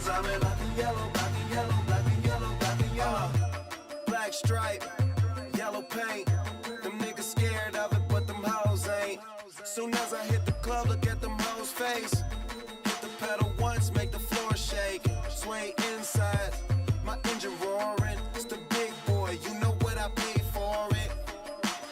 diamonds, I'm in black and yellow, black and yellow, black and yellow, black and yellow. Black stripe, yellow paint. Them niggas scared of it, but them hoes ain't. Soon as I hit the club, look at them hoes' face. Hit the pedal once, make the floor shake. Sway inside, my engine roaring. It's the big boy, you know what I paid for it.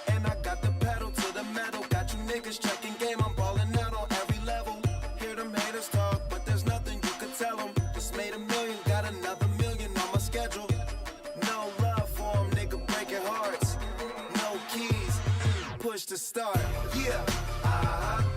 And I got the pedal to the metal. Got you niggas checking game, I'm ballin' out on every level. Hear them haters talk, but there's nothing you could tell them. Just made $1 million, got another million on my schedule. No love for them, nigga breaking hearts. No keys, push to start. Yeah,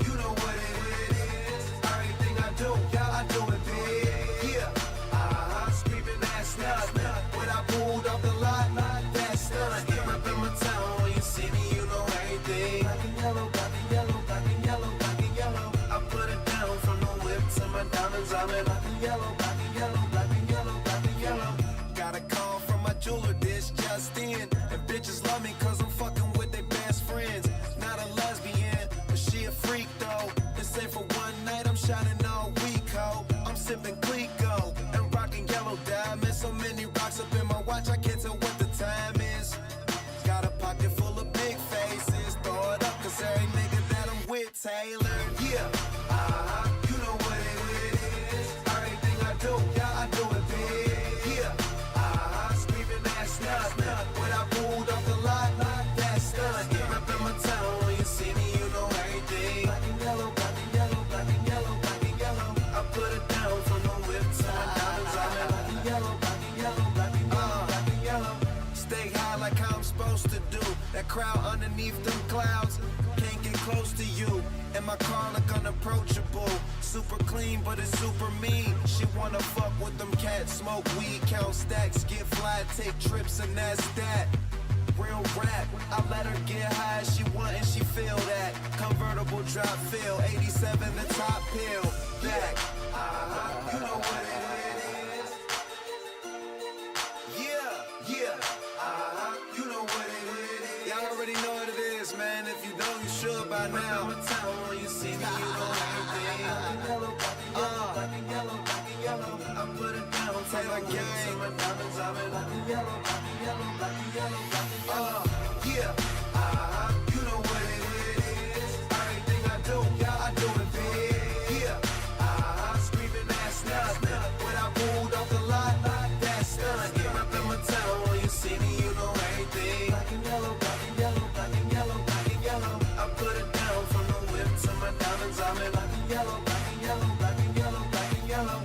you know what it is. Everything I do, yeah, I do it big. Yeah, screaming ass nut. When I pulled off the lot, that's done. Up in my town, when you see me, you know everything. Black and yellow, black and yellow, black and yellow, black and yellow. I put it down from the whip to my diamonds. I'm in black and yellow, black and yellow, black and yellow, black and yellow. Got a call from my jeweler, this just in. And bitches love me cause I'm fucking with their best friends. Not a lesbian, but she a freak though. This ain't for one night, I'm shining all week, ho. I'm sipping Clico and rocking yellow diamonds. So many rocks up in my watch, I can't tell what the time is. Got a pocket full of big faces. Throw it up cause every nigga that I'm with tailored. Yeah, you know what it is. Everything I do, yeah, I do it big. Yeah, screaming ass nut. When I pulled off the lot, that's done. Up in my town, when you see me, you know everything. Black and yellow, black and yellow, black and yellow, black and yellow. I put it down from the whip to my diamonds. I'm in black and yellow, black and yellow, black and yellow, black and yellow. Stay high like how I'm supposed to do. That crowd underneath them clouds can't get close to you. And my car look unapproachable. Super clean, but it's super mean. She wanna fuck with them cats, smoke weed, count stacks, get fly, take trips, and that's that. Real rap, I let her get high as she want and she feel that. Convertible drop feel, 87 the top pill. Back, you know what it is. Yeah, you know what it is. Y'all already know what it is, man. If you don't, you should by now. I'm town when you see me, you know everything. Black and yellow, black and yellow, black and yellow, black and yellow. I put it down, Taylor gang. My diamonds, I'm in black and yellow, black and yellow, black and yellow, black and yellow. Yeah, you know what it is. Everything I do, yeah, I do it big. Yeah, screaming ass nut. When I pulled off the lot, that's done. Up in my town, when you see me, you know everything. Black and yellow, black and yellow, black and yellow, black and yellow. I put it down from the whip to my diamonds. I'm in black and yellow, black and yellow, black and yellow, black and yellow.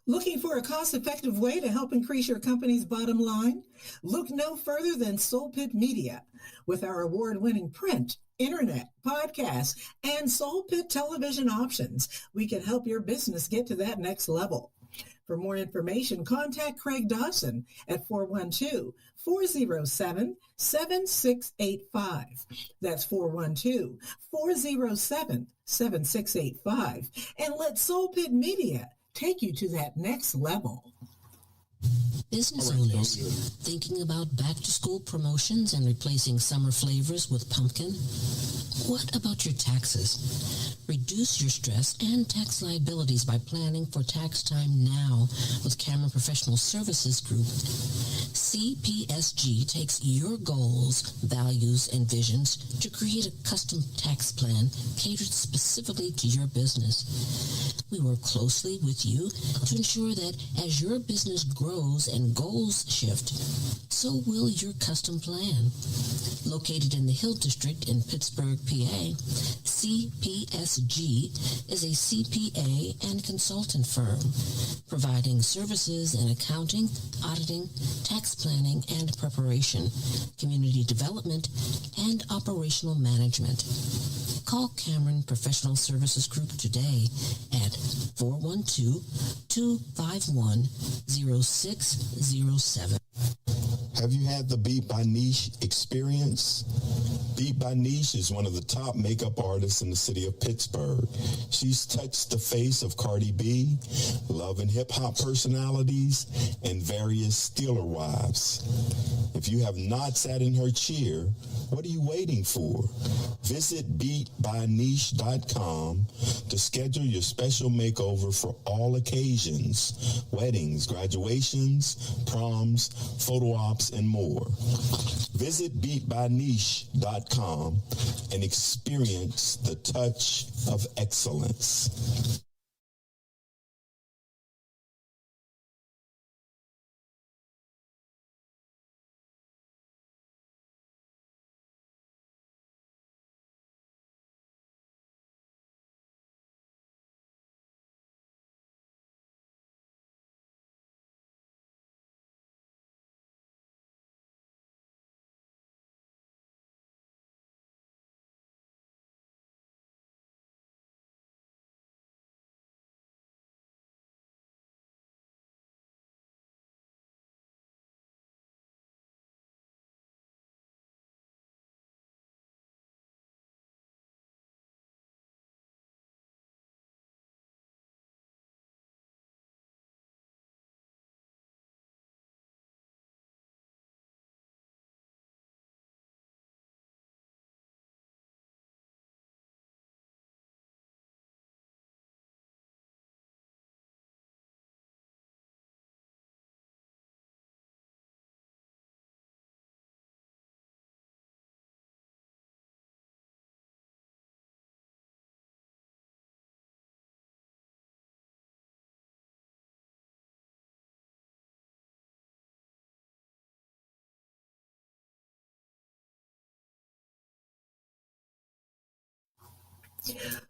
Looking for a cost-effective way to help increase your company's bottom line? Look no further than Soul Pit Media. With our award-winning print, internet, podcast, and Soul Pit television options, we can help your business get to that next level. For more information, contact Craig Dodson at 412-407-7685. That's 412-407-7685. And let Soul Pit Media take you to that next level. Business owners thinking about back-to-school promotions and replacing summer flavors with pumpkin? What about your taxes? Reduce your stress and tax liabilities by planning for tax time now with Cameron Professional Services Group. CPSG takes your goals, values, and visions to create a custom tax plan catered specifically to your business. We work closely with you to ensure that as your business grows and goals shift, so will your custom plan. Located in the Hill District in Pittsburgh, PA, CPSG is a CPA and consultant firm, providing services in accounting, auditing, tax planning and preparation, community development, and operational management. Call Cameron Professional Services Group today at 412-251-0607. Have you had the Beat by Niche experience? Beat by Niche is one of the top makeup artists in the city of Pittsburgh. She's touched the face of Cardi B, Love and Hip Hop personalities, and various Steeler wives. If you have not sat in her chair, what are you waiting for? Visit beatbyniche.com to schedule your special makeover for all occasions: weddings, graduations, proms, photo ops, and more. Visit beatbyniche.com and experience the touch of excellence.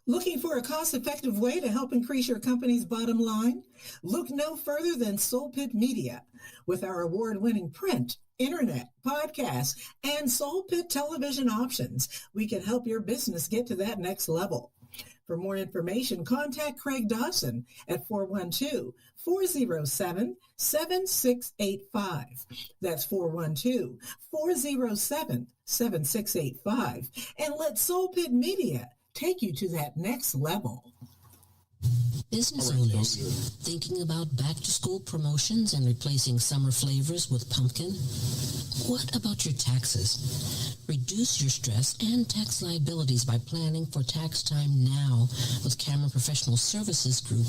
Looking for a cost-effective way to help increase your company's bottom line? Look no further than Soul Pit Media. With our award-winning print, internet, podcast, and Soul Pit television options, we can help your business get to that next level. For more information, contact Craig Dodson at 412-407-7685. That's 412-407-7685. And let Soul Pit Media take you to that next level. Business owners thinking about back-to-school promotions and replacing summer flavors with pumpkin? What about your taxes? Reduce your stress and tax liabilities by planning for tax time now with Cameron Professional Services Group.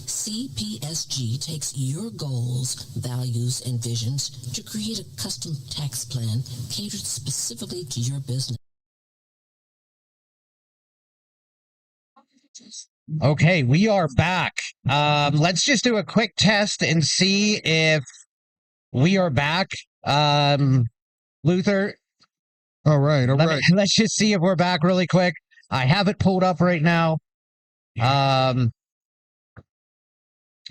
CPSG takes your goals, values, and visions to create a custom tax plan catered specifically to your business. Okay, we are back. Let's just do a quick test and see if we are back. Luther. All right. Let's just see if we're back really quick. I have it pulled up right now. And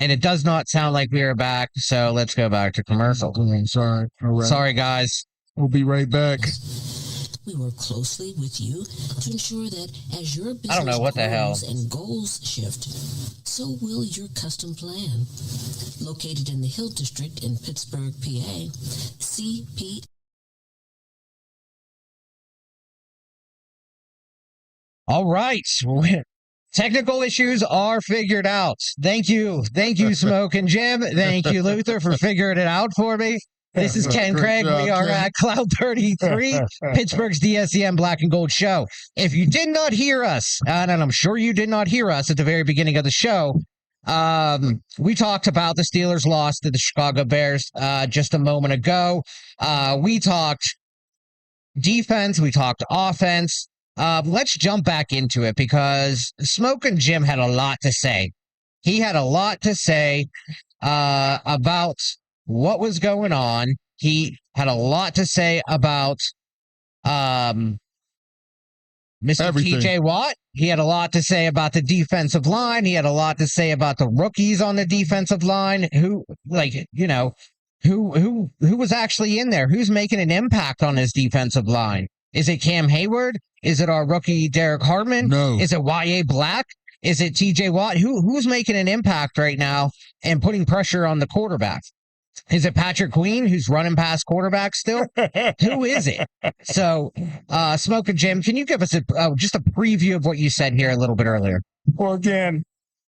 And it does not sound like we are back, so let's go back to commercial. Sorry. All right. Sorry, guys. We'll be right back. We work closely with you to ensure that as your I don't know what the hell. business grows and goals shift, so will your custom plan. Located in the Hill District in Pittsburgh, PA, CP. All right. Technical issues are figured out. Thank you. Thank you, Smokin Jim. Thank you, Luther, for figuring it out for me. This is Ken Craig. We are at Cloud 33, Pittsburgh's DSEM Black and Gold show. If you did not hear us, and I'm sure you did not hear us at the very beginning of the show, we talked about the Steelers' loss to the Chicago Bears just a moment ago. We talked defense. We talked offense. Let's jump back into it because Smokin Jim had a lot to say. He had a lot to say about what was going on. He had a lot to say about Mr. TJ Watt. He had a lot to say about the defensive line. He had a lot to say about the rookies on the defensive line who was actually in there, who's making an impact on his defensive line. Is it Cam Hayward? Is it our rookie Derek Hartman? No. Is it Y.A. Black? Is it TJ Watt? Who's making an impact right now and putting pressure on the quarterback? Is it Patrick Queen who's running past quarterback still? Who is it? So, Smokin Jim, can you give us just a preview of what you said here a little bit earlier? Well, again,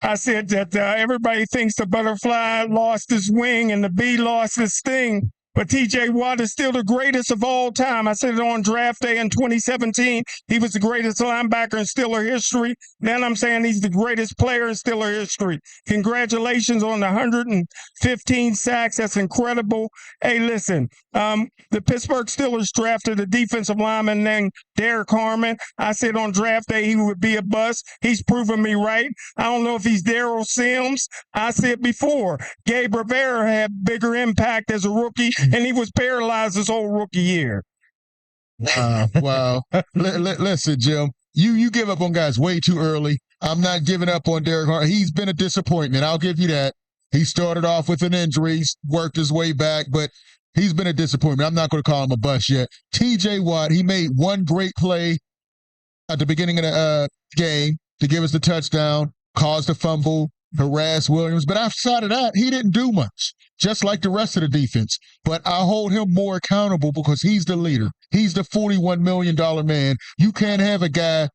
I said that everybody thinks the butterfly lost his wing and the bee lost his sting. But TJ Watt is still the greatest of all time. I said it on draft day in 2017. He was the greatest linebacker in Steeler history. Then I'm saying he's the greatest player in Steeler history. Congratulations on the 115 sacks. That's incredible. Hey, listen, the Pittsburgh Steelers drafted a defensive lineman named Derek Harmon. I said on draft day he would be a bust. He's proven me right. I don't know if he's Darrell Sims. I said before, Gabe Rivera had bigger impact as a rookie, and he was paralyzed his whole rookie year. Wow. Listen, Jim, you give up on guys way too early. I'm not giving up on Derek Hart. He's been a disappointment. I'll give you that. He started off with an injury, worked his way back, but he's been a disappointment. I'm not going to call him a bust yet. TJ Watt, he made one great play at the beginning of the game to give us the touchdown, caused a fumble, harassed Williams. But outside of that, he didn't do much, just like the rest of the defense. But I hold him more accountable because he's the leader. He's the $41 million man. You can't have a guy,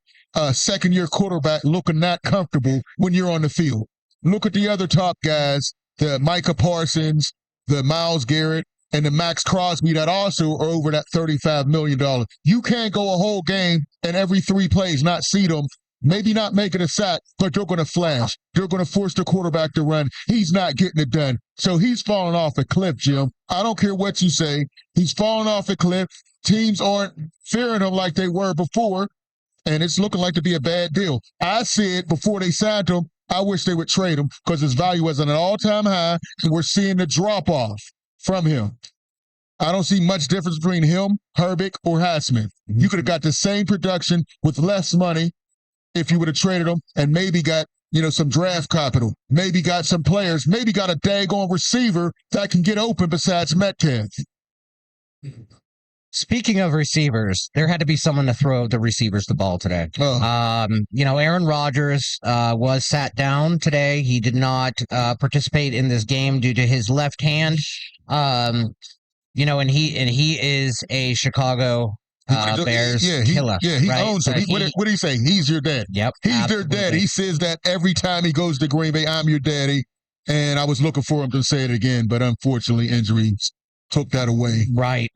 second-year quarterback, looking that comfortable when you're on the field. Look at the other top guys, the Micah Parsons, the Myles Garrett, and the Max Crosby that also are over that $35 million. You can't go a whole game and every 3 plays not see them, maybe not making a sack, but they're going to flash. They're going to force the quarterback to run. He's not getting it done. So he's falling off a cliff, Jim. I don't care what you say. He's falling off a cliff. Teams aren't fearing him like they were before, and it's looking like to be a bad deal. I said before they signed him, I wish they would trade him because his value was at an all-time high, and we're seeing the drop-off from him. I don't see much difference between him, Herbig, or Highsmith. You could have got the same production with less money if you would have traded him and maybe got, some draft capital, maybe got some players, maybe got a daggone receiver that can get open besides Metcalf. Speaking of receivers, there had to be someone to throw the receivers the ball today. Aaron Rodgers was sat down today. He did not participate in this game due to his left hand. And he is a Chicago Bears killer. He right? owns it. What do you say? He's your dad. Yep. He's absolutely. their dad. He says that every time he goes to Green Bay, I'm your daddy. And I was looking for him to say it again, but unfortunately injuries took that away. Right.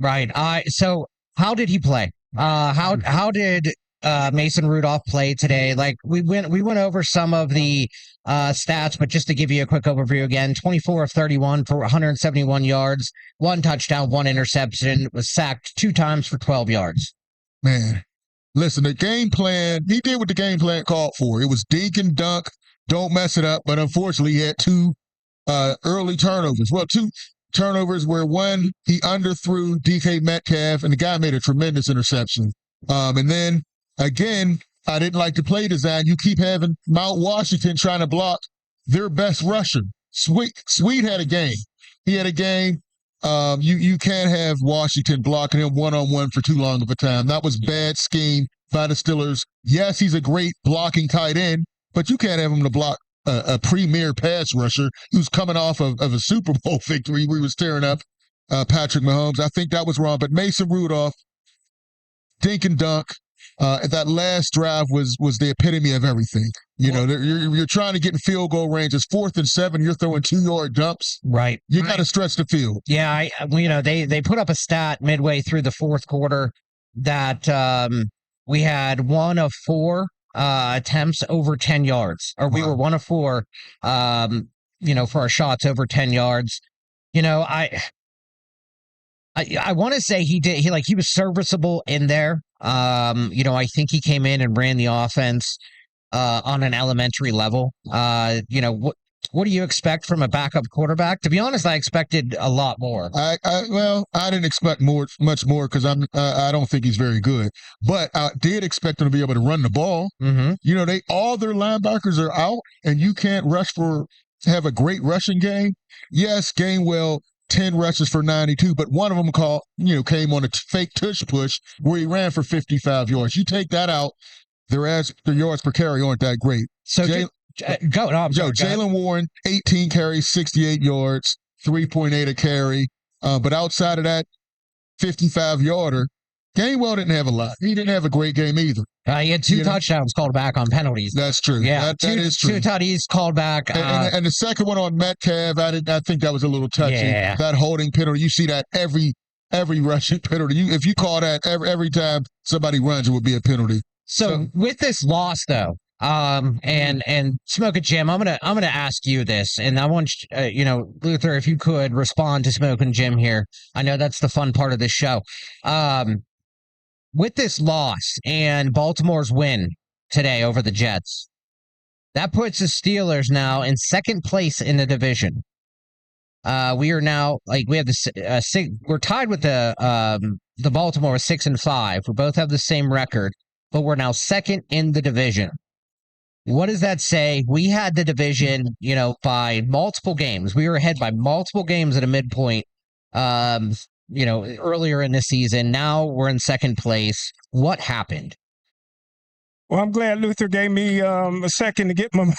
So how did he play? How did Mason Rudolph play today? Like we went over some of the stats, but just to give you a quick overview again, 24 of 31 for 171 yards, 1 touchdown, 1 interception, was sacked 2 times for 12 yards. Man, listen, the game plan, he did what the game plan called for. It was dink and dunk, don't mess it up, but unfortunately he had 2 early turnovers. Well, 2 turnovers where one, he underthrew DK Metcalf, and the guy made a tremendous interception. And then, again, I didn't like the play design. You keep having Mount Washington trying to block their best rusher. Sweet had a game. He had a game. You can't have Washington blocking him one-on-one for too long of a time. That was bad scheme by the Steelers. Yes, he's a great blocking tight end, but you can't have him to block a premier pass rusher who's coming off of a Super Bowl victory where he was tearing up Patrick Mahomes. I think that was wrong. But Mason Rudolph, dink and dunk. That last drive was the epitome of everything. You're trying to get in field goal range. It's 4th and 7. You're throwing 2-yard dumps. Right. You got to stretch the field. Yeah. They put up a stat midway through the fourth quarter that we had 1 of 4 attempts over 10 yards, or we were 1 of 4, for our shots over 10 yards. I want to say he was serviceable in there. I think he came in and ran the offense on an elementary level. What do you expect from a backup quarterback? To be honest, I expected a lot more. I didn't expect much more because I don't think he's very good. But I did expect him to be able to run the ball. Mm-hmm. All their linebackers are out, and you can't have a great rushing game. Yes, Gainwell 10 rushes for 92, but one of them came on a fake tush push where he ran for 55 yards. You take that out, their yards per carry aren't that great. So Jaylen Warren, 18 carries, 68 yards, 3.8 a carry. But outside of that 55-yarder, Gainwell didn't have a lot. He didn't have a great game either. He had 2 touchdowns called back on penalties. That's true. Yeah, that is true. 2 tutties called back. And the second one on Metcalf, I think that was a little touchy. Yeah. That holding penalty, you see that every rushing penalty. If you call that every time somebody runs, it would be a penalty. So with this loss, though, and Smokin Jim, I'm gonna ask you this, and I want Luther, if you could respond to Smokin Jim here. I know that's the fun part of this show. With this loss and Baltimore's win today over the Jets, that puts the Steelers now in second place in the division. We are now we have we're tied with the Baltimore 6-5. We both have the same record, but we're now second in the division. What does that say? We had the division, by multiple games. We were ahead by multiple games at a midpoint, earlier in the season. Now we're in second place. What happened? Well, I'm glad Luther gave me a second to get my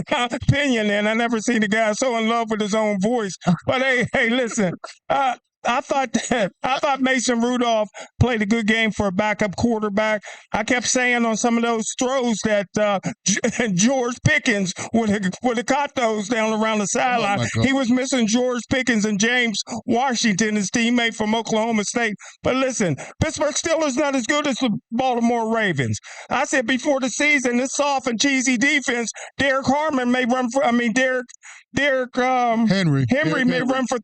opinion in. I never seen a guy so in love with his own voice. But hey, listen. I thought Mason Rudolph played a good game for a backup quarterback. I kept saying on some of those throws that George Pickens would have caught those down around the sideline. He was missing George Pickens and James Washington, his teammate from Oklahoma State. But listen, Pittsburgh Steelers not as good as the Baltimore Ravens. I said before the season, this soft and cheesy defense, Derek Henry may run for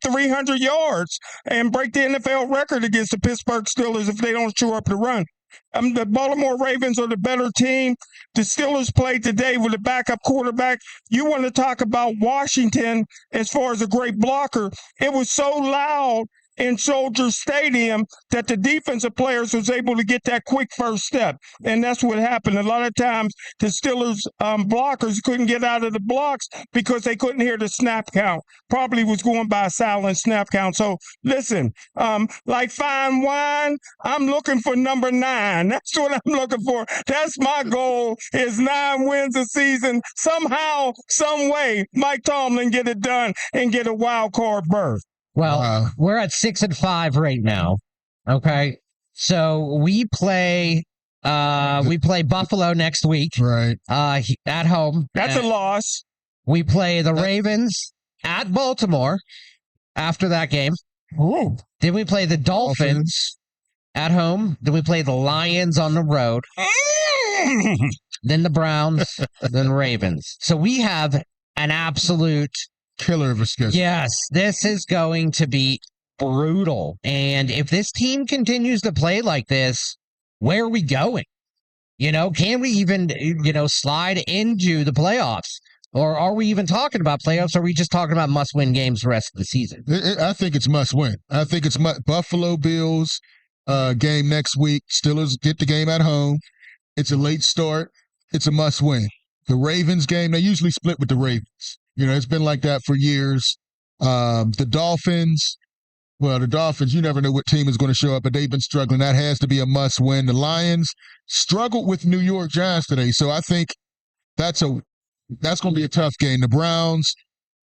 300 yards and break the NFL record against the Pittsburgh Steelers if they don't show up to run. The Baltimore Ravens are the better team. The Steelers played today with a backup quarterback. You want to talk about Washington as far as a great blocker. It was so loud in Soldier Stadium that the defensive players was able to get that quick first step. And that's what happened. A lot of times the Steelers blockers couldn't get out of the blocks because they couldn't hear the snap count. Probably was going by a silent snap count. So listen, like fine wine, I'm looking for number 9. That's what I'm looking for. That's my goal, is 9 wins a season. Somehow, some way, Mike Tomlin get it done and get a wild card berth. Well, we're at 6-5 right now. Okay. So we play Buffalo next week. Right. At home. That's a loss. We play the Ravens at Baltimore after that game. Ooh. Then we play the Dolphins at home. Then we play the Lions on the road. Then the Browns, then the Ravens. So we have an absolute killer of a schedule. Yes, this is going to be brutal. And if this team continues to play like this, where are we going? Can we even, slide into the playoffs? Or are we even talking about playoffs? Or are we just talking about must-win games the rest of the season? I think it's must-win. I think it's Buffalo Bills game next week. Steelers get the game at home. It's a late start. It's a must-win. The Ravens game, they usually split with the Ravens. It's been like that for years. The Dolphins, you never know what team is going to show up, but they've been struggling. That has to be a must win. The Lions struggled with New York Giants today, so I think that's going to be a tough game. The Browns,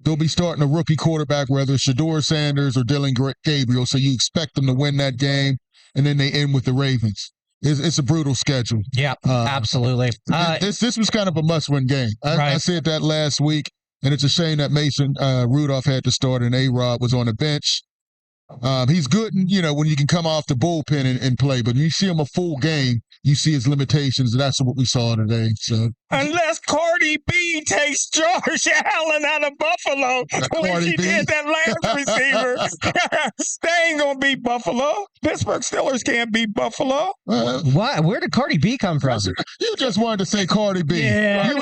they'll be starting a rookie quarterback, whether it's Shador Sanders or Dylan Gabriel, so you expect them to win that game, and then they end with the Ravens. It's a brutal schedule. Yeah, absolutely. This was kind of a must-win game. I said that last week, and it's a shame that Mason Rudolph had to start and A-Rod was on the bench. He's good, when you can come off the bullpen and play, but when you see him a full game, you see his limitations, and that's what we saw today. So unless Cardi B takes Josh Allen out of Buffalo when she did that last receiver, they ain't gonna beat Buffalo. Pittsburgh Steelers can't beat Buffalo. What? Where did Cardi B come from? You just wanted to say Cardi B. Yeah,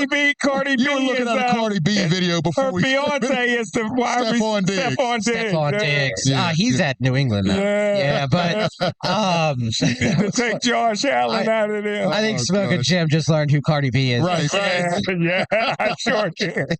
Cardi B. You were looking at a Cardi B video before. Her fiance is the Stephon Diggs. Stephon Diggs. Yeah. He's at New England now. Yeah, but to take Josh Allen out of there. I think Smokin Jim just learned who Cardi B is. Right. Yeah, I sure did.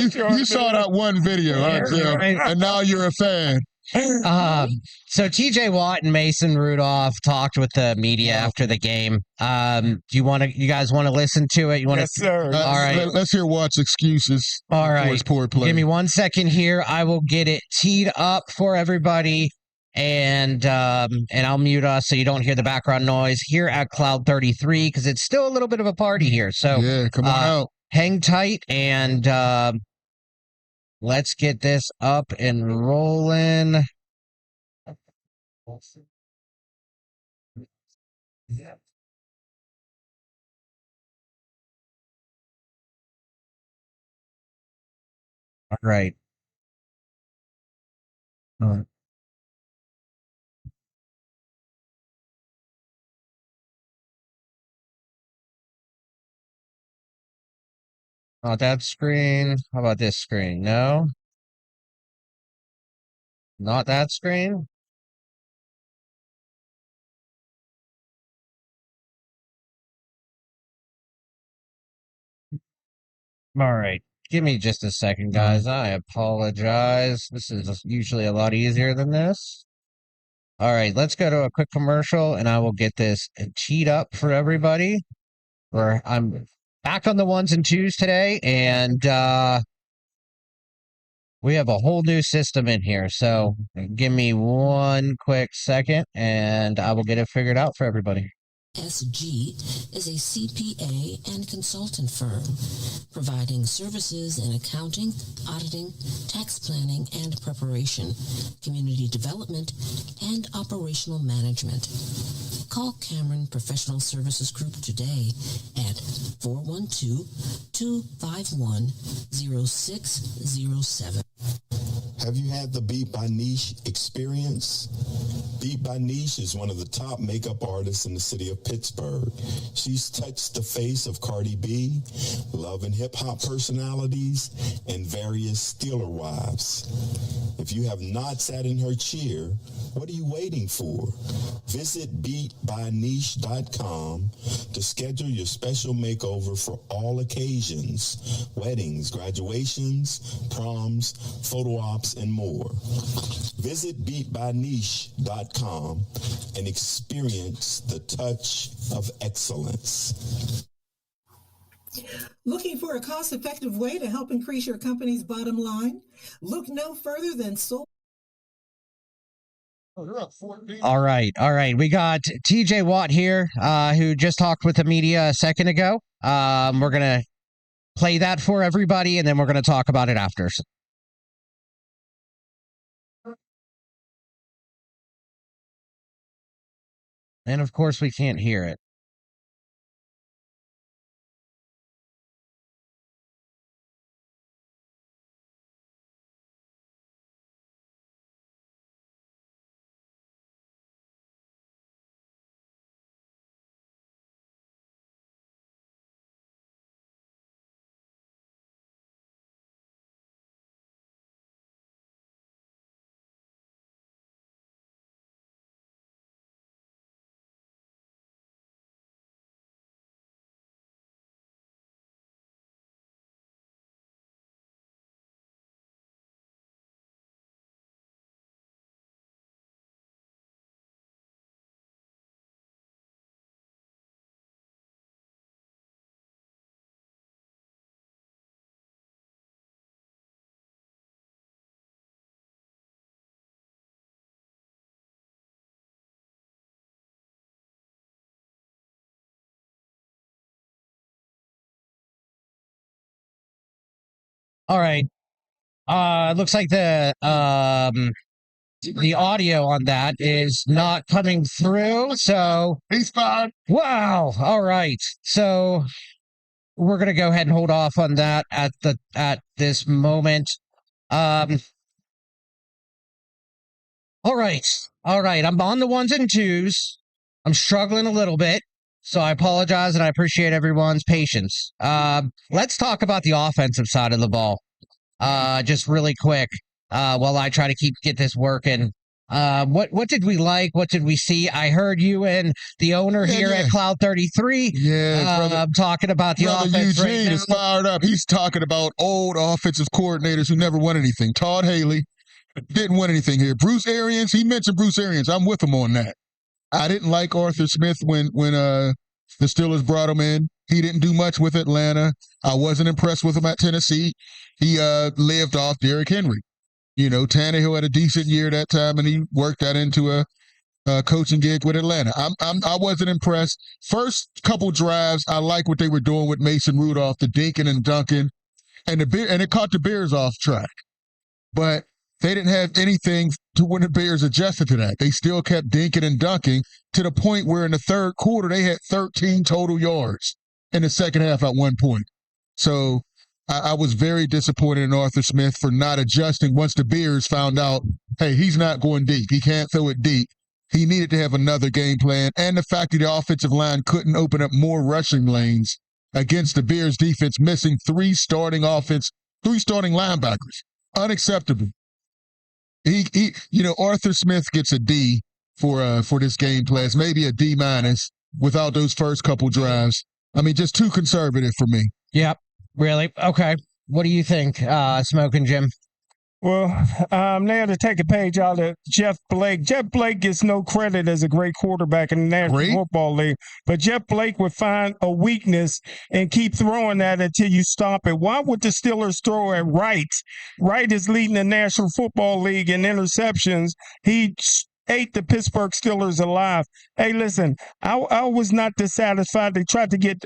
You saw that one video, huh, Jim? Right. And now you're a fan. So TJ Watt and Mason Rudolph talked with the media after the game. Do you guys want to listen to it? Yes, sir. All right. Let's hear Watt's excuses. All right. For his poor play. Give me 1 second here. I will get it teed up for everybody. And I'll mute us so you don't hear the background noise here at Cloud 33 because it's still a little bit of a party here. So yeah, come on out. Hang tight and let's get this up and rolling. All right. Not that screen. How about this screen? No. Not that screen. All right. Give me just a second, guys. I apologize. This is usually a lot easier than this. All right, let's go to a quick commercial and I will get this teed up for everybody. I'm back on the ones and twos today, and we have a whole new system in here. So give me 1 quick second and I will get it figured out for everybody. SG is a CPA and consultant firm providing services in accounting, auditing, tax planning and preparation, community development, and operational management. Call Cameron Professional Services Group today at 412-251-0607. Have you had the Beat by Niche experience? Beat by Niche is one of the top makeup artists in the city of Pittsburgh. She's touched the face of Cardi B, love and hip hop personalities, and various Steeler wives. If you have not sat in her chair, what are you waiting for? Visit beatbyniche.com to schedule your special makeover for all occasions, weddings, graduations, proms, photo ops, and more. Visit beatbyniche.com and experience the touch of excellence. Looking for a cost-effective way to help increase your company's bottom line? Look no further than All right. We got TJ Watt here, who just talked with the media a second ago. We're going to play that for everybody, and then we're going to talk about it after. And of course, we can't hear it. All right. Looks like the audio on that is not coming through. So He's fine. wow. All right. So we're gonna go ahead and hold off on that at this moment. All right. All right. I'm on the ones and twos. I'm struggling a little bit. So I apologize and I appreciate everyone's patience. Let's talk about the offensive side of the ball. Just really quick, while I try to get this working. What did we like? What did we see? I heard you and the owner here at Cloud 33. Yeah, talking about the offense. Eugene is fired up. He's talking about old offensive coordinators who never won anything. Todd Haley didn't win anything here. Bruce Arians, he mentioned Bruce Arians. I'm with him on that. I didn't like Arthur Smith when the Steelers brought him in. He didn't do much with Atlanta. I wasn't impressed with him at Tennessee. He lived off Derrick Henry. You know, Tannehill had a decent year that time, and he worked that into a coaching gig with Atlanta. I wasn't impressed. First couple drives, I like what they were doing with Mason Rudolph, the dinking and dunking, and it caught the Bears off track. But they didn't have anything to when the Bears adjusted to that. They still kept dinking and dunking to the point where in the third quarter they had 13 total yards in the second half at one point. So I was very disappointed in Arthur Smith for not adjusting once the Bears found out, hey, he's not going deep. He can't throw it deep. He needed to have another game plan. And the fact that the offensive line couldn't open up more rushing lanes against the Bears defense, missing three starting linebackers. Unacceptable. Arthur Smith gets a D for this game plan, maybe a D- without those first couple drives. I mean, just too conservative for me. Yep. Really? Okay. What do you think, Smokin Jim? Well, now to take a page out of Jeff Blake. Jeff Blake gets no credit as a great quarterback in the National Football League, but Jeff Blake would find a weakness and keep throwing that until you stop it. Why would the Steelers throw at Wright? Wright is leading the National Football League in interceptions. He ate the Pittsburgh Steelers alive. Hey, listen, I was not dissatisfied. They tried to get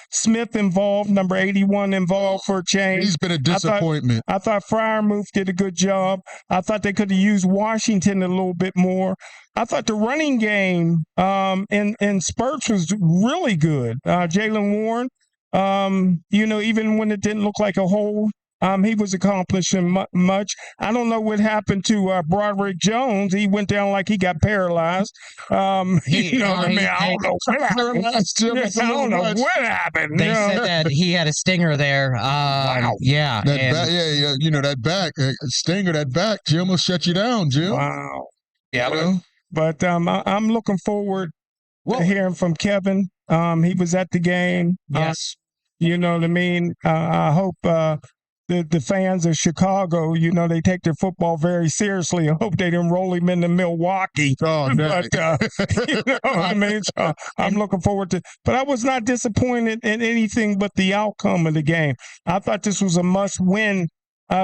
Smith involved, number 81 involved for a change. He's been a disappointment. I thought Freiermuth did a good job. I thought they could have used Washington a little bit more. I thought the running game in spurts was really good. Jaylen Warren, even when it didn't look like a hole, he was accomplishing much. I don't know what happened to Broderick Jones. He went down like he got paralyzed. I don't know what happened. They said that he had a stinger there. Wow. Yeah. That back stinger, that back, Jim will shut you down, Jim. Wow. Yeah. But I'm looking forward to hearing from Kevin. He was at the game. Yes. You know what I mean? I hope the fans of Chicago, they take their football very seriously. I hope they didn't roll him into Milwaukee. Oh, no. But, what I mean? So I'm looking forward to – but I was not disappointed in anything but the outcome of the game. I thought this was a must-win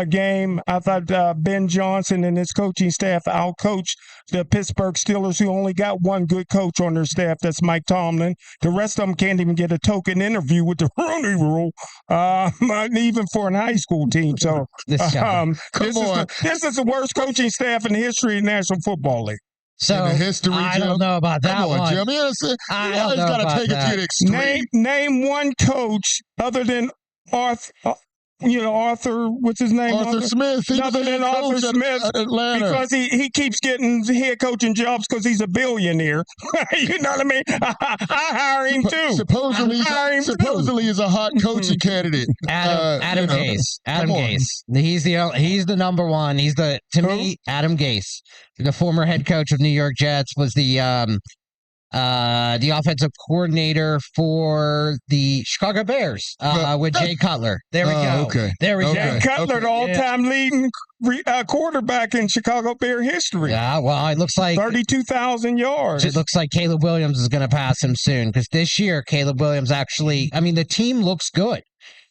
game. I thought Ben Johnson and his coaching staff outcoached the Pittsburgh Steelers, who only got one good coach on their staff. That's Mike Tomlin. The rest of them can't even get a token interview with the Rooney Rule, even for an high school team. So this is the worst coaching staff in the history of the National Football League. So in the history, I don't know about that one. Jim. I don't know about that. Name one coach other than Arthur, what's his name? Arthur Smith. Other than Arthur Smith, Atlanta. because he keeps getting head coaching jobs because he's a billionaire. You know what I mean? I hire him too. Supposedly is a hot coaching candidate. Adam Gase. Adam Gase. He's the number one. Adam Gase, the former head coach of New York Jets, was the offensive coordinator for the Chicago Bears with Jay Cutler. There we go. Okay. There we go. Jay Cutler, the all-time leading quarterback in Chicago Bear history. Yeah, well, it looks like 32,000 yards. It looks like Caleb Williams is going to pass him soon because this year Caleb Williams the team looks good.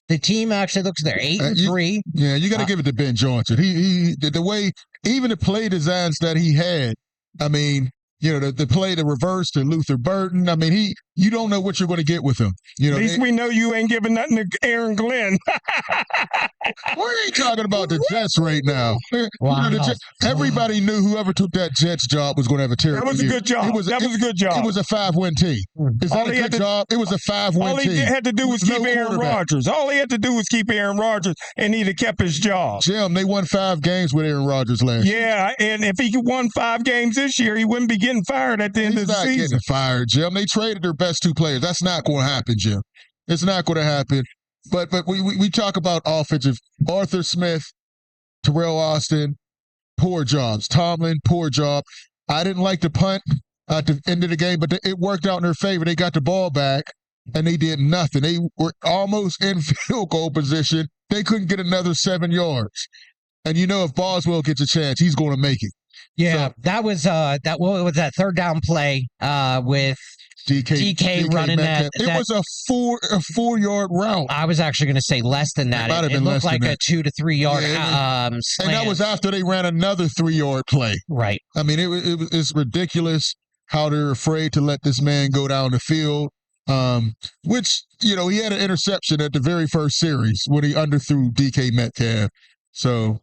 The team actually looks there 8-3. Yeah, you got to give it to Ben Johnson. He the way even the play designs that he had. I mean. The play, the reverse to Luther Burton. I mean, you don't know what you're going to get with him. You know, At least we know you ain't giving nothing to Aaron Glenn. we ain't talking about the Jets right now. Wow. You know, everybody knew whoever took that Jets job was going to have a terrible That was a year. good job. That was a good job. It was a 5-win team. Is All that a he had good to- job? It was a 5-win All he team. had to do was No keep Aaron quarterback. Rodgers. All he had to do was keep Aaron Rodgers, and he'd have kept his job. Jim, they won 5 games with Aaron Rodgers last year. Yeah, and if he won 5 games this year, he wouldn't be getting fired at the end He's of the not season. getting fired, Jim. They traded their best 2 players. That's not going to happen, Jim. It's not going to happen. But we talk about offensive. Arthur Smith, Terrell Austin, poor jobs. Tomlin, poor job. I didn't like the punt at the end of the game, but it worked out in their favor. They got the ball back, and they did nothing. They were almost in field goal position. They couldn't get another 7 yards. And you know if Boswell gets a chance, he's going to make it. Yeah, So- that was what was that third down play with DK running Metcalf. that. It was a 4-yard route. I was actually going to say less than that. might have It been looked less than like a that. 2 to 3 yard Yeah, slant. And that was after they ran another 3-yard play. Right. I mean, it's ridiculous how they're afraid to let this man go down the field. Which, you know, he had an interception at the very first series when he underthrew DK Metcalf. So,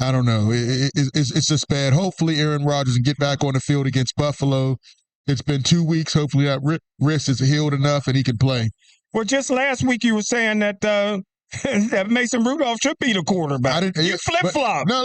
I don't know. It's just bad. Hopefully, Aaron Rodgers can get back on the field against Buffalo. It's been 2 weeks. Hopefully, that wrist is healed enough and he can play. Well, just last week you were saying that that Mason Rudolph should be the quarterback. You flip-flop. No,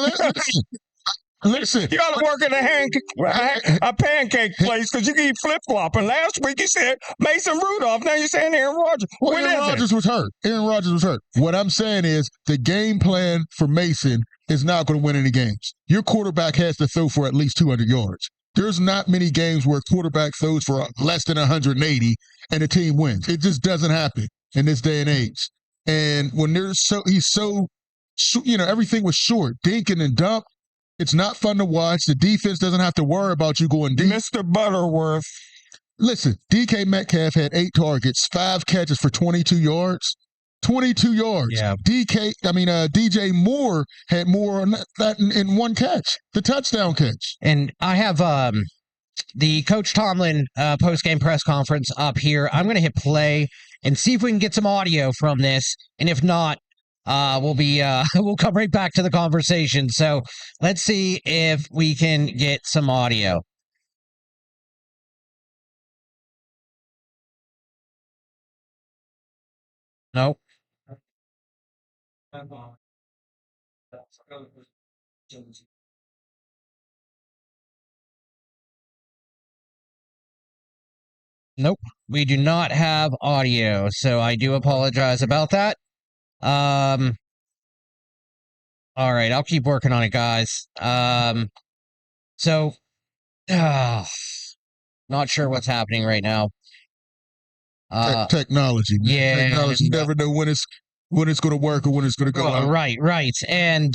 listen. You got to work at a pancake place because you keep flip-flopping. Last week you said Mason Rudolph. Now you're saying Aaron Rodgers. Well, When Aaron is it? Rodgers was hurt. Aaron Rodgers was hurt. What I'm saying is the game plan for Mason is not going to win any games. Your quarterback has to throw for at least 200 yards. There's not many games where a quarterback throws for less than 180 and the team wins. It just doesn't happen in this day and age. And when he's so, you know, everything was short, dinking and dump. It's not fun to watch. The defense doesn't have to worry about you going deep. Mr. Butterworth. Listen, DK Metcalf had 8 targets, 5 catches for 22 yards. 22 yards. Yeah. DJ Moore had more on that in 1 catch, the touchdown catch. And I have the Coach Tomlin post-game press conference up here. I'm going to hit play and see if we can get some audio from this. And if not, we'll come right back to the conversation. So let's see if we can get some audio. Nope. Nope, we do not have audio, so I do apologize about that. All right, I'll keep working on it, guys. So, not sure what's happening right now. Technology. Man. Yeah. Technology. You never know when it's going to work or when it's going to go out. Right. And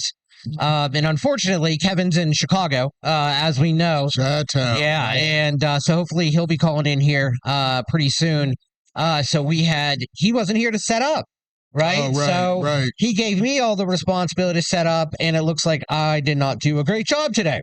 unfortunately, Kevin's in Chicago, as we know. Chi-town. Yeah, and so hopefully he'll be calling in here pretty soon. So he wasn't here to set up, right? Oh, right, so right. he gave me all the responsibility to set up, and it looks like I did not do a great job today,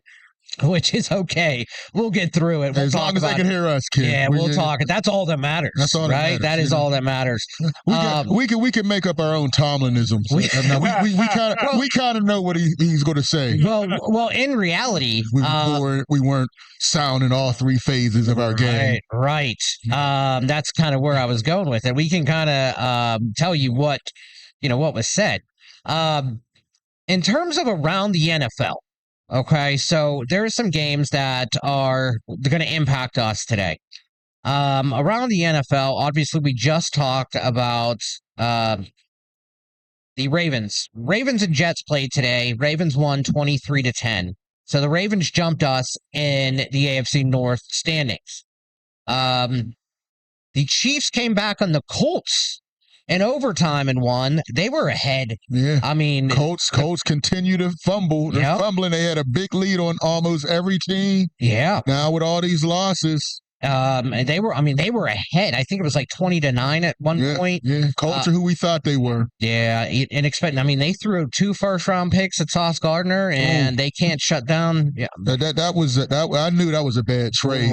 which is okay. We'll get through it. We'll As talk long as they about can it. hear us, kid. Yeah, we'll talk. That's all that matters. That's all that right? matters, That is you know? all that matters. We can make up our own Tomlinisms. We kind of know what he's going to say. Well, in reality, We weren't sound in all 3 phases of our game. Right. That's kind of where I was going with it. We can kind of tell you what was said. In terms of around the NFL, okay, so there are some games that are going to impact us today. Around the NFL, obviously, we just talked about the Ravens. Ravens and Jets played today. Ravens won 23-10. So the Ravens jumped us in the AFC North standings. The Chiefs came back on the Colts in overtime and won. They were ahead. Yeah. I mean, Colts continue to fumble. They're Yep. fumbling. They had a big lead on almost every team. yeah. Now with all these losses, And they were ahead. I think it was like 20-9 at one point. Yeah, Colts are who we thought they were. Yeah, they threw 2 first-round picks at Sauce Gardner, and they can't shut down. Yeah. That was I knew that was a bad trade.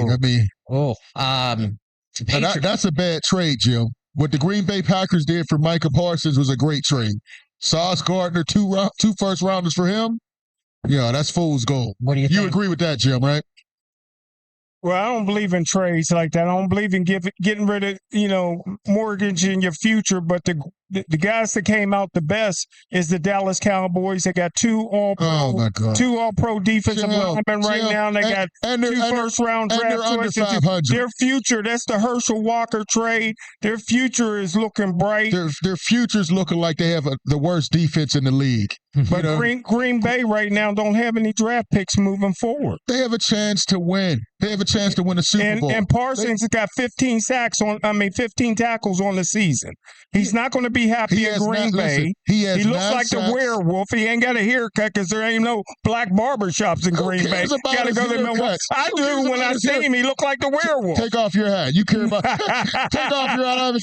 Oh. I mean, That's a bad trade, Jim. What the Green Bay Packers did for Micah Parsons was a great trade. Sauce Gardner, two first rounders for him. Yeah, that's fool's gold. What do you think? You agree with that, Jim, right? Well, I don't believe in trades like that. I don't believe in getting rid of, mortgaging your future. But the guys that came out the best is the Dallas Cowboys. They got two all-pro defensive linemen right now. They got two first-round draft choices. Their future, that's the Herschel Walker trade. Their future is looking bright. Their future's looking like they have the worst defense in the league. But Green Bay right now don't have any draft picks moving forward. They have a chance to win. They have a chance to win a Super Bowl. And Parsons has got 15 tackles on the season. He's not going to be happy in Green Bay. He looks like sacks. the werewolf. He ain't got a haircut because there ain't no black barbershops in Green Bay. Got to go to Milwaukee. I do when I see him. He look like the werewolf. Take off your hat. You care about? Take off your hat.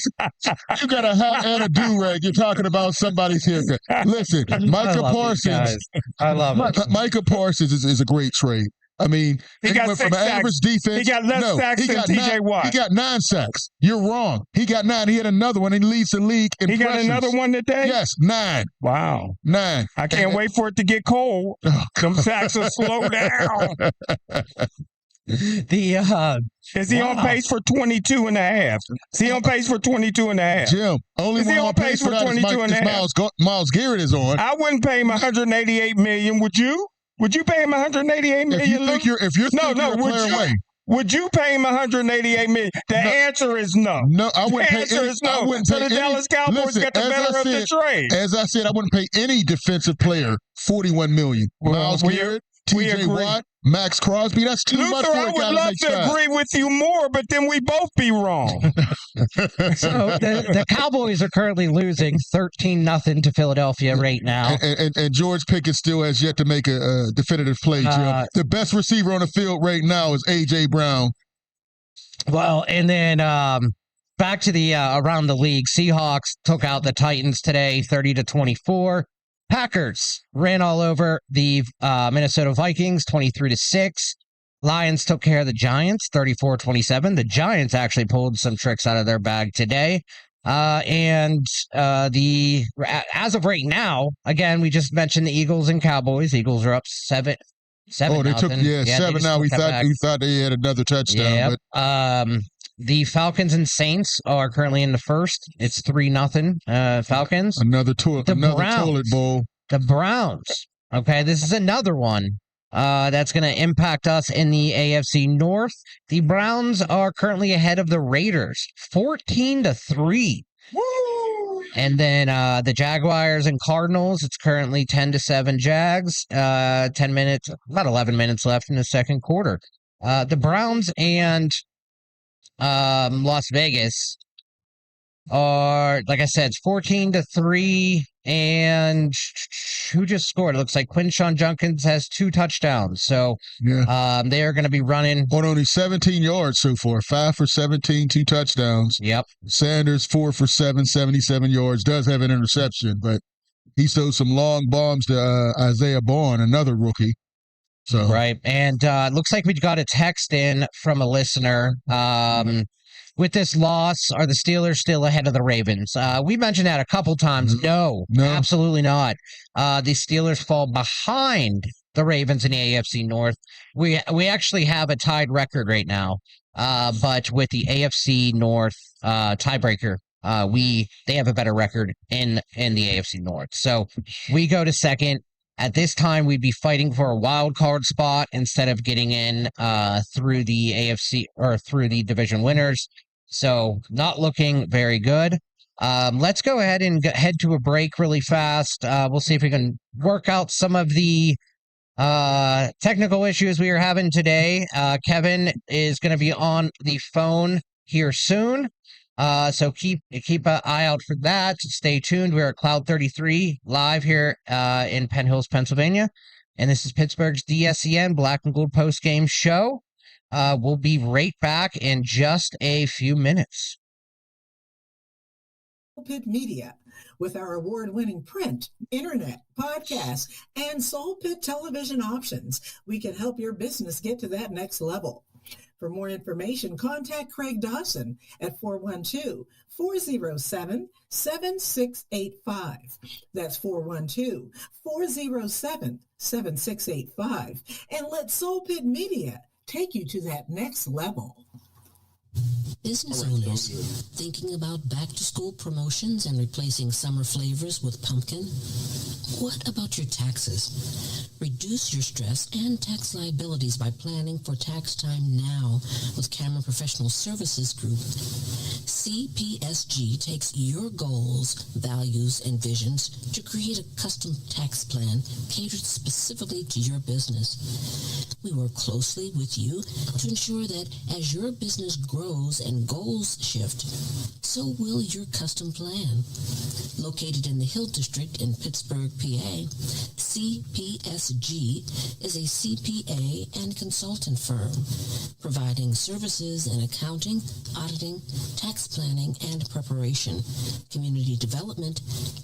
You got a hat and a do-rag. You're talking about somebody's haircut. Listen, Micah Parsons. I love it. Micah Parsons is a great trade. I mean, he got went from an average defense. He got less sacks than TJ Watt. He got 9 sacks. You're wrong. He got 9. He had another one. He leads the league in He pressures. got another one today? Yes, 9. Wow. 9. I can't wait for it to get cold. Some sacks will slow down. Is he on pace for 22 and a half? Is he on pace for 22 and a half? Jim, only one on pace for 22 and a half. Miles Garrett is on. I wouldn't pay him $188 million. Would you? Would you pay him $188 million? If you're would you pay him $188 million? The answer is no. No, I wouldn't pay. The answer is no. So the Dallas Cowboys got the better of the trade. As I said, I wouldn't pay any defensive player $41 million. Miles Garrett, TJ Watt, Max Crosby. That's too much for a guy to make I would love to agree with you more, but then we both be wrong. So the Cowboys are currently losing 13-0 to Philadelphia right now. And George Pickens still has yet to make a definitive play, Jim. The best receiver on the field right now is A.J. Brown. Well, and then back to the around the league, Seahawks took out the Titans today, 30-24. Packers ran all over the Minnesota Vikings, 23-6. Lions took care of the Giants, 34-27. The Giants actually pulled some tricks out of their bag today. As of right now, again, we just mentioned the Eagles and Cowboys. Eagles are up 7. Oh, they took 7 now. We thought they had another touchdown. Yep. But the Falcons and Saints are currently in the first. It's 3-0 Falcons. Another toilet bowl. The Browns. Okay, this is another one that's going to impact us in the AFC North. The Browns are currently ahead of the Raiders, 14-3. Woo! And then the Jaguars and Cardinals, it's currently 10-7 Jags. 10 minutes, about 11 minutes left in the second quarter. The Browns and Las Vegas are, like I said, it's 14-3. And who just scored? It looks like Quinshon Judkins has 2 touchdowns. So they are going to be running on only 17 yards so far. 5 for 17, 2 touchdowns. Yep. Sanders 4 for 7, 77 yards. Does have an interception, but he throws some long bombs to Isaiah Bourne, another rookie. So right, and it looks like we got a text in from a listener. With this loss, are the Steelers still ahead of the Ravens? We mentioned that a couple times. No, absolutely not. The Steelers fall behind the Ravens in the AFC North. We actually have a tied record right now, but with the AFC North tiebreaker, they have a better record in the AFC North. So we go to second. At this time, we'd be fighting for a wild card spot instead of getting in through the AFC or through the division winners. So not looking very good. Let's go ahead and head to a break really fast. We'll see if we can work out some of the technical issues we are having today. Kevin is going to be on the phone here soon. So keep an eye out for that. Stay tuned. We're at Cloud 33 live here in Penn Hills, Pennsylvania. And this is Pittsburgh's DSEN Black and Gold Post Game Show. We'll be right back in just a few minutes. Pit Media, with our award-winning print, internet, podcast, and Soul Pit television options, we can help your business get to that next level. For more information, contact Craig Dawson at 412-407-7685. That's 412-407-7685. And let Soul Pit Media take you to that next level. Business owners thinking about back-to-school promotions and replacing summer flavors with pumpkin? What about your taxes? Reduce your stress and tax liabilities by planning for tax time now with Cameron Professional Services Group. CPSG takes your goals, values, and visions to create a custom tax plan catered specifically to your business. We work closely with you to ensure that as your business grows and goals shift, so will your custom plan. Located in the Hill District in Pittsburgh, PA, CPSG is a CPA and consultant firm, providing services in accounting, auditing, tax planning and preparation, community development,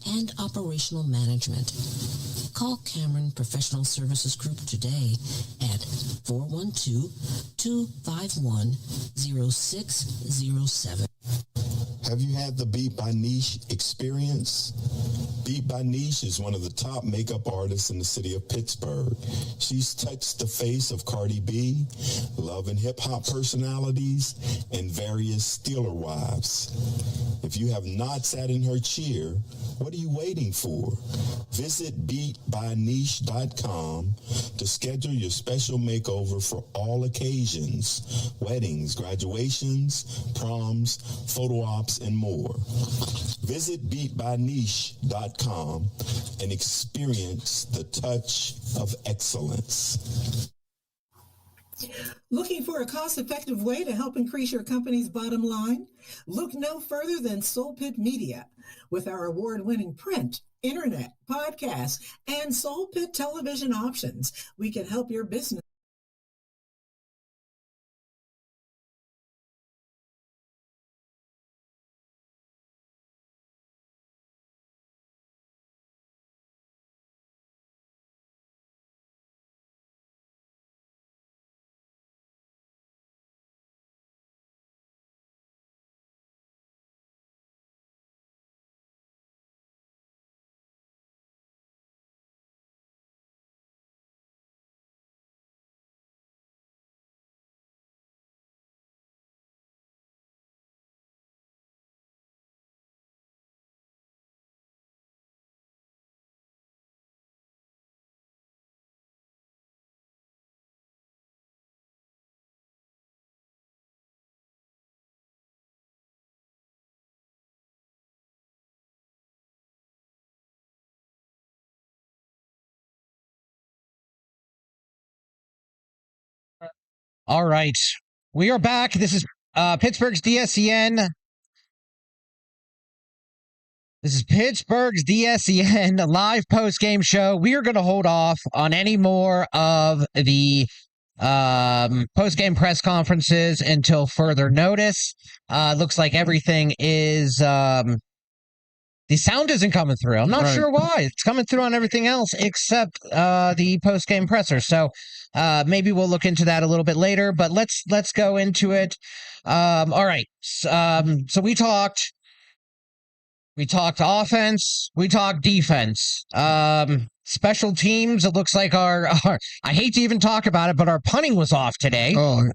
and operational management. Call Cameron Professional Services Group today at 412-251-0607. Have you had the Beat by Niche experience? Beat by Niche is one of the top makeup artists in the city of Pittsburgh. She's touched the face of Cardi B, love and hip-hop personalities, and various Steeler wives. If you have not sat in her chair, what are you waiting for? Visit beatbyniche.com to schedule your special makeover for all occasions: weddings, graduations, proms, photo ops, and more. Visit beatbyniche.com and experience the touch of excellence. Looking for a cost-effective way to help increase your company's bottom line? Look no further than Soul Pit Media. With our award-winning print, internet, podcast, and Soul Pit television options, we can help your business. All right. We are back. This is Pittsburgh's DSEN. This is Pittsburgh's DSEN live post-game show. We are going to hold off on any more of the post-game press conferences until further notice. Looks like everything is... the sound isn't coming through. I'm not sure why. It's coming through on everything else except the post-game presser. So maybe we'll look into that a little bit later, but let's go into it. All right. So we talked offense, we talked defense. Special teams, it looks like our I hate to even talk about it, but our punting was off today. Oh,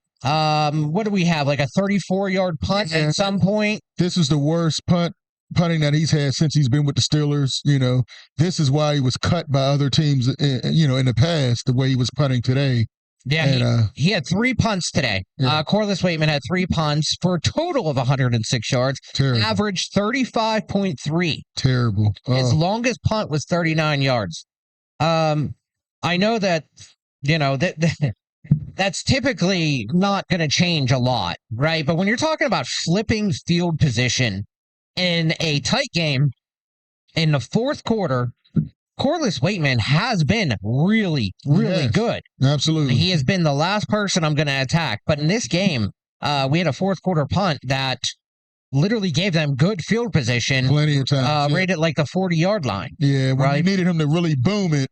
what do we have? Like a 34-yard punt at some point? This is the worst punting that he's had since he's been with the Steelers. You know, this is why he was cut by other teams, you know, in the past, the way he was punting today. Yeah, and, he had 3 punts today. Yeah. Corliss Waitman had 3 punts for a total of 106 yards. Terrible. Averaged 35.3. Terrible. His longest punt was 39 yards. I know that, you know, that's typically not going to change a lot, right? But when you're talking about flipping field position in a tight game in the fourth quarter, Corliss Waitman has been really, really good. Absolutely. He has been the last person I'm going to attack. But in this game, we had a fourth quarter punt that literally gave them good field position. Plenty of time. Right at like the 40-yard line. Yeah, when right? you needed him to really boom it,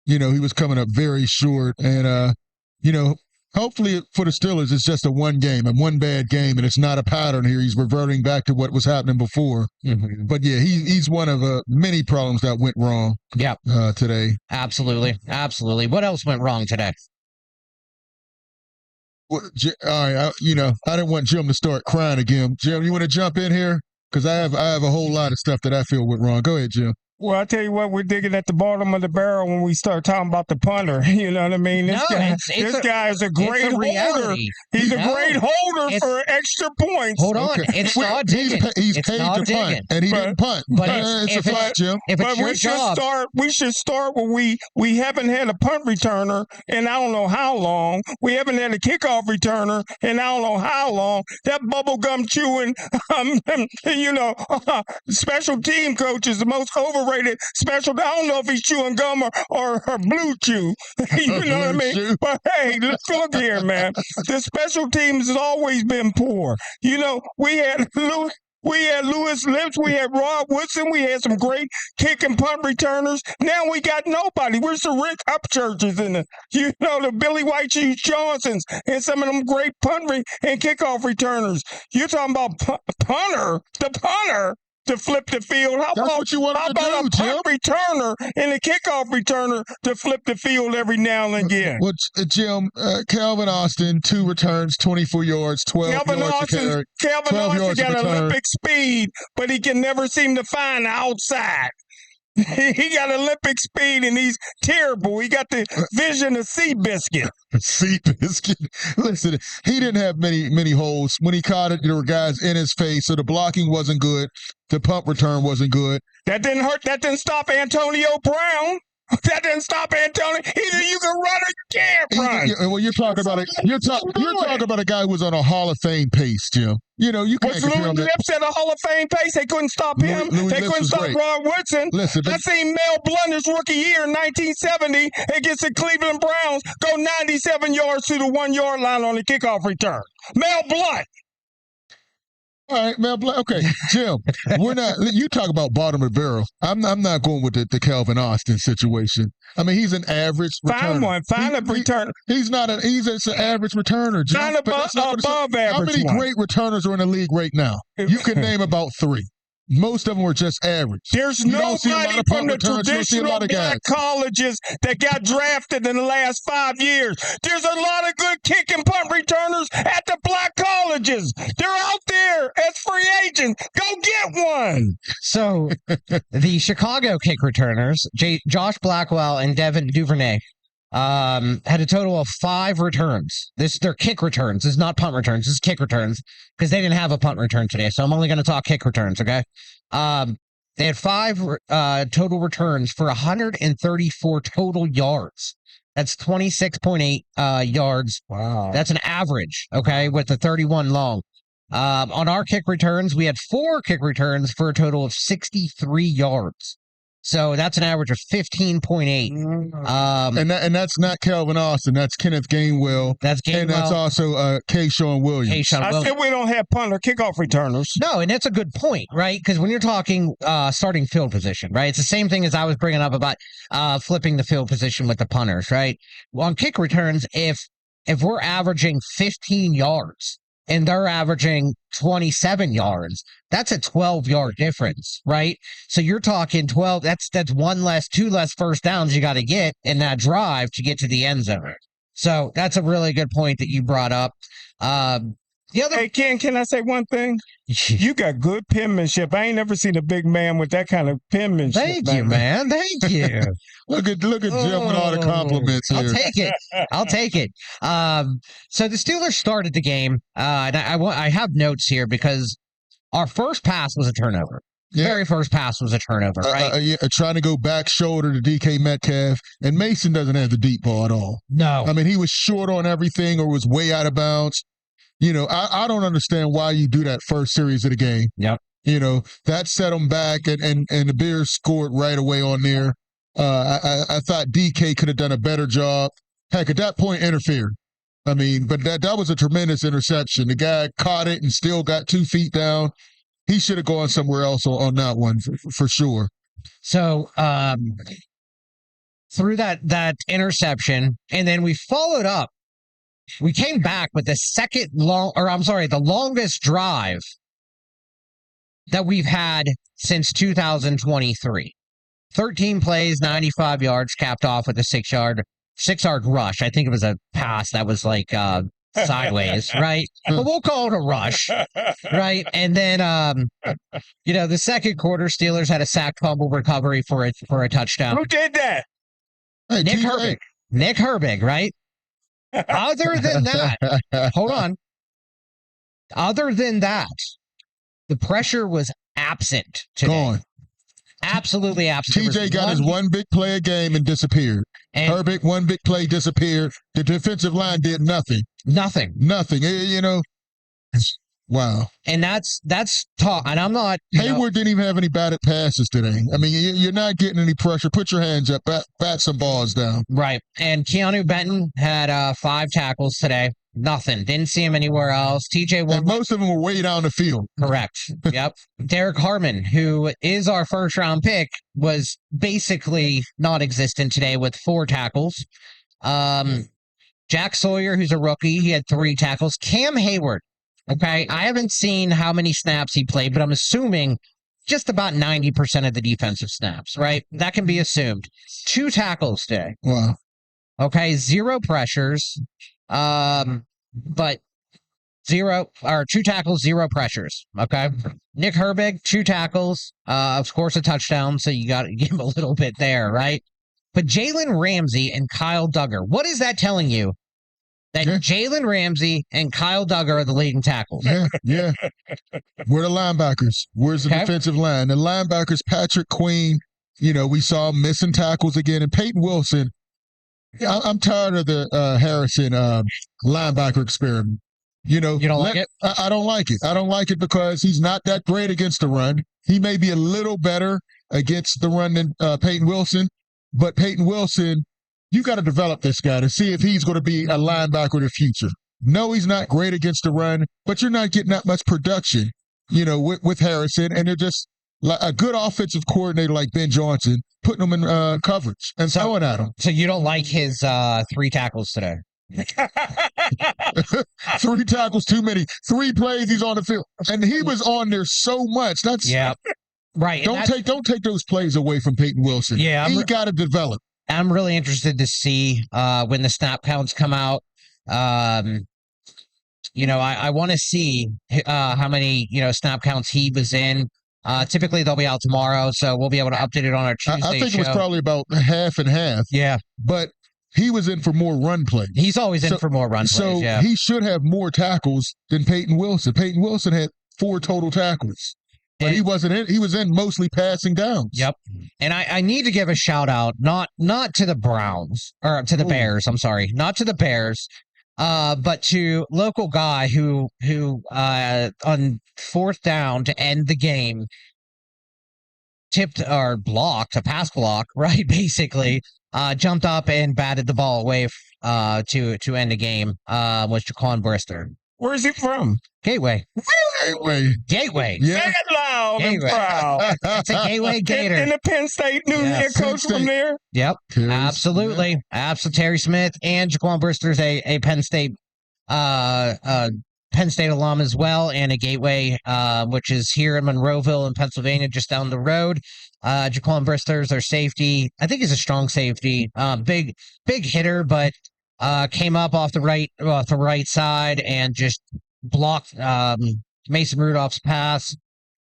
you know, he was coming up very short. And, you know, Hopefully for the Steelers, it's just a one game and one bad game, and it's not a pattern here. He's reverting back to what was happening before. Mm-hmm. But yeah, he's one of many problems that went wrong. Today. Absolutely. What else went wrong today? Well, all right, I didn't want Jim to start crying again. Jim, you want to jump in here? Because I have a whole lot of stuff that I feel went wrong. Go ahead, Jim. Well, I tell you what, we're digging at the bottom of the barrel when we start talking about the punter. You know what I mean? This guy is a great holder. He's a great holder for extra points. Hold on. It's not digging. He's paid to punt, and he didn't punt. But it's a fact, Jim. But we should start where we haven't had a punt returner in I don't know how long. We haven't had a kickoff returner in I don't know how long. That bubblegum chewing, special team coach is the most overrated special. I don't know if he's chewing gum or blue chew. You know what I mean? But hey, let's look here, man. The special teams has always been poor. You know, we had Lewis Lips, we had Rod Woodson, we had some great kick and punt returners. Now we got nobody. We're some Rick Upchurches and the Billy White Shoes Johnsons and some of them great punt and kickoff returners. You're talking about the punter to flip the field. How about a punt returner and a kickoff returner to flip the field every now and again? Well, Jim, Calvin Austin, 2 returns, 24 yards, 12 yards to carry. Calvin Austin got Olympic speed, but he can never seem to find the outside. He got Olympic speed, and he's terrible. He got the vision of Seabiscuit. Seabiscuit. Listen, he didn't have many holes. When he caught it, there were guys in his face, so the blocking wasn't good. The punt return wasn't good. That didn't hurt. That didn't stop Antonio Brown. That didn't stop Antonio. Either you can run or you can't run. Well, you're talking about a guy who was on a Hall of Fame pace, Jim. You can't compare him. Was Louis Lips at a Hall of Fame pace? They couldn't stop him. They couldn't stop Rod Woodson. Listen, I seen Mel Blount his rookie year in 1970 against the Cleveland Browns go 97 yards to the 1 yard line on the kickoff return. Mel Blount. All right, Mel Blount. Okay, Jim, we're not. You talk about bottom of the barrel. I'm not going with the Calvin Austin situation. I mean, he's an average returner. Find a returner. He's not an. He's an average returner. Jim. Find above average. How many great returners are in the league right now? You can name about 3. Most of them were just average. There's nobody from the traditional black colleges that got drafted in the last 5 years. There's a lot of good kick and punt returners at the black colleges. They're out there as free agents. Go get one. So the Chicago kick returners, Josh Blackwell and Devin Duvernay, had a total of 5 returns. They're kick returns. This is not punt returns. This is kick returns because they didn't have a punt return today. So I'm only going to talk kick returns. Okay. They had 5 total returns for 134 total yards. That's 26.8 yards. Wow. That's an average. Okay. With the 31 long. On our kick returns, we had 4 kick returns for a total of 63 yards. So that's an average of 15.8. And that's not Calvin Austin. That's Kenneth Gainwell. And that's also Kayshawn Williams. I said we don't have punt or kickoff returners. No, and that's a good point, right? Because when you're talking starting field position, right? It's the same thing as I was bringing up about flipping the field position with the punters, right? Well, on kick returns, if we're averaging 15 yards, and they're averaging 27 yards, that's a 12-yard difference, right? So you're talking 12, that's 2 less first downs you got to get in that drive to get to the end zone. So that's a really good point that you brought up. Hey, Ken, can I say one thing? You got good penmanship. I ain't never seen a big man with that kind of penmanship. Thank you, man. Thank you. Look at Jim with all the compliments here. I'll take it. So the Steelers started the game, and I have notes here because our first pass was a turnover. Yeah. Very first pass was a turnover, right? Trying to go back shoulder to DK Metcalf, and Mason doesn't have the deep ball at all. No. I mean, he was short on everything or was way out of bounds. I don't understand why you do that first series of the game. Yep. That set them back, and the Bears scored right away on there. I thought DK could have done a better job. Heck, at that point, interfered. I mean, but that was a tremendous interception. The guy caught it and still got 2 feet down. He should have gone somewhere else on that one for sure. So through that interception, and then we followed up we came back with the longest drive that we've had since 2023. 13 plays, 95 yards, capped off with a 6-yard rush. I think it was a pass that was like sideways, right? But we'll call it a rush, right? And then, the second quarter, Steelers had a sack fumble recovery for a touchdown. Who did that? Hey, Nick TJ. Herbig. Nick Herbig, right? Other than that, hold on. Other than that, the pressure was absent today. Gone. Absolutely absent. TJ got his one big play a game and disappeared. And Herbig, one big play, disappeared. The defensive line did nothing. nothing. Nothing. Wow. And that's talk. And I'm not. Hayward didn't even have any batted passes today. I mean, you're not getting any pressure. Put your hands up. Bat some balls down. Right. And Keanu Benton had 5 tackles today. Nothing. Didn't see him anywhere else. TJ And Watt. most of them were way down the field. Correct. Yep. Derek Harmon, who is our first-round pick, was basically non-existent today with 4 tackles. Jack Sawyer, who's a rookie, he had 3 tackles. Cam Hayward. Okay, I haven't seen how many snaps he played, but I'm assuming just about 90% of the defensive snaps, right? That can be assumed. 2 tackles today. Wow. Okay, 0 pressures, but 2 tackles, 0 pressures. Okay, Nick Herbig, 2 tackles, of course a touchdown, so you got to give him a little bit there, right? But Jalen Ramsey and Kyle Duggar, what is that telling you? That Jalen Ramsey and Kyle Duggar are the leading tackles. Yeah. We're the linebackers. Where's the defensive line? The linebackers, Patrick Queen, we saw him missing tackles again. And Peyton Wilson, I'm tired of the Harrison linebacker experiment. You don't like it? I don't like it. I don't like it because he's not that great against the run. He may be a little better against the run than Peyton Wilson, but Peyton Wilson, you got to develop this guy to see if he's going to be a linebacker in the future. No, he's not great against the run, but you're not getting that much production, with Harrison. And they're just like a good offensive coordinator like Ben Johnson, putting them in coverage and throwing at him. So you don't like his 3 tackles today? 3 tackles too many. 3 plays he's on the field. And he was on there so much. That's right. Don't take those plays away from Peyton Wilson. Yeah, he got to develop. I'm really interested to see when the snap counts come out. I want to see how many snap counts he was in. Typically they'll be out tomorrow, so we'll be able to update it on our Tuesday I think show. It was probably about half and half. Yeah, but he was in for more run plays. He's always in for more run plays. So he should have more tackles than Peyton Wilson. Peyton Wilson had 4 total tackles. But he wasn't in. He was in mostly passing downs. Yep. And I need to give a shout out, not to the Browns or to the Bears. I'm sorry, not to the Bears, but to local guy who on 4th down to end the game tipped or blocked a pass block, right? Basically, jumped up and batted the ball away to end the game. Was Jaquan Brister. Where is he from? Gateway. Gateway. Yeah. Say it loud and proud. It's a Gateway Gator. And the Penn State new head coach from there? Yep. Absolutely. Yeah. Absolutely. Terry Smith and Jaquan Brister's a Penn State alum as well, and a Gateway, which is here in Monroeville in Pennsylvania, just down the road. Jaquan Brister's their safety. I think he's a strong safety. Big hitter, but came up off the right side and just blocked Mason Rudolph's pass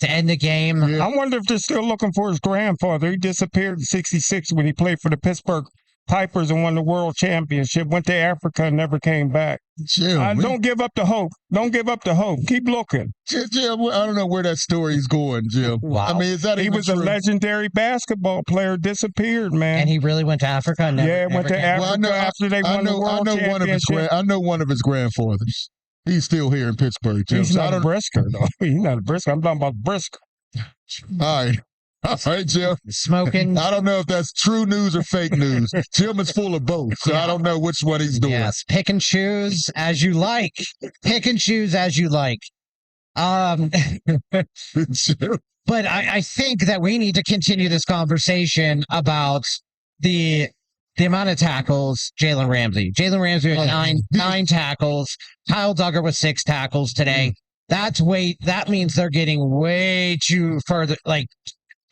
to end the game. Yeah. I wonder if they're still looking for his grandfather. He disappeared in '66 when he played for the Pittsburgh Pipers and won the world championship. Went to Africa and never came back. Don't give up the hope. Don't give up the hope. Keep looking. Jim, I don't know where that story's going, Jim. Wow. I mean, is that he was true? A legendary basketball player, disappeared, man. And he really went to Africa? Went to Africa after they won the world championship. I know one of his grandfathers. He's still here in Pittsburgh, Jim. He's not a Brisker, though. He's not a Brisker. I'm talking about Brisker. All right, Jim. Smoking. I don't know if that's true news or fake news. Jim is full of both, so I don't know which one he's doing. Yes, pick and choose as you like. Pick and choose as you like. But I think that we need to continue this conversation about the the amount of tackles, Jalen Ramsey had nine tackles. Kyle Duggar with 6 tackles today. That means they're getting way too further. Like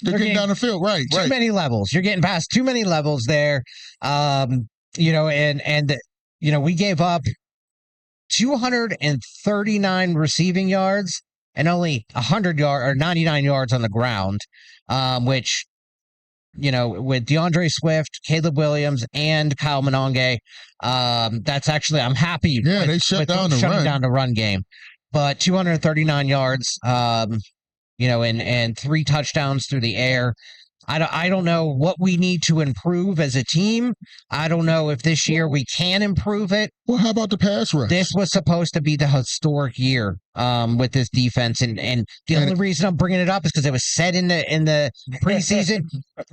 they're getting down the field, right? Too many levels. You're getting past too many levels there. You know, and you know, we gave up 239 receiving yards and only 99 yards on the ground, which, you know, with DeAndre Swift, Caleb Williams, and Kyle Mononge, that's actually, I'm happy. Yeah, they shut down the run game. But 239 yards, you know, and 3 touchdowns through the air. I don't know what we need to improve as a team. I don't know if this year we can improve it. Well, how about the pass rush? This was supposed to be the historic year with this defense, and the only reason I'm bringing it up is because it was said in the preseason.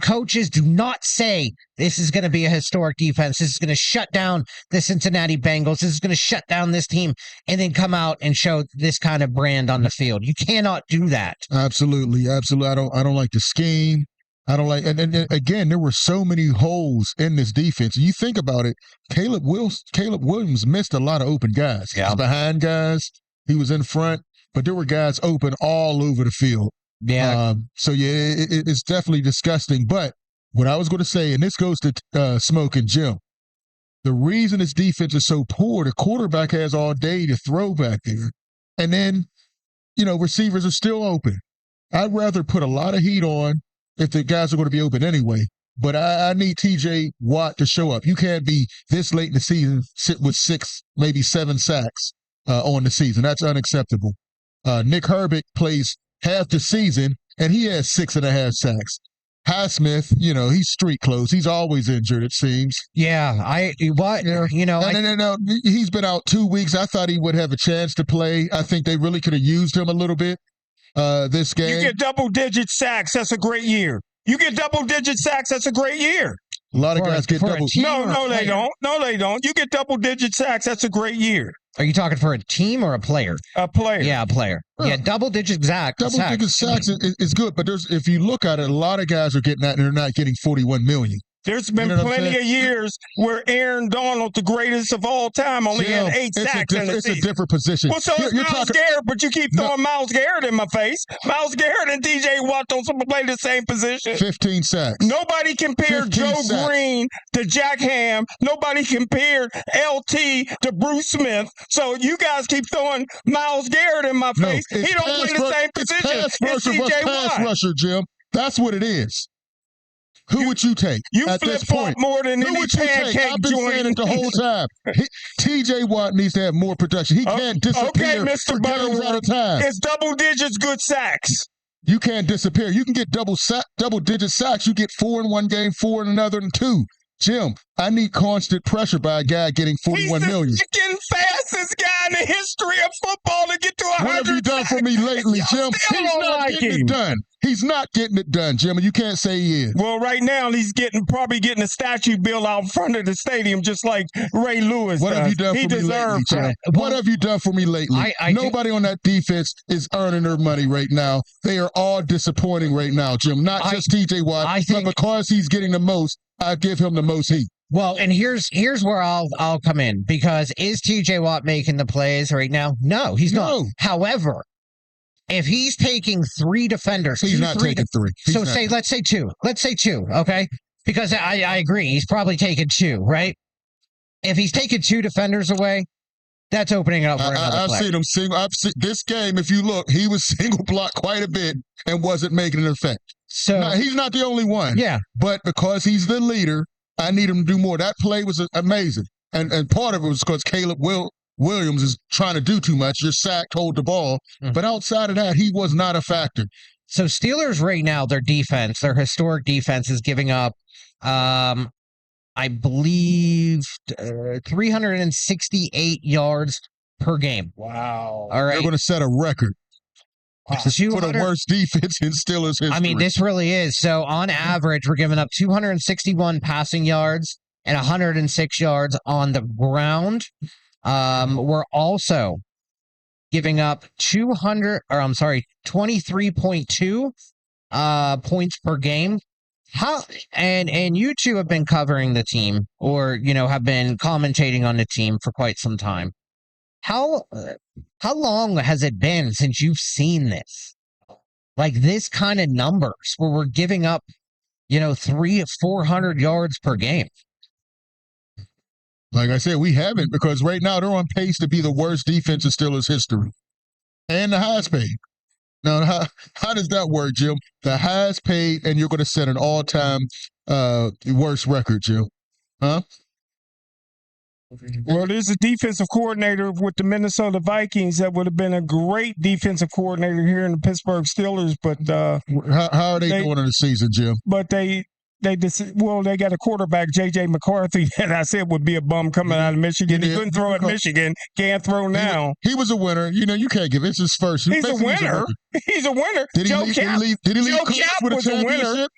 Coaches do not say this is going to be a historic defense. This is going to shut down the Cincinnati Bengals. This is going to shut down this team, and then come out and show this kind of brand on the field. You cannot do that. Absolutely. I don't like the scheme. I don't like, and again, there were so many holes in this defense. You think about it, Caleb Williams missed a lot of open guys. Yeah. He was behind guys, he was in front, but there were guys open all over the field. Yeah. So yeah, it's definitely disgusting. But what I was going to say, and this goes to Smokin Jim, the reason this defense is so poor, the quarterback has all day to throw back there, and then, you know, receivers are still open. I'd rather put a lot of heat on if the guys are going to be open anyway. But I need TJ Watt to show up. You can't be this late in the season, sit with 6, maybe 7 sacks on the season. That's unacceptable. Nick Herbig plays half the season, and he has 6.5 sacks. Highsmith, you know, he's street clothes. He's always injured, it seems. Yeah, you know, he's been out 2 weeks. I thought he would have a chance to play. I think they really could have used him a little bit. This game. You get double-digit sacks, that's a great year. You get double-digit sacks, that's a great year. A lot of guys get double. No, they don't. No, they don't. You get double-digit sacks, that's a great year. Are you talking for a team or a player? A player. Yeah, a player. Yeah, double-digit sacks. Double-digit sacks is good, but if you look at it, a lot of guys are getting that, and they're not getting $41 million. There's been plenty of years where Aaron Donald, the greatest of all time, only had 8 sacks in the season. It's a different position. Well, so is Myles Garrett, but you keep throwing Myles Garrett in my face. Myles Garrett and TJ Watt don't play the same position. 15 sacks. Nobody compared Joe Green to Jack Ham. Nobody compared LT to Bruce Smith. So you guys keep throwing Myles Garrett in my face. He don't play the same position. It's TJ Watt. Pass rusher, Jim. That's what it is. Who would you take at this point? More than any pancake I've been saying it the whole time. TJ Watt needs to have more production. He can't disappear for games at a time. It's double digits good sacks. You can't disappear. You can get double-digit sacks. You get 4 in one game, 4 in another, and 2. Jim, I need constant pressure by a guy getting $41 million. He's the second fastest guy in the history of football to get to 100. What have you done for me lately, Jim? He's not getting it done. He's not getting it done, Jim, and you can't say he is. Well, right now he's probably getting a statue built out front of the stadium, just like Ray Lewis What does. have you done for me lately, Jim? What have you done for me lately? Nobody on that defense is earning their money right now. They are all disappointing right now, Jim. Not just TJ Watt, but because he's getting the most, I give him the most heat. Well, and here's where I'll come in, because is TJ Watt making the plays right now? No, he's not. However, if he's taking 3 defenders, he's not taking 3. So let's say 2. Let's say 2, okay? Because I agree, he's probably taking 2, right? If he's taking 2 defenders away, that's opening it up for another play. I've seen him single. This game, if you look, he was single block quite a bit and wasn't making an effect. So now, he's not the only one. Yeah. But because he's the leader, I need him to do more. That play was amazing. And part of it was because Caleb Williams is trying to do too much. You're sacked, hold the ball. But outside of that, he was not a factor. So Steelers right now, their defense, their historic defense is giving up, I believe, 368 yards per game. Wow. All right. They're going to set a record. For the worst defense in Steelers history. I mean, this really is. So on average, we're giving up 261 passing yards and 106 yards on the ground. We're also giving up 23.2 points per game How and you two have been covering the team, or have been commentating on the team for quite some time. How long has it been since you've seen this? Like this kind of numbers where we're giving up, 300-400 yards per game. Like I said, we haven't, because right now they're on pace to be the worst defense in Steelers history and the highest paid. Now, how does that work, Jim? The highest paid, and you're going to set an all-time worst record, Jim? Huh? Well, there's a defensive coordinator with the Minnesota Vikings that would have been a great defensive coordinator here in the Pittsburgh Steelers, but how are they doing in the season, Jim? But they got a quarterback, J.J. McCarthy, that I said would be a bum coming out of Michigan. He couldn't throw at Michigan, can't throw now. He was a winner. You can't give it's his first. He's a winner. He's a winner. Did he leave Joe college Cap with a was a winner. championship?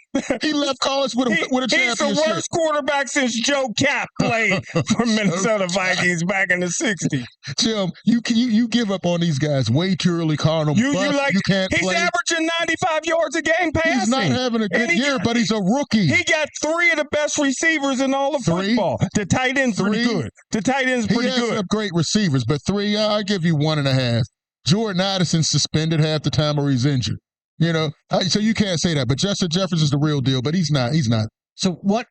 He left college with a championship. He's the worst quarterback since Joe Cap played for Minnesota Vikings back in the 60s. Jim, you give up on these guys way too early, calling them you can't he's play. He's averaging 95 yards a game passing. He's not having a good year, but he's a rookie. He got 3 of the best receivers in all of football. The tight end's pretty good. He has some great receivers, but 3, I give you 1.5. Jordan Addison's suspended half the time or he's injured. So you can't say that. But Justin Jefferson's the real deal, but he's not. So what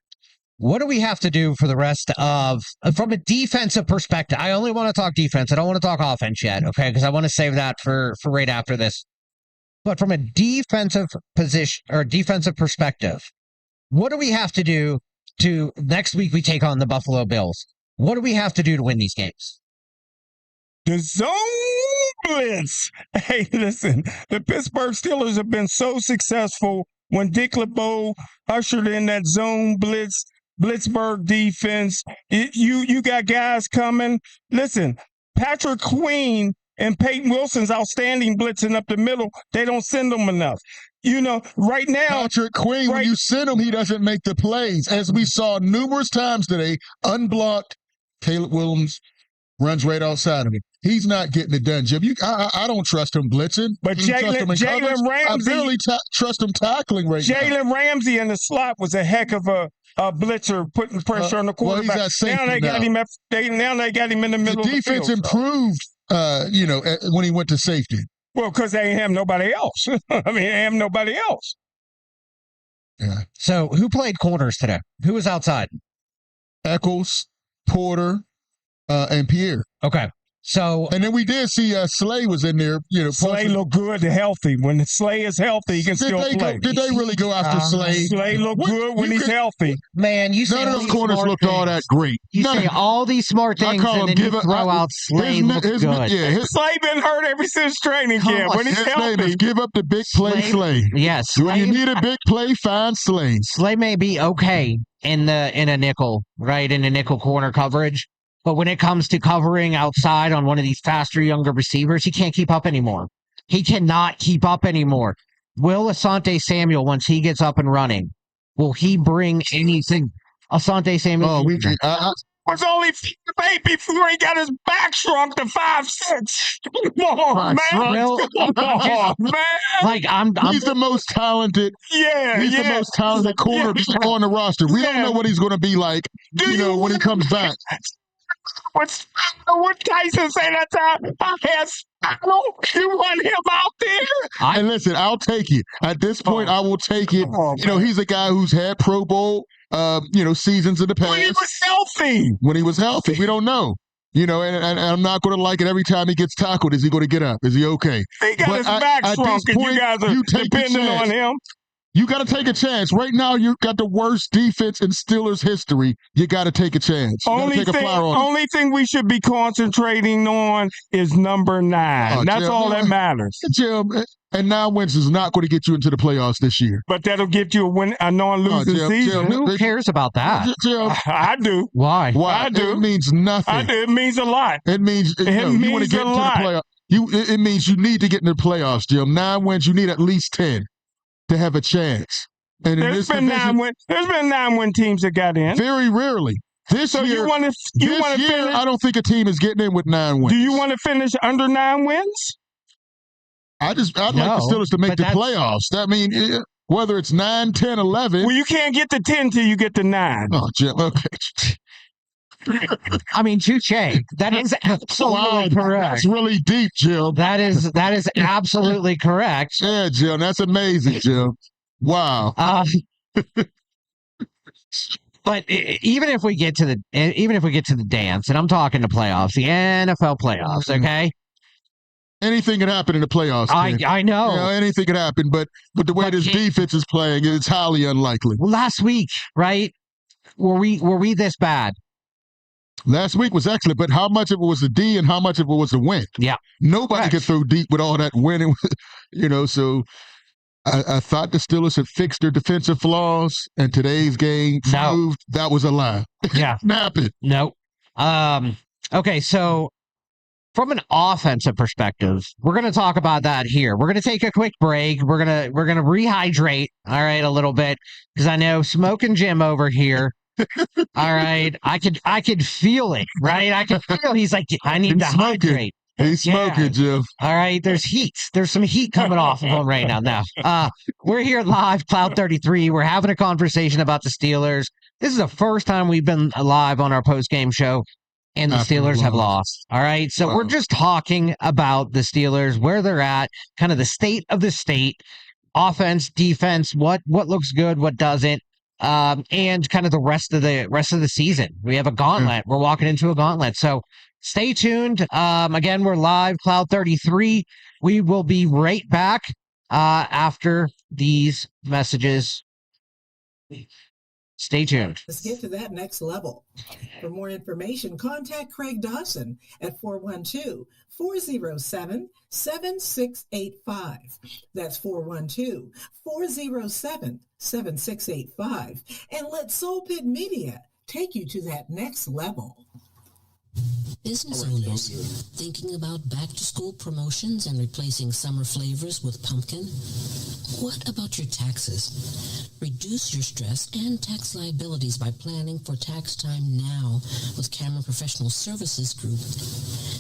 do we have to do for the rest of, from a defensive perspective? I only want to talk defense. I don't want to talk offense yet, okay? Because I want to save that for right after this. But from a defensive position or defensive perspective, what do we have to do to next week we take on the Buffalo Bills? What do we have to do to win these games? The zone blitz. Hey, listen, the Pittsburgh Steelers have been so successful when Dick LeBeau ushered in that zone Blitzburg defense. You got guys coming. Listen, Patrick Queen and Peyton Wilson's outstanding blitzing up the middle. They don't send them enough. Right now, Patrick Queen, when you send him, he doesn't make the plays. As we saw numerous times today, unblocked, Caleb Williams runs right outside of him. He's not getting it done, Jim. I don't trust him blitzing. But Jalen Ramsey, I barely trust him tackling right now. Jalen Ramsey in the slot was a heck of a blitzer, putting pressure on the quarterback. Well, he's at now they got him. Now they got him in the middle of the field. The defense improved, when he went to safety. Well, because they ain't have nobody else. They have nobody else. Yeah. So who played corners today? Who was outside? Eccles, Porter, and Pierre. Okay. So, and then we did see Slay was in there. Slay looked good, healthy. When Slay is healthy, he can still play. Did they really go after Slay? Slay looked good when he's healthy. Man, you say none of those corners looked all that great. You say all these smart things, and then you throw out Slay looks good. Slay been hurt ever since training camp. When he's healthy, healthy, name is give up the big play, Slay. Yes, when you need a big play, find Slay. Slay may be okay in a nickel, right, in a nickel corner coverage. But when it comes to covering outside on one of these faster, younger receivers, he can't keep up anymore. He cannot keep up anymore. Will Asante Samuel, once he gets up and running, will he bring anything? Asante Samuel. Oh, was only 5'8" before he got his back shrunk to 5'6". Come on, man. He's the most talented. Yeah, he's the most talented corner on the roster. We don't know what he's going to be like, when he comes back. What Tyson say that time? You want him out there? And listen, I'll take it. At this point, I will take it. He's a guy who's had Pro Bowl, seasons in the past. When he was healthy. We don't know. And I'm not going to like it every time he gets tackled. Is he going to get up? Is he okay? He got his back shrunk, and you guys are depending on him. You got to take a chance. Right now, you got the worst defense in Steelers history. You got to take a chance. Only thing we should be concentrating on is number 9. That's all that matters. Jim, and 9 wins is not going to get you into the playoffs this year. But that'll get you a non-losing season. Who cares about that? Jim, I do. Why? I do. It means nothing. I do. It means a lot. It means you want to get into the playoffs. It means you need to get into the playoffs, Jim. 9 wins, you need at least 10. To have a chance. And there's been 9-win teams that got in. Very rarely. This year, I don't think a team is getting in with 9 wins. Do you want to finish under 9 wins? I'd like the Steelers to make the playoffs. whether it's 9, 10, 11. Well, you can't get to 10 till you get to 9. Oh, Jim, okay. I mean, touche. That is absolutely correct. That's really deep, Jim. That is absolutely correct. Yeah, Jim, that's amazing, Jim. Wow. But even if we get to the dance, and I'm talking the playoffs, the NFL playoffs, okay? Anything can happen in the playoffs. I know. You know, anything can happen, but the way this defense is playing, it's highly unlikely. Last week, right? Were we this bad? Last week was excellent, but how much of it was the D and how much of it was the wind? Yeah. Nobody could throw deep with all that wind, so I thought the Steelers had fixed their defensive flaws, and today's game proved that was a lie. Yeah. Napping. No. Okay, so from an offensive perspective, we're going to talk about that here. We're going to take a quick break. We're going to rehydrate, all right, a little bit, because I know Smokin Jim over here. All right, I could feel it, right? I could feel he's like, I need to hydrate. He's smoking, Jim. All right, there's heat. There's some heat coming off of him right now. Now, we're here live, Cloud 33. We're having a conversation about the Steelers. This is the first time we've been live on our post-game show, and the Steelers have lost. All right, so we're just talking about the Steelers, where they're at, kind of the state of the state, offense, defense, what looks good, what doesn't. And kind of the rest of the season. We have a gauntlet. We're walking into a gauntlet. So stay tuned. Again, we're live, Cloud 33. We will be right back after these messages. Stay tuned. Let's get to that next level. For more information, contact Craig Dawson at 412-407-7685. That's 412-407-7685. And let Soul Pit Media take you to that next level. Business owners thinking about back-to-school promotions and replacing summer flavors with pumpkin? What about your taxes? Reduce your stress and tax liabilities by planning for tax time now with Cameron Professional Services Group.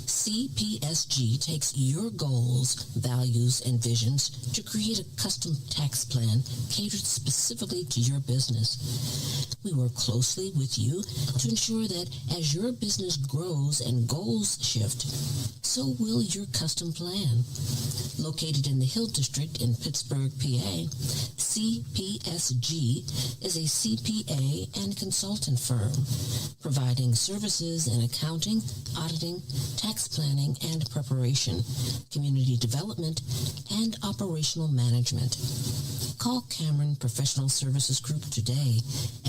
CPSG takes your goals, values, and visions to create a custom tax plan catered specifically to your business. We work closely with you to ensure that as your business grows and goals shift, so will your custom plan. Located in the Hill District in Pittsburgh, PA, CPSG is a CPA and consultant firm, providing services in accounting, auditing, tax planning and preparation, community development, and operational management. Call Cameron Professional Services Group today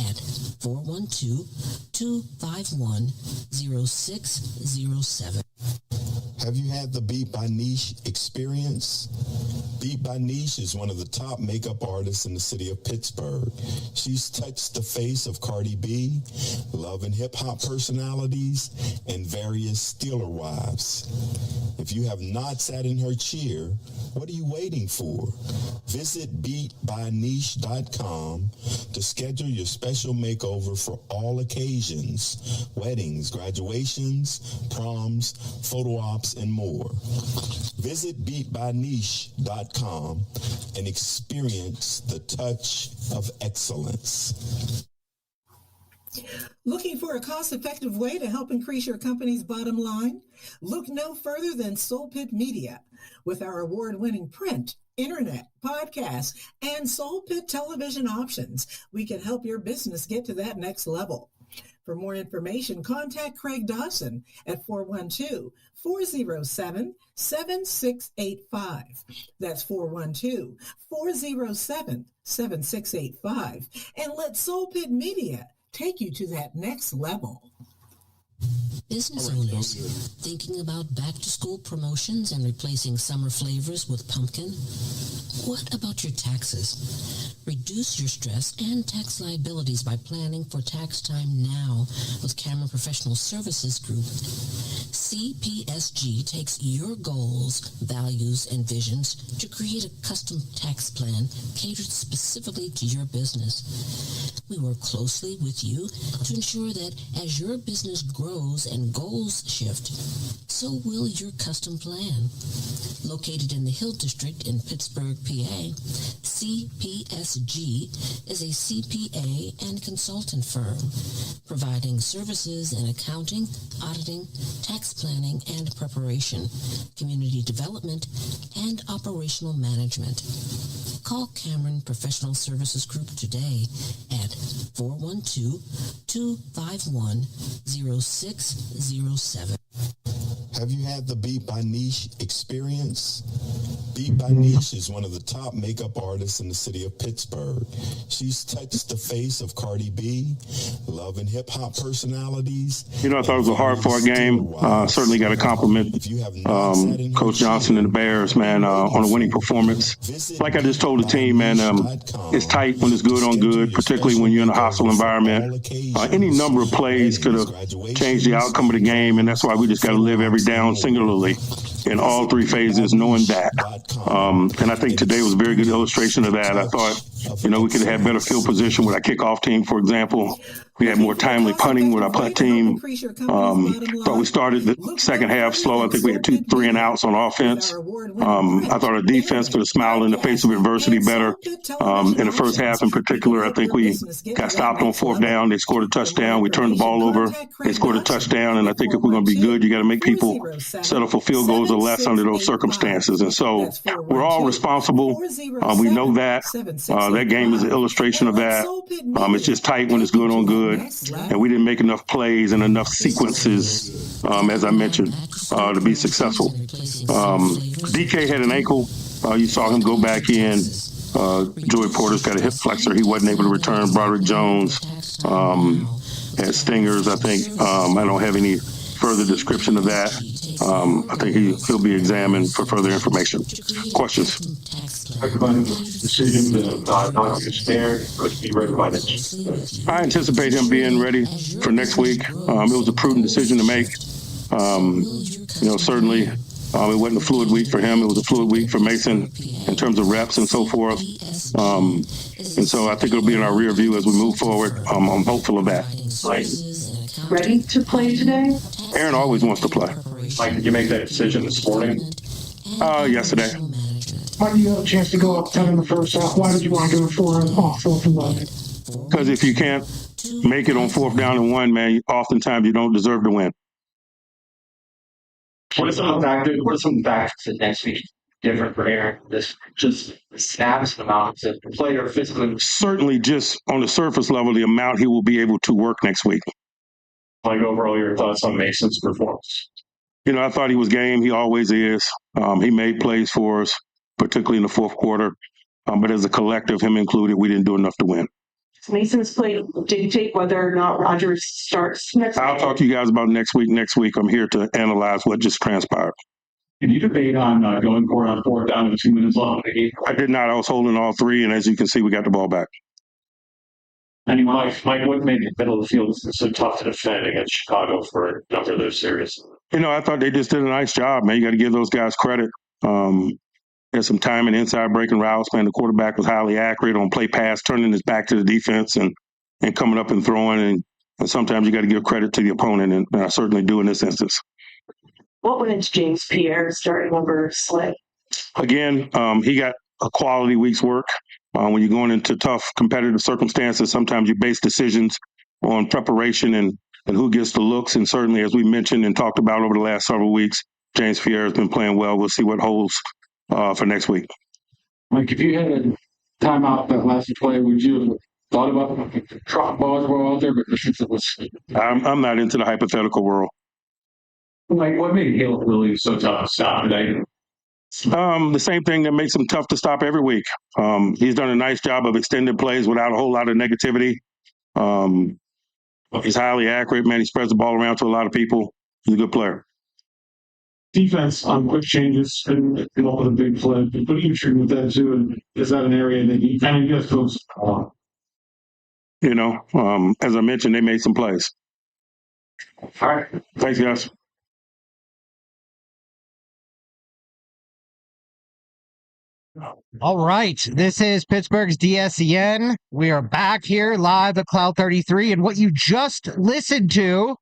at 412-251-0607. Have you had the Beat by Niche experience? Beat by Niche is one of the top makeup artists in the city of Pittsburgh. She's touched the face of Cardi B, love and hip-hop personalities, and various Steeler wives. If you have not sat in her chair, what are you waiting for? Visit beatbyniche.com to schedule your special makeover for all occasions, weddings, graduations, proms, photo ops, and more. Visit beatbyniche.com and experience the touch of excellence. Looking for a cost-effective way to help increase your company's bottom line? Look no further than Soul Pit Media. With our award-winning print, internet, podcast, and Soul Pit television options, we can help your business get to that next level. For more information, contact Craig Dawson at 412-407-7685. That's 412-407-7685. And let Soul Pit Media take you to that next level. Business owners thinking about back-to-school promotions and replacing summer flavors with pumpkin? What about your taxes? Reduce your stress and tax liabilities by planning for tax time now with Cameron Professional Services Group. CPSG takes your goals, values, and visions to create a custom tax plan catered specifically to your business. We work closely with you to ensure that as your business grows and goals shift, so will your custom plan. Located in the Hill District in Pittsburgh, PA, CPSG is a CPA and consultant firm providing services in accounting, auditing, tax planning and preparation, community development, and operational management. Call Cameron Professional Services Group today at 412-251-0607. Have you had the Beat by Niche experience? Beat by Niche is one of the top makeup artists in the city of Pittsburgh. She's touched the face of Cardi B, love and hip hop personalities. You know, I thought it was a hard-fought game. Certainly got to compliment Coach Johnson and the Bears, man, on a winning performance. Like I just told the team, man, it's tight when it's good on good, particularly when you're in a hostile environment. Any number of plays could have changed the outcome of the game, and that's why we just got to live every down singularly in all three phases, knowing that. And I think today was a very good illustration of that. I thought, you know, we could have had better field position with our kickoff team, for example. We had more timely punting with our punt team. Thought we started the second half slow. I think we had 2 3 and outs on offense. I thought our defense could have smiled in the face of adversity better. In the first half in particular, I think we got stopped on 4th down. They scored a touchdown. We turned the ball over. They scored a touchdown. And I think if we're going to be good, you got to make people settle for field goals or less under those circumstances. And so we're all responsible. We know that. That game is an illustration of that. It's just tight when it's good on good. And we didn't make enough plays and enough sequences, as I mentioned, to be successful. DK had an ankle. You saw him go back in. Joey Porter's got a hip flexor. He wasn't able to return. Broderick Jones had stingers, I think. I don't have any further description of that. I think he'll be examined for further information. Questions? Decision to not get spared or to be ready by next. I anticipate him being ready for next week. It was a prudent decision to make. Certainly it wasn't a fluid week for him. It was a fluid week for Mason in terms of reps and so forth. And so I think it'll be in our rear view as we move forward. I'm hopeful of that. Ready to play today? Aaron always wants to play. Mike, did you make that decision this morning? Yesterday. Why do you have a chance to go up 10 in the first half? Why did you want to go 4 and off 4th and 11? Because if you can't make it on 4th down and 1, man, oftentimes you don't deserve to win. What are some of the factors that next week different for Aaron? This just the snaps, the amount of the player physically. Certainly, just on the surface level, the amount he will be able to work next week. Like overall, your thoughts on Mason's performance? I thought he was game. He always is. He made plays for us, particularly in the 4th quarter. But as a collective, him included, we didn't do enough to win. Mason's play dictate whether or not Rodgers starts next week? I'll talk to you guys about next week. Next week, I'm here to analyze what just transpired. Did you debate on going for it on 4th down with 2 minutes left in the game? I did not. I was holding all 3, and as you can see, we got the ball back. And Mike, what made the middle of the field so tough to defend against Chicago for a number of those series? I thought they just did a nice job, man. You got to give those guys credit. There's some time and inside breaking routes, man. The quarterback was highly accurate on play pass, turning his back to the defense and coming up and throwing. And sometimes you got to give credit to the opponent, and I certainly do in this instance. What went into James Pierre starting over Slay? Again, he got a quality week's work. When you're going into tough competitive circumstances, sometimes you base decisions on preparation and who gets the looks. And certainly, as we mentioned and talked about over the last several weeks, James Pierre has been playing well. We'll see what holds for next week. Mike, if you had a timeout that lasted play, would you have thought about dropping balls were out there? But since it was, I'm not into the hypothetical world. Mike, what made Caleb Williams so tough to stop today? The same thing that makes him tough to stop every week. He's done a nice job of extended plays without a whole lot of negativity. He's highly accurate, man. He spreads the ball around to a lot of people. He's a good player. Defense on quick changes and come up with a big play. What are you treating with that too? And is that an area that you guys folks on? As I mentioned, they made some plays. All right. Thanks, guys. All right. This is Pittsburgh's DSEN. We are back here live at Cloud 33. And what you just listened to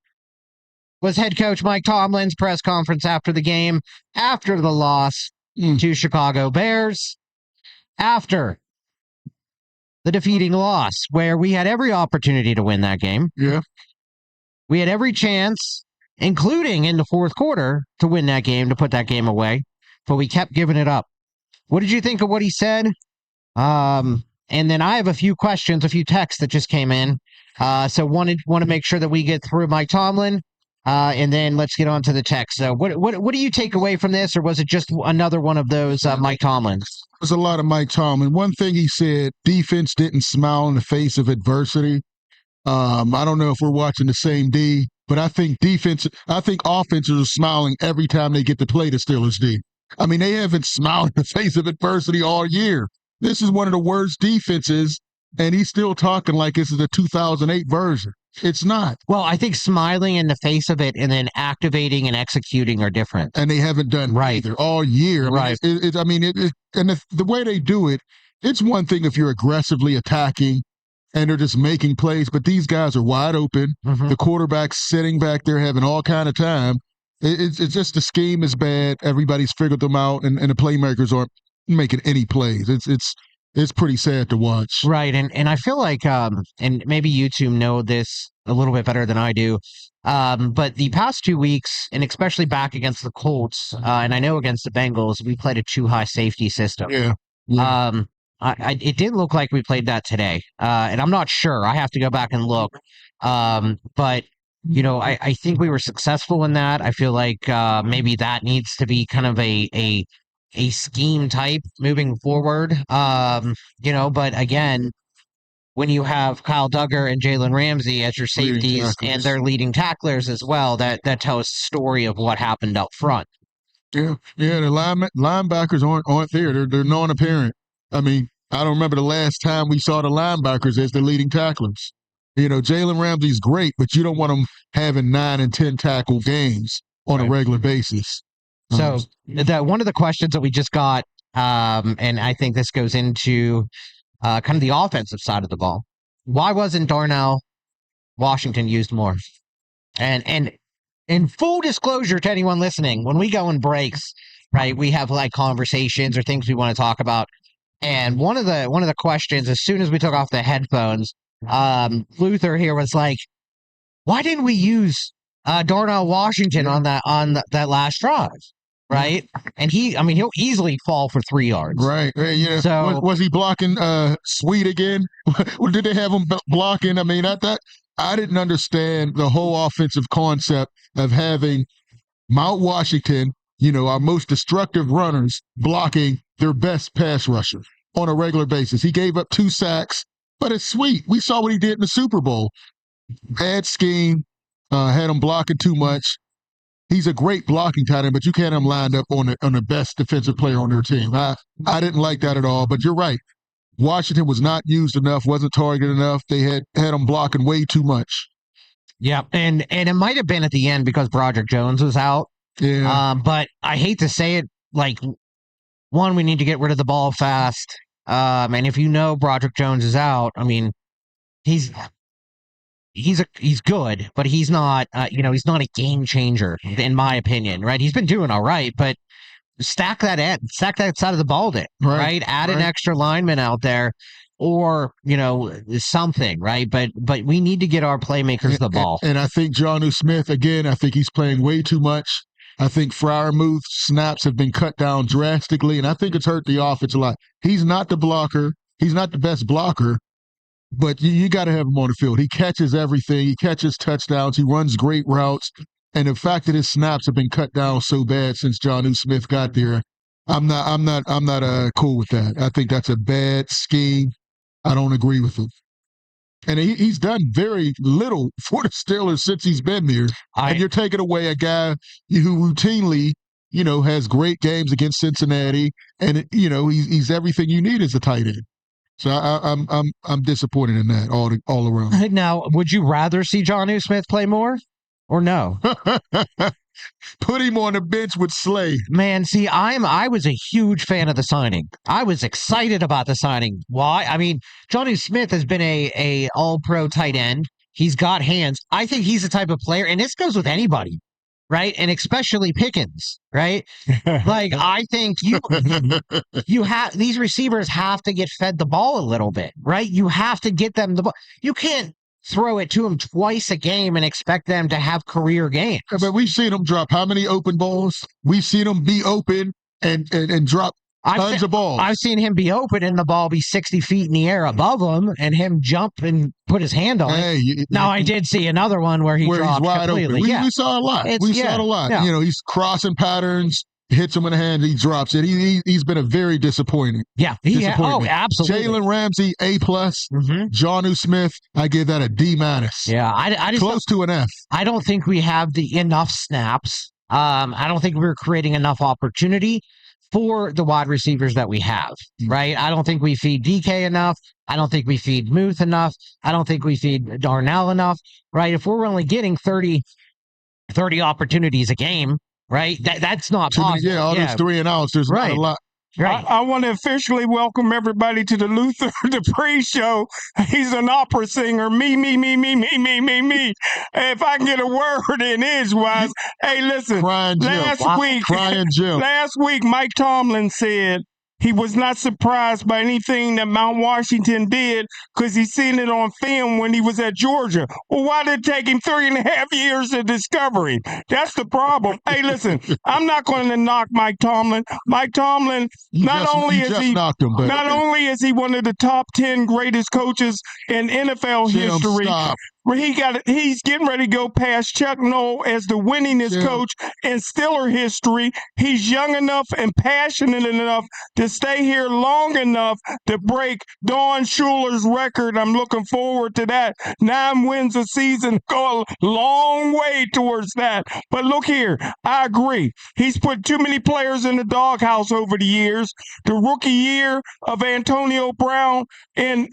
was head coach Mike Tomlin's press conference after the game, after the loss to Chicago Bears, after the defeating loss, where we had every opportunity to win that game. Yeah. We had every chance, including in the fourth quarter, to win that game, to put that game away, but we kept giving it up. What did you think of what he said? And then I have a few questions, a few texts that just came in. So want to make sure that we get through Mike Tomlin, and then let's get on to the text. So what do you take away from this, or was it just another one of those Mike Tomlins? There's a lot of Mike Tomlin. One thing he said, defense didn't smile in the face of adversity. I don't know if we're watching the same D, but I think offenses are smiling every time they get to play the Steelers D. I mean, they haven't smiled in the face of adversity all year. This is one of the worst defenses, and he's still talking like this is the 2008 version. It's not. Well, I think smiling in the face of it and then activating and executing are different. And they haven't done either all year. Right. And the way they do it, it's one thing if you're aggressively attacking and they're just making plays, but these guys are wide open. Mm-hmm. The quarterback's sitting back there having all kind of time. It's just the scheme is bad. Everybody's figured them out, and the playmakers aren't making any plays. It's pretty sad to watch. Right, and I feel like, and maybe you two know this a little bit better than I do, but the past 2 weeks, and especially back against the Colts, and I know against the Bengals, we played a too high safety system. Yeah. It didn't look like we played that today, and I'm not sure. I have to go back and look, but I think we were successful in that. I feel like maybe that needs to be kind of a scheme type moving forward. But again, when you have Kyle Duggar and Jalen Ramsey as your safeties and they're leading tacklers as well, that tells a story of what happened up front. Yeah, the linebackers aren't there. They're non-apparent. I mean, I don't remember the last time we saw the linebackers as the leading tacklers. Jalen Ramsey's great, but you don't want him having 9 and 10 tackle games on a regular basis. So one of the questions that we just got, and I think this goes into kind of the offensive side of the ball. Why wasn't Darnell Washington used more? And in full disclosure to anyone listening, when we go in breaks, right, we have like conversations or things we want to talk about. And one of the questions, as soon as we took off the headphones, Luther here was like, "Why didn't we use Darnell Washington on that last drive?" Right, and he'll easily fall for 3 yards. Right. Yeah. So was he blocking Sweet again? Or did they have him blocking? I mean, I didn't understand the whole offensive concept of having Mount Washington, our most destructive runners, blocking their best pass rusher on a regular basis. He gave up 2 sacks, but it's Sweet. We saw what he did in the Super Bowl. Bad scheme, had him blocking too much. He's a great blocking tight end, but you can't have him lined up on the best defensive player on their team. I didn't like that at all, but you're right. Washington was not used enough, wasn't targeted enough. They had him blocking way too much. Yeah, and it might have been at the end because Broderick Jones was out. Yeah. But I hate to say it, like, one, we need to get rid of the ball fast. And if Broderick Jones is out, I mean, he's good, but he's not he's not a game changer in my opinion, right? He's been doing all right, but stack that side of the ball then, right? Add an extra lineman out there, or something, right? But we need to get our playmakers the ball. And I think Jonnu Smith again. I think he's playing way too much. I think Freiermuth's snaps have been cut down drastically, and I think it's hurt the offense a lot. He's not the blocker. He's not the best blocker. But you got to have him on the field. He catches everything. He catches touchdowns. He runs great routes. And the fact that his snaps have been cut down so bad since Jonnu Smith got there, I'm not cool with that. I think that's a bad scheme. I don't agree with him. And he's done very little for the Steelers since he's been there. And you're taking away a guy who routinely, has great games against Cincinnati, and he's everything you need as a tight end. So I'm disappointed in that all around. Now, would you rather see Jonnu Smith play more or no? Put him on the bench with Slay. Man, see, I was a huge fan of the signing. I was excited about the signing. Why? I mean, Jonnu Smith has been a all-pro tight end. He's got hands. I think he's the type of player, and this goes with anybody, right? And especially Pickens, right? Like, I think you have these receivers have to get fed the ball a little bit, right? You have to get them the ball. You can't throw it to them twice a game and expect them to have career games. But we've seen them drop how many open balls? We've seen them be open and drop tons of balls. I've seen him be open and the ball be 60 feet in the air above him and him jump and put his hand on it. Now, I did see another one where he's dropped wide completely. Open. We saw a lot. We saw it a lot. Yeah. You know, he's crossing patterns, hits him in the hand, he drops it. He's been a very disappointing. Yeah. Oh, absolutely. Jalen Ramsey, A+. Jonnu Smith, I give that a D-. Yeah. I just close to an F. I don't think we have the enough snaps. I don't think we're creating enough opportunity for the wide receivers that we have, right? I don't think we feed DK enough. I don't think we feed Muth enough. I don't think we feed Darnell enough, right? If we're only getting 30 opportunities a game, right? That's not possible. Yeah, all those 3 and outs, there's not a lot. Right. I want to officially welcome everybody to the Luther Dupree show. He's an opera singer. Me. If I can get a word in edgewise. Hey, listen. Crying Jim. Last week, Mike Tomlin said he was not surprised by anything that Mount Washington did because he's seen it on film when he was at Georgia. Well, why did it take him 3.5 years to discover him? That's the problem. Hey, listen, I'm not going to knock Mike Tomlin. Mike Tomlin, not only is he one of the top 10 greatest coaches in NFL history, he's getting ready to go past Chuck Noll as the winningest coach in Steeler history. He's young enough and passionate enough to stay here long enough to break Don Schuler's record. I'm looking forward to that. 9 wins a season, go a long way towards that. But look here, I agree. He's put too many players in the doghouse over the years. The rookie year of Antonio Brown and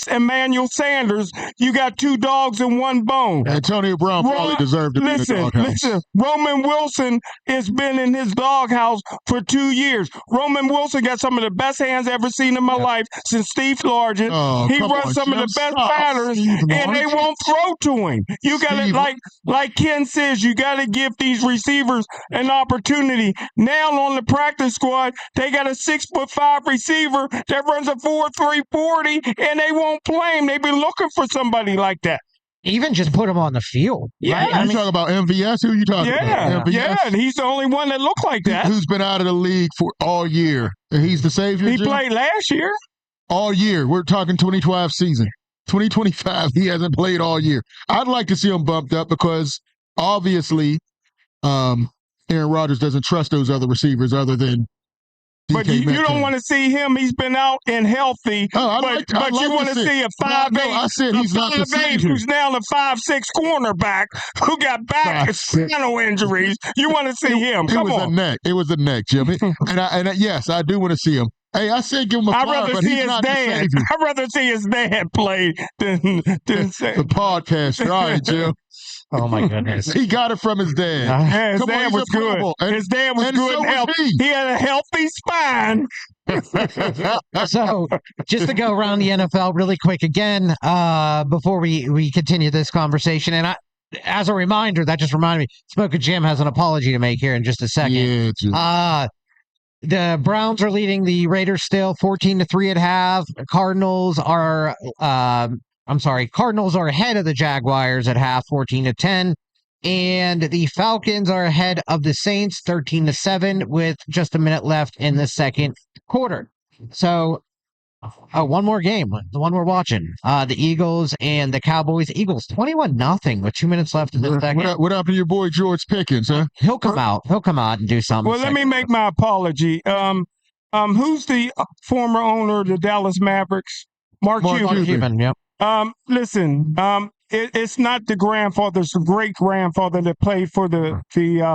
Emmanuel Sanders, you got 2 dogs and 1 bone. Antonio Brown probably deserved to be in the doghouse. Listen, Roman Wilson has been in his doghouse for 2 years. Roman Wilson got some of the best hands I've ever seen in my life since Steve Largent. He runs some of the best patterns, and they won't throw to him. You got to, like Ken says, you got to give these receivers an opportunity. Now on the practice squad, they got a 6'5" receiver that runs a 4.3 40, and they won't play him. They've been looking for somebody like that. Even just put him on the field. Yeah. Right? You talking about MVS? Who are you talking about? MVS? Yeah, and he's the only one that looked like that. Who's been out of the league for all year. And he's the savior, He Jim? played last year. All year. We're talking 2012 season. 2025, he hasn't played all year. I'd like to see him bumped up because obviously Aaron Rodgers doesn't trust those other receivers other than DK But you don't want to see him. He's been out and healthy. But you want to see a 5'8", I said he's not the savior. who's now a 5'6" cornerback who got back and spinal injuries. You want to see him. Come on. It was a neck, Jimmy. Yes, I do want to see him. Hey, I said give him a flyer, but he's not the savior. I'd rather see his dad play than the podcast. All right, Jim. Oh, my goodness. He got it from his dad. Yeah, his dad was good. His dad was good and healthy. He had a healthy spine. So, just to go around the NFL really quick again, before we continue this conversation, and as a reminder, that just reminded me, Smokin Jim has an apology to make here in just a second. Yeah, the Browns are leading the Raiders still 14-3 at half. Cardinals are ahead of the Jaguars at half, 14-10. And the Falcons are ahead of the Saints 13-7 with just a minute left in the second quarter. So, one more game, the one we're watching. The Eagles and the Cowboys. Eagles 21-0 with 2 minutes left in the second. What happened to your boy George Pickens, huh? He'll come out and do something. Well, let me make my apology. Who's the former owner of the Dallas Mavericks? Mark Cuban. Yep. Listen, it's not the grandfather, it's the great-grandfather that played for the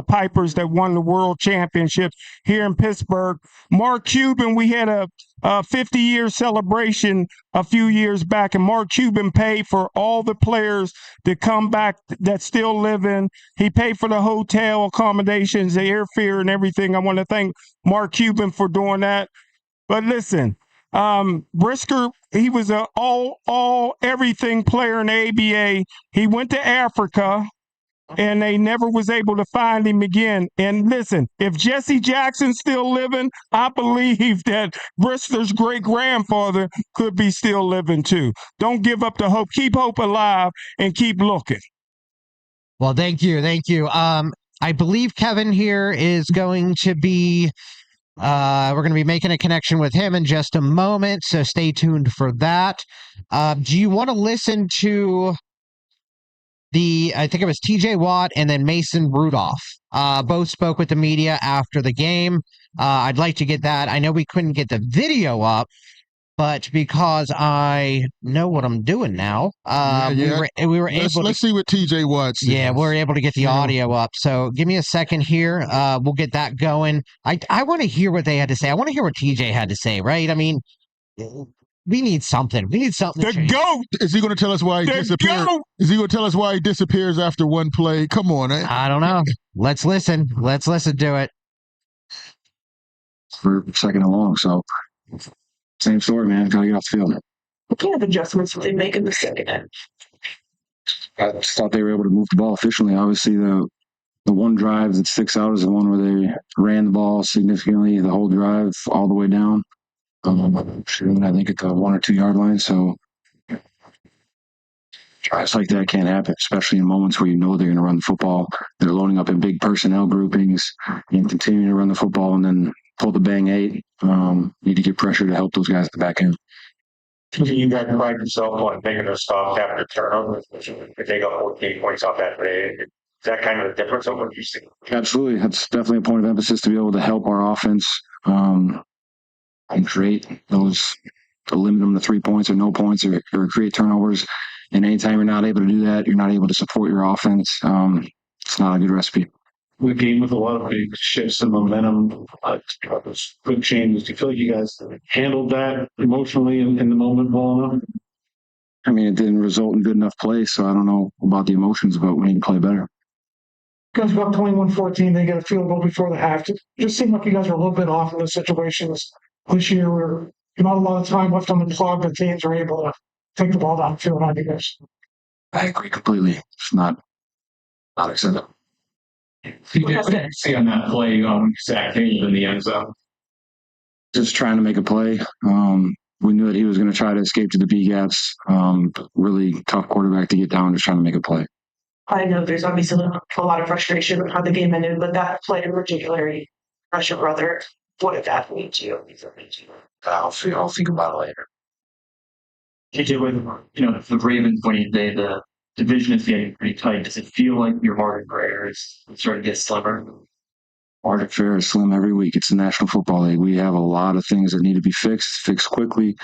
Pipers that won the world championship here in Pittsburgh. Mark Cuban, we had a 50-year celebration a few years back, and Mark Cuban paid for all the players that come back that still live in. He paid for the hotel accommodations, the airfare, and everything. I want to thank Mark Cuban for doing that. But listen, Brisker, he was an all everything player in the ABA. He went to Africa and they never was able to find him again. And listen, if Jesse Jackson's still living, I believe that Bristler's great-grandfather could be still living too. Don't give up the hope. Keep hope alive and keep looking. Well, thank you. Thank you. I believe Kevin here is going to be we're going to be making a connection with him in just a moment, so stay tuned for that. Do you want to listen to I think it was TJ Watt and then Mason Rudolph? Both spoke with the media after the game. I'd like to get that. I know we couldn't get the video up, but because I know what I'm doing now, we were able to. Let's see what TJ Watt says. Yeah, we're able to get the audio up. So give me a second here. We'll get that going. I want to hear what they had to say. I want to hear what TJ had to say, right? I mean, we need something. We need something. The GOAT! Is he going to tell us why he disappeared? GOAT! Is he going to tell us why he disappears after one play? Come on, eh? I don't know. Let's listen. Let's listen to it. For second and long, so same story, man. Gotta get off the field. What kind of adjustments did they make in the second end? I just thought they were able to move the ball efficiently. Obviously, the one drive that sticks out is the one where they ran the ball significantly the whole drive all the way down. Shooting, I think, at the 1 or 2 yard line. So drives like that can't happen, especially in moments where you know they're going to run the football. They're loading up in big personnel groupings and continuing to run the football, and then pull the bang 8. Need to get pressure to help those guys at the back end. You guys pride yourself on making those stops after turnovers. If they got 14 points off that play, is that kind of the difference of what you see? Absolutely. That's definitely a point of emphasis to be able to help our offense and create those, to limit them to 3 points or no points or create turnovers. And anytime you're not able to do that, you're not able to support your offense. It's not a good recipe. The game with a lot of big shifts in momentum, quick changes. Do you feel like you guys handled that emotionally in the moment well enough? I mean, it didn't result in good enough play, so I don't know about the emotions, but we need to play better. Guys go up 21-14, they get a field goal before the half. It just seemed like you guys were a little bit off in the situations this year where not a lot of time left on the clock, but teams are able to take the ball down the field on you guys. I agree completely. It's not acceptable. What did you see on that play when Zach Hayes in the end zone? Just trying to make a play. We knew that he was going to try to escape to the B gaps. Really tough quarterback to get down, just trying to make a play. I know there's obviously a lot of frustration with how the game ended, but that play in particular, Rush your brother, what did that mean to you? I'll think about it later. TJ, with the Ravens winning today, the division is getting pretty tight. Does it feel like your margin for error is starting to get slimmer? Margin for error is slim every week. It's the National Football League. We have a lot of things that need to be fixed quickly.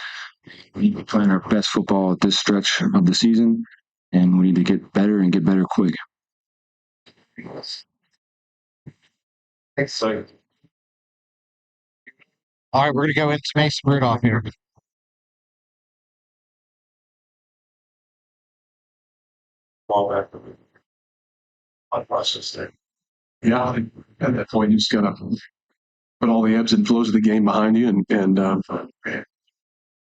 We need to be playing our best football at this stretch of the season, and we need to get better and get better quick. Thanks, sir. All right, we're going to go into Mason Rudolph here. Ball back. On process there. Yeah, I think at that point you just gotta put all the ebbs and flows of the game behind you, and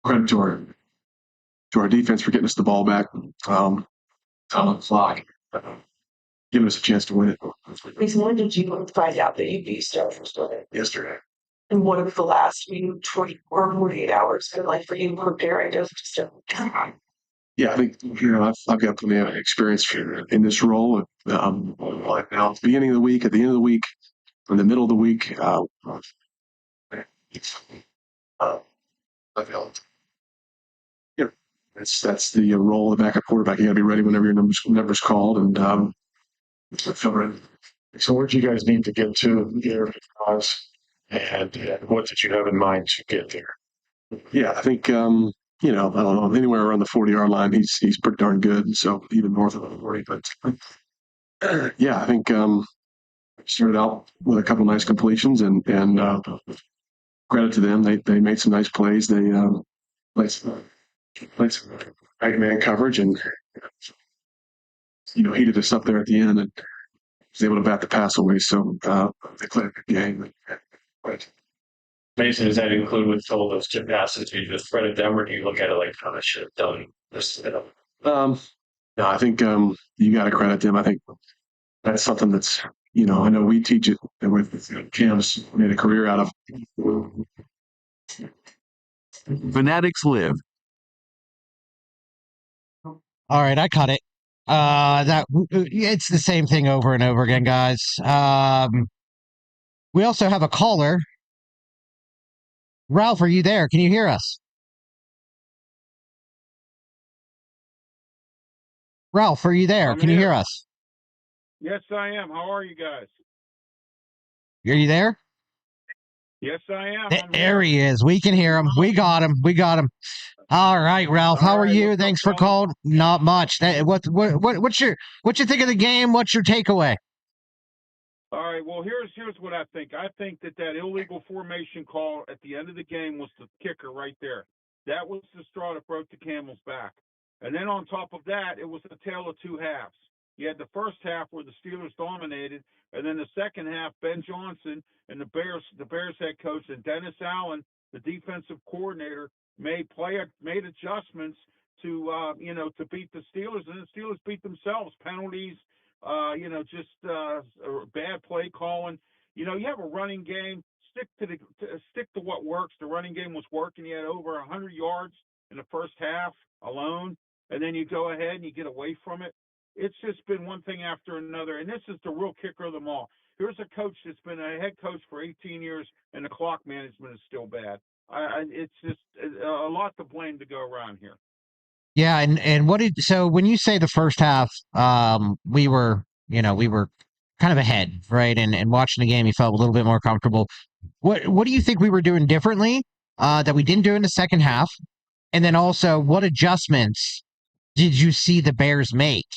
credit to our defense for getting us the ball back on the clock, giving us a chance to win it. Mason, when did you find out that you'd be starting Yesterday. And what have the last 20 or 48 hours been like for you preparing to start? Yeah, I think I've got plenty of experience in this role. Like now, at the beginning of the week, at the end of the week, in the middle of the week, I feel that's the role of the backup quarterback. You got to be ready whenever your number's called, and I feel ready. So where do you guys need to get to there, and what did you have in mind to get there? Yeah, I think I don't know, anywhere around the 40-yard line, he's pretty darn good. So even north of the 40, but yeah, I think started out with a couple nice completions, and credit to them, they made some nice plays. They played some right man coverage, and heated us up there at the end, and was able to bat the pass away. So they played a good game. But Mason, does that include with all those chip passes? Do you just credit them, or do you look at it like how I should have done this? No, I think you got to credit them. I think that's something that's, I know we teach it and with Cam's made a career out of. Fanatics live. All right, I cut it. It's the same thing over and over again, guys. We also have a caller. Ralph, are you there? Can you hear us? Ralph, are you there? Can you hear us? Yes, I am. How are you guys? Are you there? Yes, I am. There he is. We can hear him. We got him. We got him. All right, Ralph. How are you? Thanks for calling. Not much. What's you think of the game? What's your takeaway? All right. Well, here's what I think. I think that illegal formation call at the end of the game was the kicker right there. That was the straw that broke the camel's back. And then on top of that, it was a tale of two halves. You had the first half where the Steelers dominated, and then the second half, Ben Johnson and the Bears head coach and Dennis Allen, the defensive coordinator, made adjustments to beat the Steelers, and the Steelers beat themselves. Penalties, bad play calling. You have a running game. Stick to what works. The running game was working. You had over 100 yards in the first half alone, and then you go ahead and you get away from it. It's just been one thing after another, and this is the real kicker of them all. Here's a coach that's been a head coach for 18 years, and the clock management is still bad. It's just a lot to blame to go around here. Yeah, and so when you say the first half, we were kind of ahead, right? And watching the game, you felt a little bit more comfortable. What do you think we were doing differently that we didn't do in the second half? And then also, what adjustments did you see the Bears make?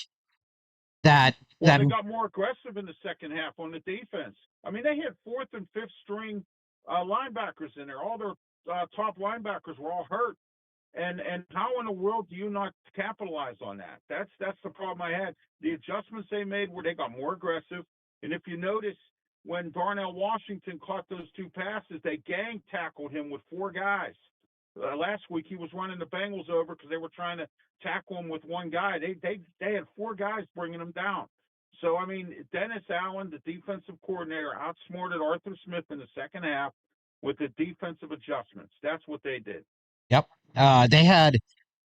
They got more aggressive in the second half on the defense. I mean, they had fourth and fifth string linebackers in there. All their top linebackers were all hurt. And how in the world do you not capitalize on that? That's the problem I had. The adjustments they made where they got more aggressive. And if you notice, when Darnell Washington caught those two passes, they gang tackled him with four guys. Last week he was running the Bengals over because they were trying to tackle him with one guy. They had four guys bringing him down. So, I mean, Dennis Allen, the defensive coordinator, outsmarted Arthur Smith in the second half with the defensive adjustments. That's what they did. Yep.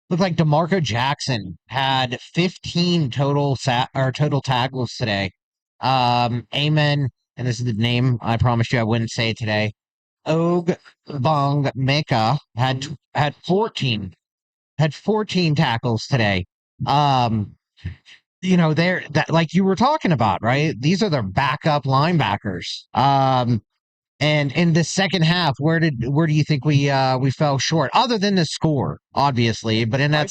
Looked like DeMarco Jackson had 15 total tackles today. Amen, and this is the name I promised you I wouldn't say today. Ogbong Meka had 14 tackles today. They're that, like you were talking about, right? These are their backup linebackers. And in the second half, where do you think we fell short, other than the score, obviously? But in that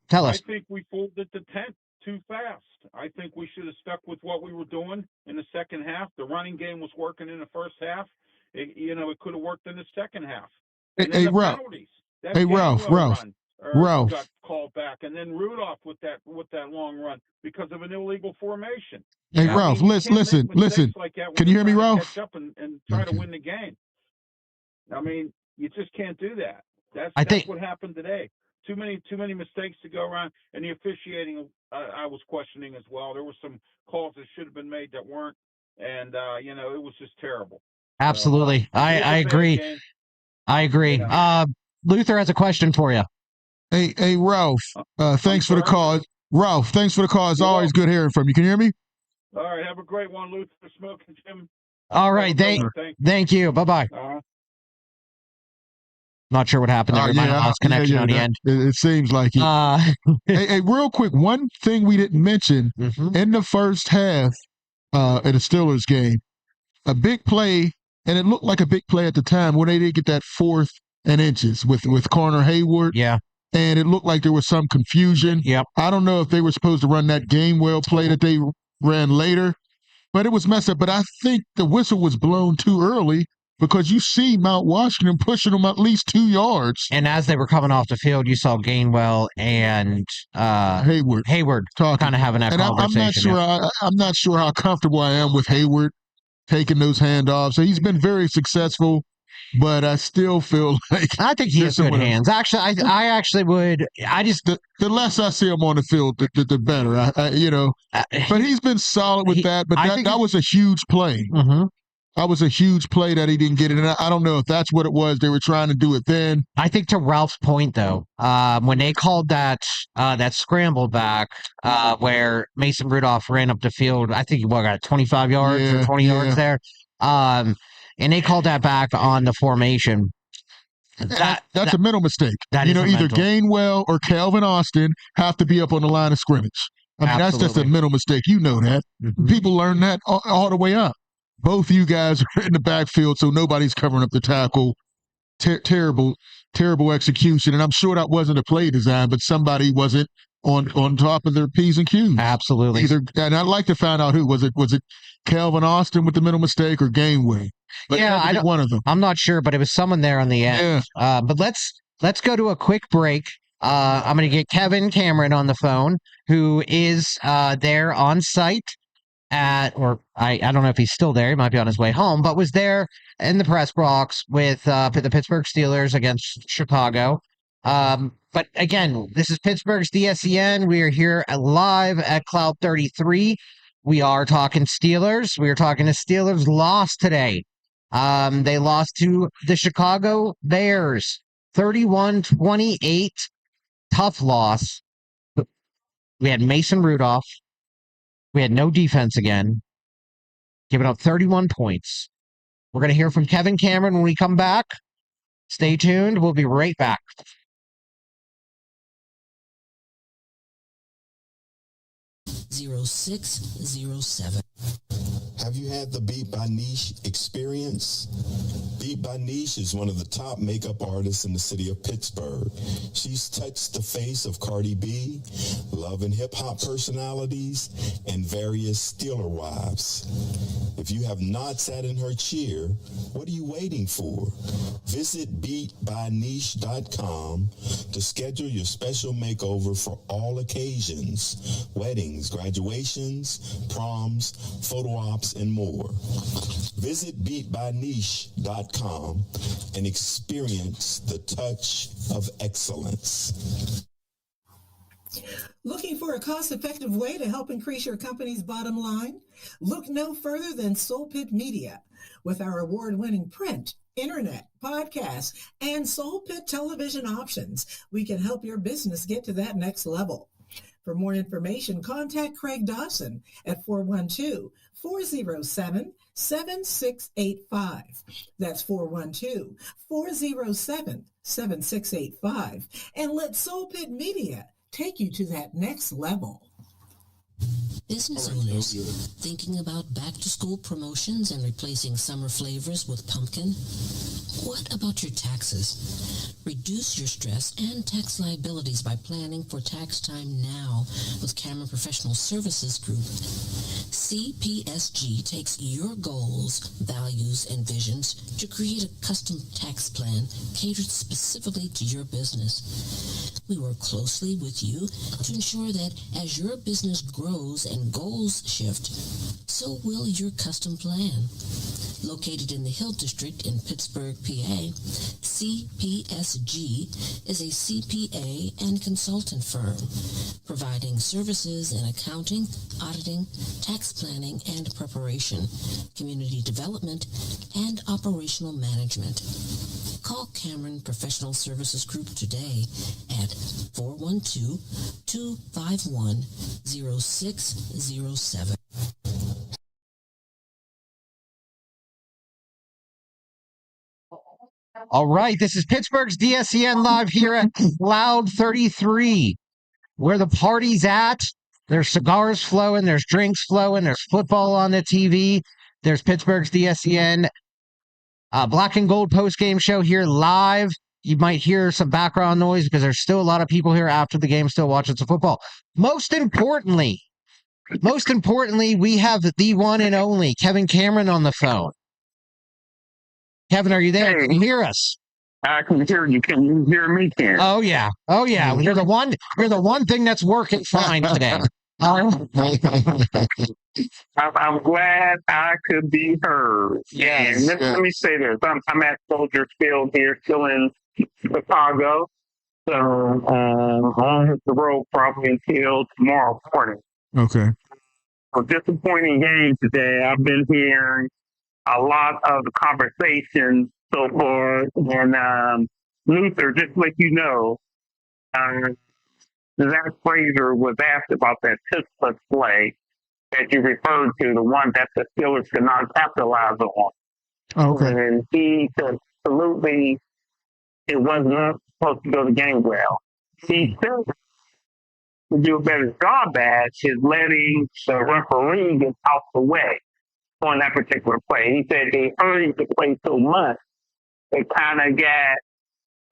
tell us. I think we folded the tent too fast. I think we should have stuck with what we were doing in the second half. The running game was working in the first half. It could have worked in the second half. And then Ralph. Penalties. Ralph got called back, and then Rudolph with that long run because of an illegal formation. Hey, Ralph, listen. Like can you hear me, Ralph? Catch up and try to win the game. I mean, you just can't do that. That's what happened today. Too many mistakes to go around, and the officiating I was questioning as well. There were some calls that should have been made that weren't, and it was just terrible. Absolutely, So, I agree. I agree. Luther has a question for you. Hey, Ralph. Thanks for the call. Ralph, thanks for the call. It's always good hearing from you. Can you hear me? All right, have a great one, Luther. Smokin Jim. All right, thank you. Bye-bye. Not sure what happened there. We might have lost connection on the end. It seems like it. Hey, real quick, one thing we didn't mention in the first half in the Steelers game, a big play, and it looked like a big play at the time when they did get that 4th and inches with Corner Hayward. Yeah. And it looked like there was some confusion. Yep. I don't know if they were supposed to run that Gainwell play that they ran later, but it was messed up. But I think the whistle was blown too early because you see Mount Washington pushing them at least 2 yards. And as they were coming off the field, you saw Gainwell and Hayward kind of having that conversation. I'm not sure how comfortable I am with Hayward taking those handoffs. So he's been very successful but I still feel like I think he has good hands. Actually, I actually would. I just the less I see him on the field, the better. But he's been solid with that. But that was a huge play. Mm-hmm. That was a huge play that he didn't get it. And I don't know if that's what it was. They were trying to do it then. I think to Ralph's point, though, when they called that scramble back where Mason Rudolph ran up the field, I think he got 25 yards or 20 yards there. And they called that back on the formation. That's a mental mistake. Either mental. Gainwell or Calvin Austin have to be up on the line of scrimmage. I mean, that's just a mental mistake. You know that. Mm-hmm. People learn that all the way up. Both you guys are in the backfield, so nobody's covering up the tackle. Terrible execution. And I'm sure that wasn't a play design, but somebody wasn't on top of their P's and Q's. Absolutely. And I'd like to find out who. Was it Calvin Austin with the mental mistake or Gainwell? But I don't, one of them. I'm not sure, but it was someone there on the end. Yeah. But let's go to a quick break. I'm going to get Kevin Cameron on the phone, who is there on site I don't know if he's still there. He might be on his way home, but was there in the press box with the Pittsburgh Steelers against Chicago. But again, this is Pittsburgh's DSEN. We are here live at Cloud 33. We are talking Steelers. We are talking the Steelers lost today. They lost to the Chicago Bears, 31-28. Tough loss. We had Mason Rudolph. We had no defense again, giving up 31 points. We're going to hear from Kevin Cameron when we come back. Stay tuned. We'll be right back. (0607) Have you had the Beat by Niche experience? Beat by Niche is one of the top makeup artists in the city of Pittsburgh. She's touched the face of Cardi B, love and hip-hop personalities, and various Steeler wives. If you have not sat in her chair, what are you waiting for? Visit beatbyniche.com to schedule your special makeover for all occasions: weddings, graduations, proms, photo ops, and more. Visit beatbyniche.com and experience the touch of excellence. Looking for a cost-effective way to help increase your company's bottom line? Look no further than Soul Pit Media. With our award-winning print, internet, podcast, and Soul Pit television options, we can help your business get to that next level. For more information, contact Craig Dawson at 412-407-7685. That's 412-407-7685. And let Soul Pit Media take you to that next level. Business owners thinking about back-to-school promotions and replacing summer flavors with pumpkin? What about your taxes? Reduce your stress and tax liabilities by planning for tax time now with Cameron Professional Services Group. CPSG takes your goals, values, and visions to create a custom tax plan catered specifically to your business. We work closely with you to ensure that as your business grows and goals shift, so will your custom plan. Located in the Hill District in Pittsburgh, PA, CPSG is a CPA and consultant firm, providing services in accounting, auditing, tax planning and preparation, community development, and operational management. Call Cameron Professional Services Group today at 412-251-0607. All right, this is Pittsburgh's DSEN live here at Cloud 33, where the party's at. There's cigars flowing, there's drinks flowing, there's football on the TV. There's Pittsburgh's DSEN Black and Gold post-game show here live. You might hear some background noise because there's still a lot of people here after the game still watching some football. Most importantly, we have the one and only Kevin Cameron on the phone. Kevin, are you there? Hey, can you hear us? I can hear you. Can you hear me, Ken? Oh yeah. You're the one thing that's working fine today. I'm glad I could be heard. Yes, And let me say this. I'm at Soldier Field here, still in Chicago. So I'll hit the road probably until tomorrow morning. Okay. So disappointing game today. I've been hearing a lot of the conversation so far. And Luther, just to let you know, Zach Frazier was asked about that Pittsburgh play that you referred to, the one that the Steelers could not capitalize on. Okay. And he said, absolutely, it was not supposed to go the game well. He said to do a better job at is letting the referee get out the way on that particular play. He said they hurried the play so much, it kind of got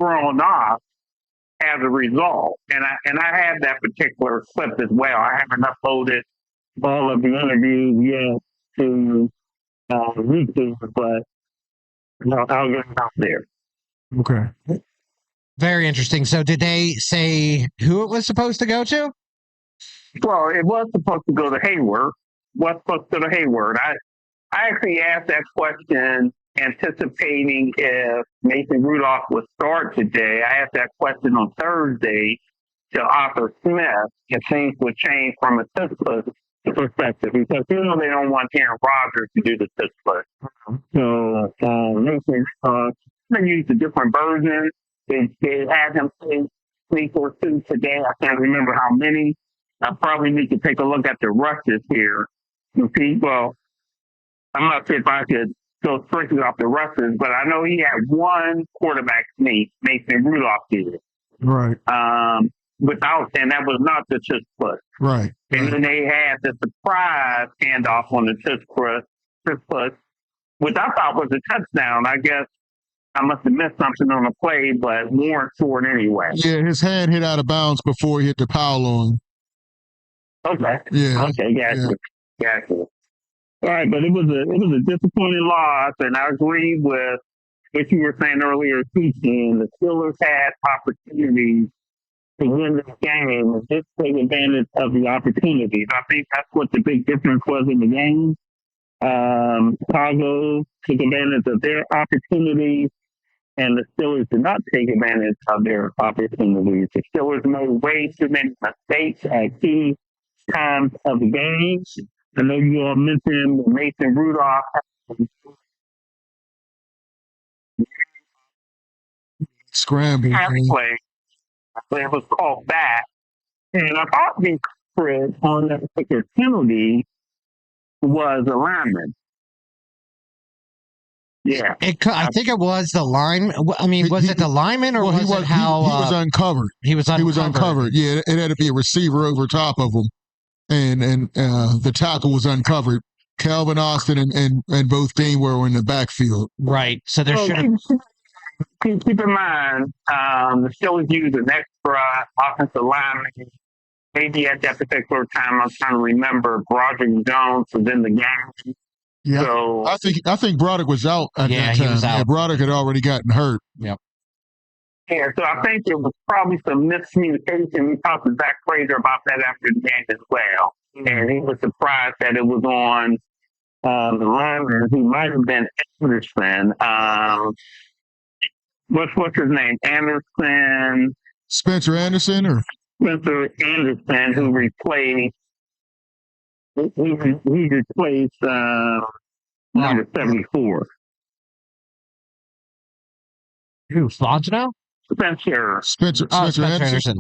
thrown off as a result. And I have that particular clip as well. I haven't uploaded all of the interviews yet to YouTube, but I'll get it out there. Okay. Very interesting. So did they say who it was supposed to go to? Well, it was supposed to go to Hayward. I actually asked that question anticipating if Mason Rudolph would start today. I asked that question on Thursday to Arthur Smith if things would change from a Pittsburgh perspective because they don't want Aaron Rodgers to do the Pittsburgh. So Mason they used a different version. They had him play 3 or 2 today. I can't remember how many. I probably need to take a look at the rushes here to see. Well, I'm not sure if I could go strictly off the rushes, but I know he had one quarterback sneak, Mason Rudolph did. Right. And that was not the tush push. Right. And then they had the surprise handoff on the tush push, which I thought was a touchdown. I guess I must have missed something on the play, but Warren scored anyway. Yeah, his hand hit out of bounds before he hit the pile on. Okay. Yeah. Okay, gotcha. All right, but it was a disappointing loss, and I agree with what you were saying earlier, teaching. The Steelers had opportunities to win this game and just take advantage of the opportunities. I think that's what the big difference was in the game. Chicago took advantage of their opportunities, and the Steelers did not take advantage of their opportunities. The Steelers made way too many mistakes at key times of the game. I know you all mentioned Mason Rudolph. Scramble. Play. It was called back. And I thought the culprit on that particular penalty was a lineman. Yeah. I think it was the line. I mean, was it the lineman or was it how... He was uncovered. He was uncovered. Yeah, it had to be a receiver over top of him. And the tackle was uncovered. Calvin Austin and both Dean were in the backfield. Right. So there should have... Keep in mind, the Steelers used an extra offensive lineman. Maybe at that particular time, I'm trying to remember, Broderick Jones was in the game. Yeah, so, I think Broderick was out at that time. He was out. Yeah, Broderick had already gotten hurt. Yep. Yeah, so I think it was probably some miscommunication. We talked to Zach Frazier about that after the game as well. And he was surprised that it was on the lineman who might have been Anderson. What's his name? Anderson. Spencer Anderson or Spencer Anderson, who replaced number 74. Who? Fontenot? Spencer Anderson.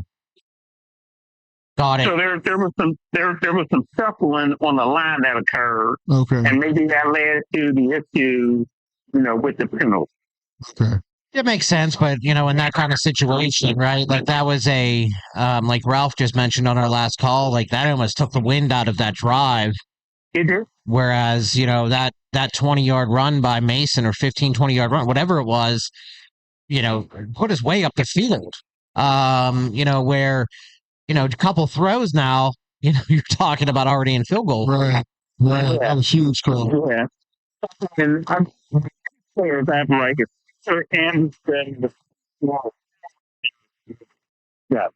Got it. So there was some shuffling on the line that occurred. Okay. And maybe that led to the issue, with the penalty. Okay. It makes sense, but in that kind of situation, right? Like that was like Ralph just mentioned on our last call, like that almost took the wind out of that drive. It did. Whereas, that 20-yard run by Mason or 15, 20-yard run, whatever it was, put us way up the field. Where, a couple throws now, you're talking about already in field goal. Right. Yeah. That was huge call. Yeah. And I'm clear that like Anderson, yeah.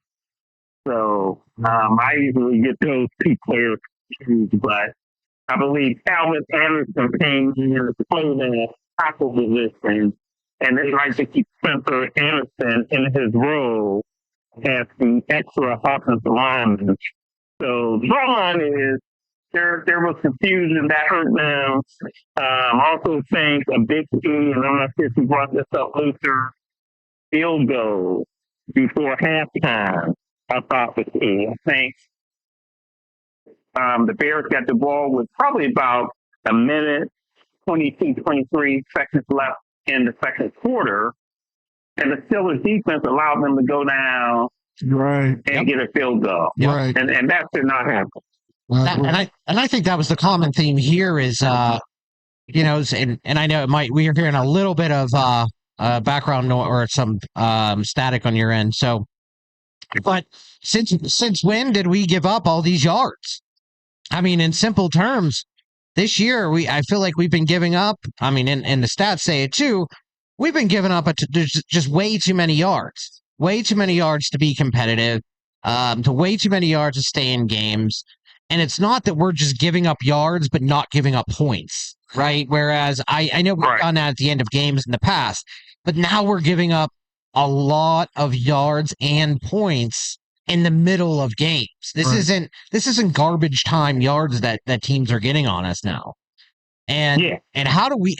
So I usually get those two players confused, but I believe Calvin Anderson came here to play the tackle position, and they like to keep Spencer Anderson in his role as the extra offensive lineman. So the bottom line is there was confusion that hurt them. Also think a big key, and I'm not sure if you brought this up, Luther, field goal before halftime, I thought was key. I think the Bears got the ball with probably about a minute, 22, 23 seconds left in the second quarter, and the Steelers defense allowed them to go down and get a field goal. Right. And that did not happen. And I think that was the common theme here is, you know, and I know we are hearing a little bit of background noise or some static on your end. So, but since when did we give up all these yards? I mean, in simple terms, this year I feel like we've been giving up. I mean, and the stats say it too. We've been giving up there's just way too many yards to be competitive, to way too many yards to stay in games. And it's not that we're just giving up yards, but not giving up points, right? Whereas I know we've done that at the end of games in the past, but now we're giving up a lot of yards and points in the middle of games. This isn't garbage time yards that teams are getting on us now. And how do we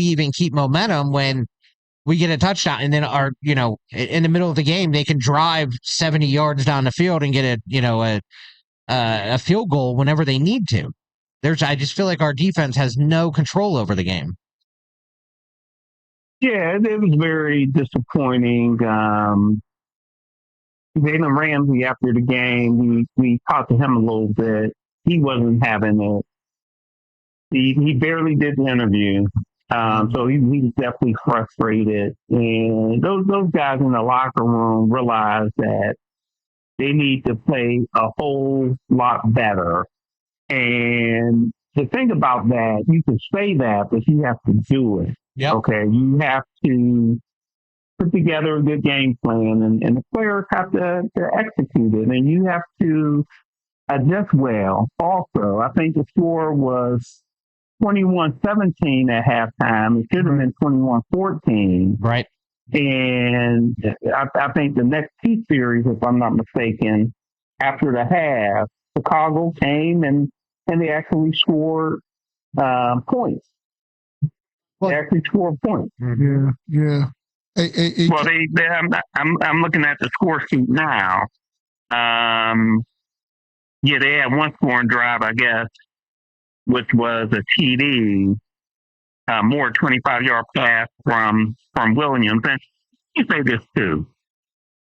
even keep momentum when we get a touchdown and then in the middle of the game they can drive 70 yards down the field and get a field goal whenever they need to. I just feel like our defense has no control over the game. Yeah, it was very disappointing. Jalen Ramsey, after the game, we talked to him a little bit. He wasn't having it. He barely did the interview. So he was definitely frustrated. And those guys in the locker room realized that they need to play a whole lot better. And the thing about that, you can say that, but you have to do it. Yep. Okay, you have to put together a good game plan, and the players have to execute it, and you have to adjust well. Also, I think the score was 21-17 at halftime. It should have been 21-14. Right. And I think the next two series, if I'm not mistaken, after the half, Chicago came and they actually scored points. Well, they actually scored points. Yeah. Well, I'm looking at the score sheet now. They had one scoring drive, I guess, which was a TD, more 25-yard pass from Williams. And you say this too.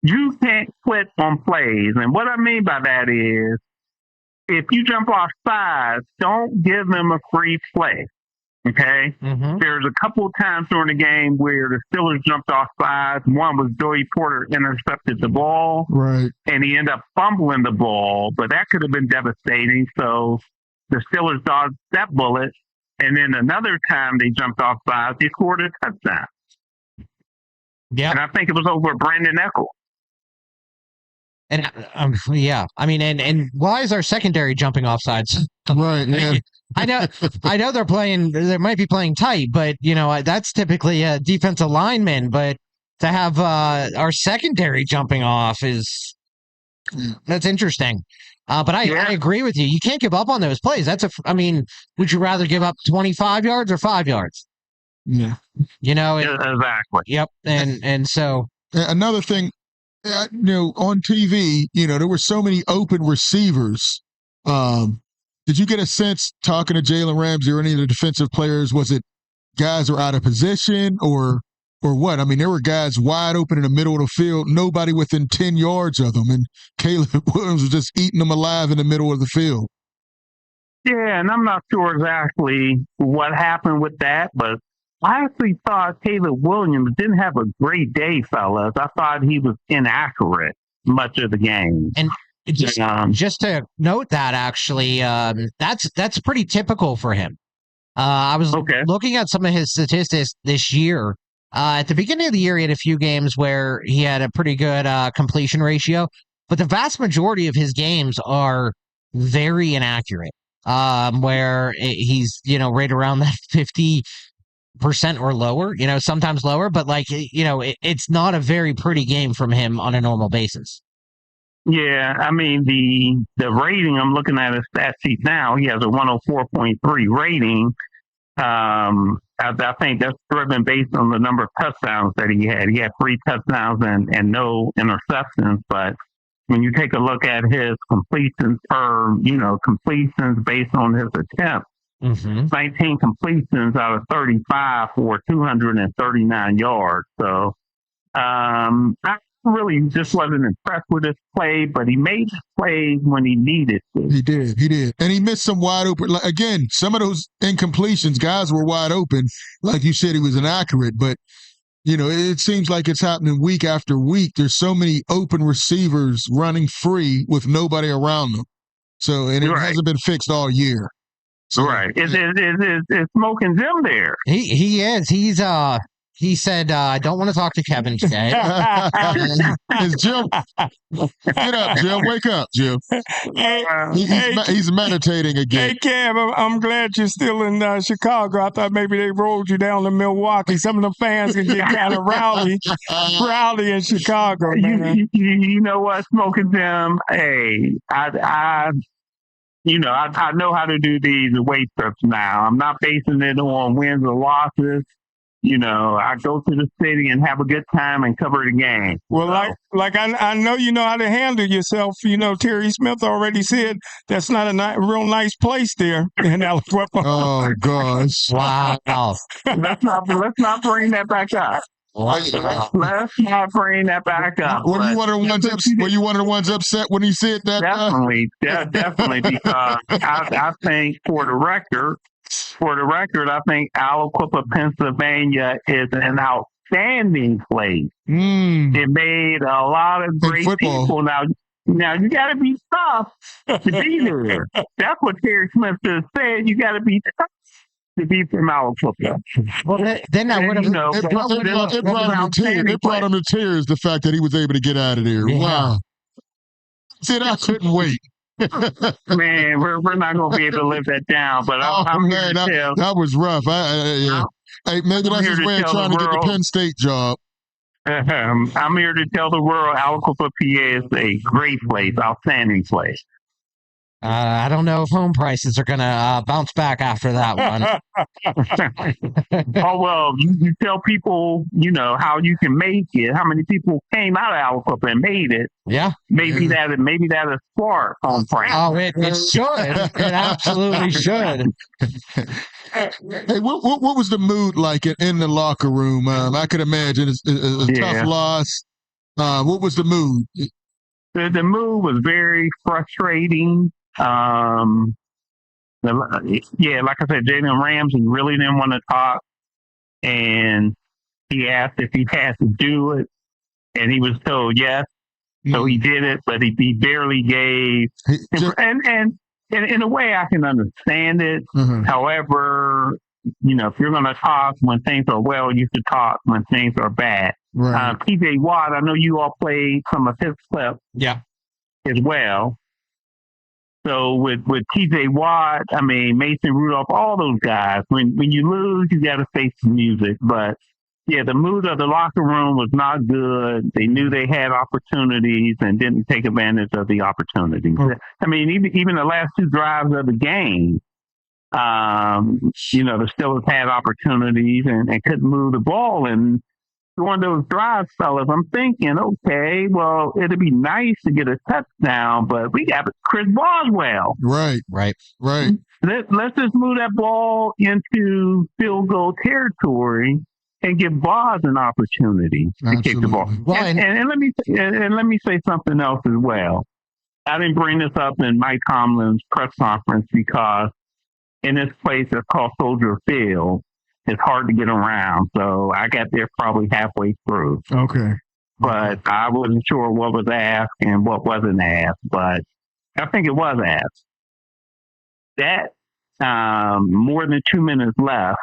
You can't quit on plays. And what I mean by that is, if you jump off sides, don't give them a free play. Okay? Mm-hmm. There's a couple of times during the game where the Steelers jumped off sides. One was Joey Porter intercepted the ball. Right. And he ended up fumbling the ball, but that could have been devastating. So the Steelers dodged that bullet. And then another time they jumped off sides, they scored a touchdown. Yeah. And I think it was over Brandon Eccles. And I mean, and why is our secondary jumping off sides? Right. Yeah. I know they might be playing tight, but that's typically a defensive lineman. But to have our secondary jumping off that's interesting. But I agree with you. You can't give up on those plays. Would you rather give up 25 yards or 5 yards? Yeah. Exactly. Yep. And so another thing, on TV, there were so many open receivers. Did you get a sense talking to Jalen Ramsey or any of the defensive players? Was it guys are out of position or what? I mean, there were guys wide open in the middle of the field, nobody within 10 yards of them, and Caleb Williams was just eating them alive in the middle of the field. Yeah, and I'm not sure exactly what happened with that, but I actually thought Caleb Williams didn't have a great day, fellas. I thought he was inaccurate much of the game. And just to note that, actually, that's pretty typical for him. I was looking at some of his statistics this year. At the beginning of the year, he had a few games where he had a pretty good completion ratio. but the vast majority of his games are very inaccurate. Where he's, right around that 50% or lower, sometimes lower, but it's not a very pretty game from him on a normal basis. Yeah, I mean the rating, I'm looking at his stat sheet now. He has a 104.3 rating. I think that's driven based on the number of touchdowns that he had. He had 3 touchdowns and no interceptions, but when you take a look at his completions completions based on his attempts, 19 completions out of 35 for 239 yards. So I really just wasn't impressed with his play, but he made his plays when he needed to. He did. And he missed some wide open. Again, some of those incompletions, guys were wide open. Like you said, he was inaccurate, but it seems like it's happening week after week. There's so many open receivers running free with nobody around them. So, and it hasn't been fixed all year. So, right. Is Smokin Jim there? He is. He said, I don't want to talk to Kevin today. Is Jim? Get up, Jim. Wake up, Jim. He's meditating again. Hey, Kev, I'm glad you're still in Chicago. I thought maybe they rolled you down to Milwaukee. Some of the fans can get kind of rowdy in Chicago, man. You know what, Smokin Jim? Hey, I know how to do these away trips now. I'm not basing it on wins or losses. I go to the city and have a good time and cover the game. Well, I know you know how to handle yourself. Terry Smith already said that's not a real nice place there in Alabama. Oh gosh! Wow. Let's not bring that back up. Let's not bring that back up. Were you one of the ones upset when he said that? Definitely, because I think for the record, I think Aliquippa, Pennsylvania is an outstanding place. It made a lot of great people. Now you got to be tough to be there. That's what Terry Smith just said. You got to be tough to be from Aliquippa. Well, then I would have. It brought him to tears. The fact that he was able to get out of there. Yeah. Wow. Said I couldn't wait. Man, we're not going to be able to live that down. But I'm here to tell. That was rough. Hey, maybe that's his way of trying to get the Penn State job. I'm here to tell the world Aliquippa, PA is a great place, outstanding place. I don't know if home prices are going to bounce back after that one. Oh, well, you tell people, how you can make it, how many people came out of Aliquippa and made it. Yeah. Maybe that'll spark home price. Oh, it should. It absolutely should. Hey, what was the mood like in the locker room? I could imagine it's a tough loss. What was the mood? The mood was very frustrating. Like I said, Jalen Ramsey really didn't want to talk, and he asked if he had to do it, and he was told yes, so he did it, but he barely gave. And in a way, I can understand it. However, if you're going to talk when things are well, you should talk when things are bad. Right. TJ Watt, I know you all played some of his clips, as well. So with TJ Watt, I mean, Mason Rudolph, all those guys, when you lose, you got to face the music. But yeah, the mood of the locker room was not good. They knew they had opportunities and didn't take advantage of the opportunities. I mean, even the last 2 drives of the game, the Steelers had opportunities and couldn't move the ball. And one of those drives, fellas, I'm thinking, okay, well, it'd be nice to get a touchdown, but we got Chris Boswell. Right. Let's just move that ball into field goal territory and give Boz an opportunity to kick the ball. Well, and let me say something else as well. I didn't bring this up in Mike Tomlin's press conference because in this place that's called Soldier Field, it's hard to get around. So I got there probably halfway through. Okay. But I wasn't sure what was asked and what wasn't asked. But I think it was asked. That more than 2 minutes left,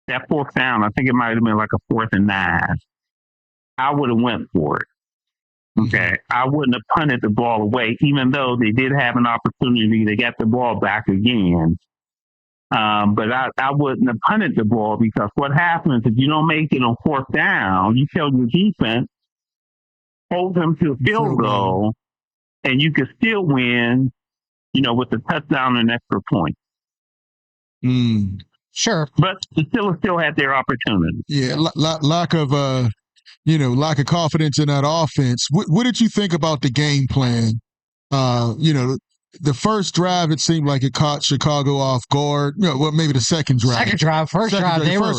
that 4th down, I think it might have been like a 4th and 9. I would have went for it. Okay. I wouldn't have punted the ball away, even though they did have an opportunity. They got the ball back again. But I wouldn't have punted the ball, because what happens if you don't make it on fourth down, you tell your defense, hold them to a field goal, and you can still win, with a touchdown and extra point. Sure. But the Steelers still had their opportunity. Yeah, lack of lack of confidence in that offense. What did you think about the game plan? The first drive, it seemed like it caught Chicago off guard. Maybe the second drive. First drive, they were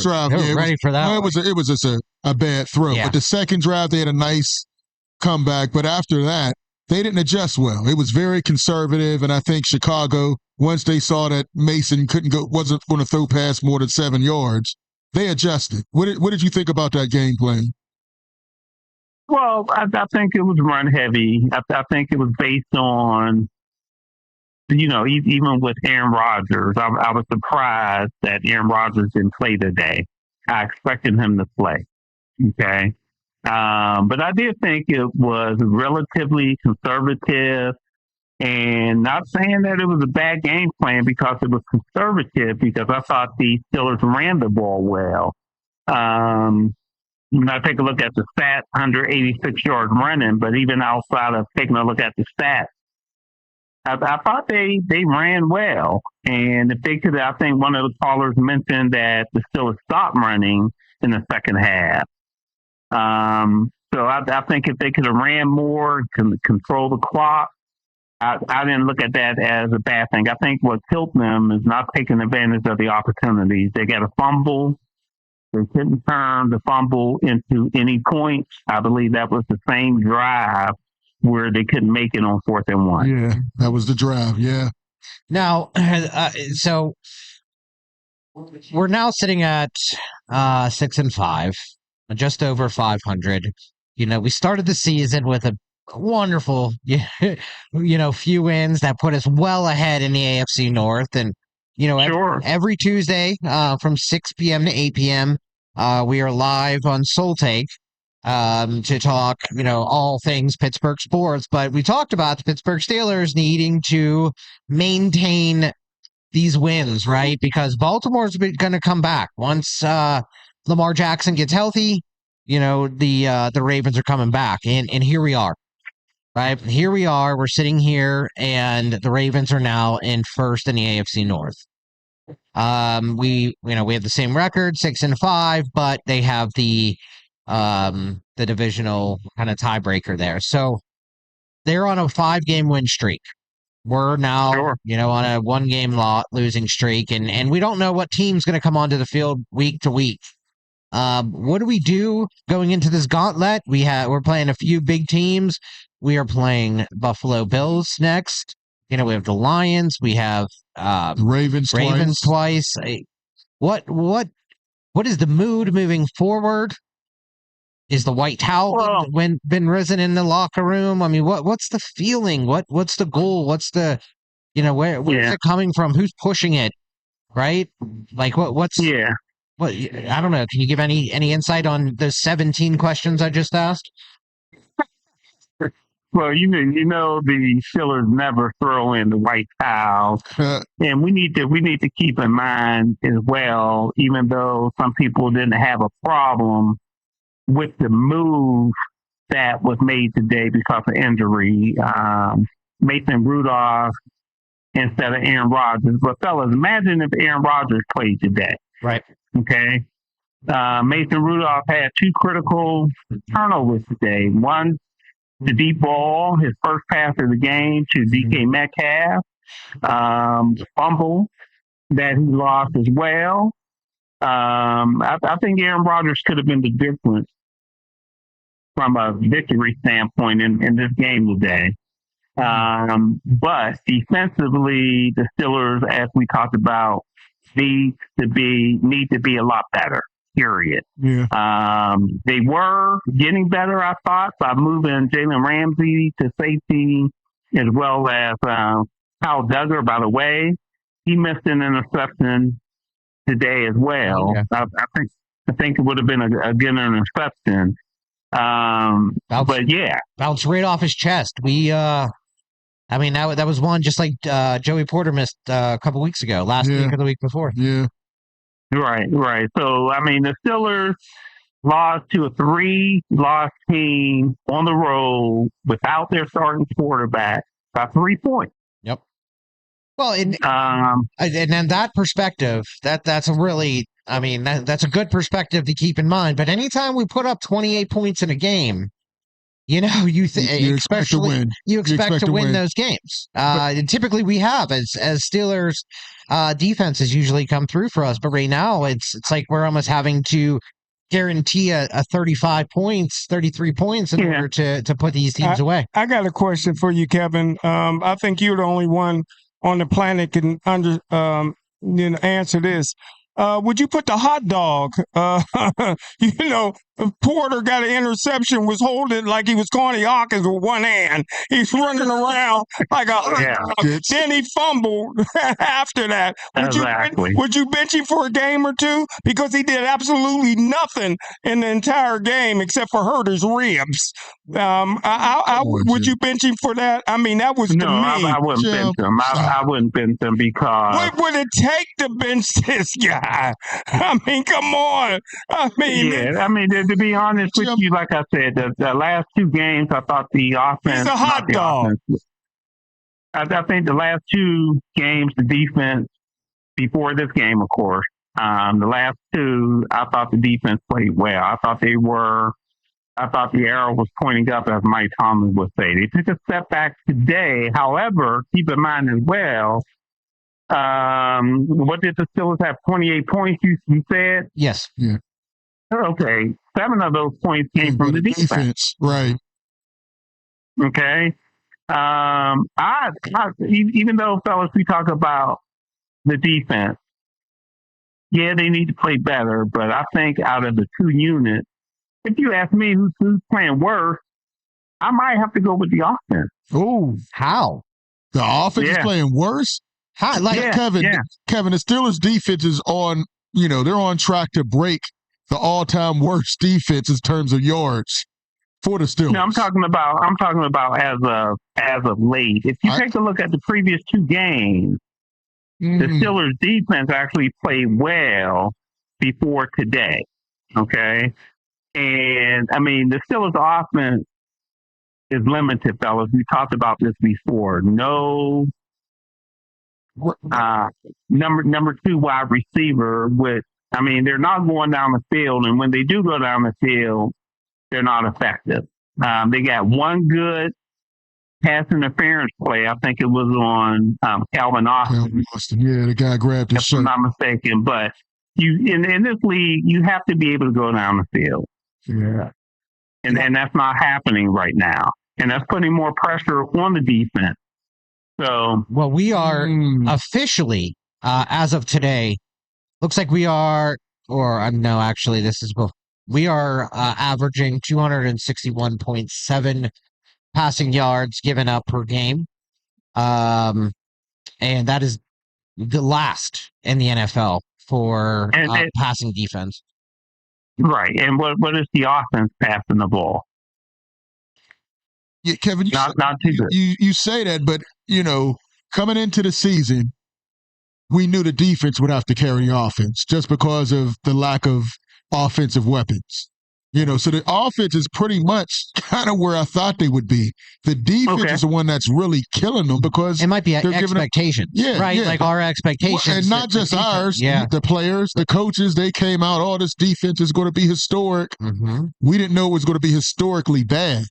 ready for that. No, it was just a bad throw. Yeah. But the second drive, they had a nice comeback. But after that, they didn't adjust well. It was very conservative, and I think Chicago, once they saw that Mason wasn't going to throw past more than 7 yards, they adjusted. What did you think about that game plan? Well, I think it was run heavy. I think it was based on, even with Aaron Rodgers, I was surprised that Aaron Rodgers didn't play today. I expected him to play. Okay. But I did think it was relatively conservative, and not saying that it was a bad game plan, because it was conservative, because I thought the Steelers ran the ball well. When I take a look at the stats, 186 yards running, but even outside of taking a look at the stats, I thought they ran well. And if they could, I think one of the callers mentioned that the Steelers stopped running in the second half. So I think if they could have ran more, control the clock, I didn't look at that as a bad thing. I think what killed them is not taking advantage of the opportunities. They got a fumble. They couldn't turn the fumble into any points. I believe that was the same drive where they couldn't make it on 4th and 1. Yeah, that was the drive. Yeah. Now, so we're now sitting at 6-5, just over 500. We started the season with a wonderful, few wins that put us well ahead in the AFC North. And, every Tuesday from 6 p.m. to 8 p.m., we are live on Soul Take to talk, all things Pittsburgh sports. But we talked about the Pittsburgh Steelers needing to maintain these wins, right? Because Baltimore's going to come back once Lamar Jackson gets healthy. The Ravens are coming back, and here we are. Right, here we are. We're sitting here, and the Ravens are now in first in the AFC North. We have the same record, 6-5, but they have the divisional kind of tiebreaker there. So they're on a 5-game win streak. We're now, on a 1-game losing streak, and we don't know what team's going to come onto the field week to week. What do we do going into this gauntlet? We're playing a few big teams. We are playing Buffalo Bills next. We have the Lions. We have Ravens twice. What is the mood moving forward? Is the white towel been risen in the locker room? I mean, what's the feeling? What's the goal? What's the where's it coming from? Who's pushing it? Right? Like what's What, I don't know. Can you give any insight on the 17 questions I just asked? Well, the Steelers never throw in the white towel, and we need to keep in mind as well. Even though some people didn't have a problem with the move that was made today because of injury, Mason Rudolph instead of Aaron Rodgers. But fellas, imagine if Aaron Rodgers played today. Right. Okay. Mason Rudolph had 2 critical turnovers today. One, the deep ball, his first pass of the game to DK Metcalf, fumble that he lost as well. I think Aaron Rodgers could have been the difference from a victory standpoint in this game today. But defensively, the Steelers, as we talked about, need to be a lot better. Period. Yeah. They were getting better, I thought, by moving Jalen Ramsey to safety, as well as Kyle Duggar. By the way, he missed an interception today as well. Okay. I think it would have been a good interception. But yeah, bounced right off his chest. I mean, that was one just like Joey Porter missed a couple weeks ago, last week or the week before. Yeah. Right. So, I mean, the Steelers lost to a 3-loss team on the road without their starting quarterback by 3 points. Yep. Well, and then that perspective, that's a really, I mean, that's a good perspective to keep in mind. But anytime we put up 28 points in a game, you know, you expect to win. You expect to win those games. And typically we have as Steelers defenses usually come through for us. But right now it's like we're almost having to guarantee a 35 points, 33 points in order to put these teams away. I got a question for you, Kevin. I think you're the only one on the planet can answer this. Would you put the hot dog? Porter got an interception, was holding like he was Connie Hawkins with one hand. He's running around like a hot dog. Then he fumbled after that. Would you bench him for a game or two? Because he did absolutely nothing in the entire game except for hurt his ribs. Would you bench him for that? I mean, that was to me. I wouldn't bench him. I wouldn't bench him because. What would it take to bench this guy? I mean, come on. To be honest with you, like I said, the last 2 games, I thought the offense. He's a hot dog. I think the last 2 games, the defense, before this game, of course, the last 2, I thought the defense played well. I thought the arrow was pointing up, as Mike Tomlin would say. They took a step back today. However, keep in mind as well, what did the Steelers have? 28 points, you said? Yes. Yeah. Okay. 7 of those points came from the defense. Right. Okay. Even though, fellas, we talk about the defense, yeah, they need to play better, but I think out of the 2 units, if you ask me who's playing worse, I might have to go with the offense. Oh, how? The offense is playing worse? How? Kevin, the Steelers defense is on, they're on track to break the all-time worst defense in terms of yards for the Steelers. No, I'm talking about as of late. If you take a look at the previous 2 games, the Steelers defense actually played well before today. Okay? And I mean, the Steelers offense is limited, fellas. We talked about this before. No number 2 wide receiver they're not going down the field, and when they do go down the field, they're not effective. They got one good pass interference play. I think it was on Calvin Austin. Yeah, the guy grabbed his shirt. If I'm not mistaken. But in this league, you have to be able to go down the field. Yeah. And that's not happening right now. And that's putting more pressure on the defense. So, well, we are officially, as of today, looks like we are, no, actually, we are averaging 261.7 passing yards given up per game. And that is the last in the NFL for passing defense. Right. And what is the offense passing the ball? Yeah, Kevin, not too good. You say that, but, coming into the season, we knew the defense would have to carry the offense just because of the lack of offensive weapons. So the offense is pretty much kind of where I thought they would be. The defense is the one that's really killing them because it might be expectations, right? Yeah. Like our expectations, and not just ours. Yeah, the players, the coaches, they came out. All this defense is going to be historic. Mm-hmm. We didn't know it was going to be historically bad,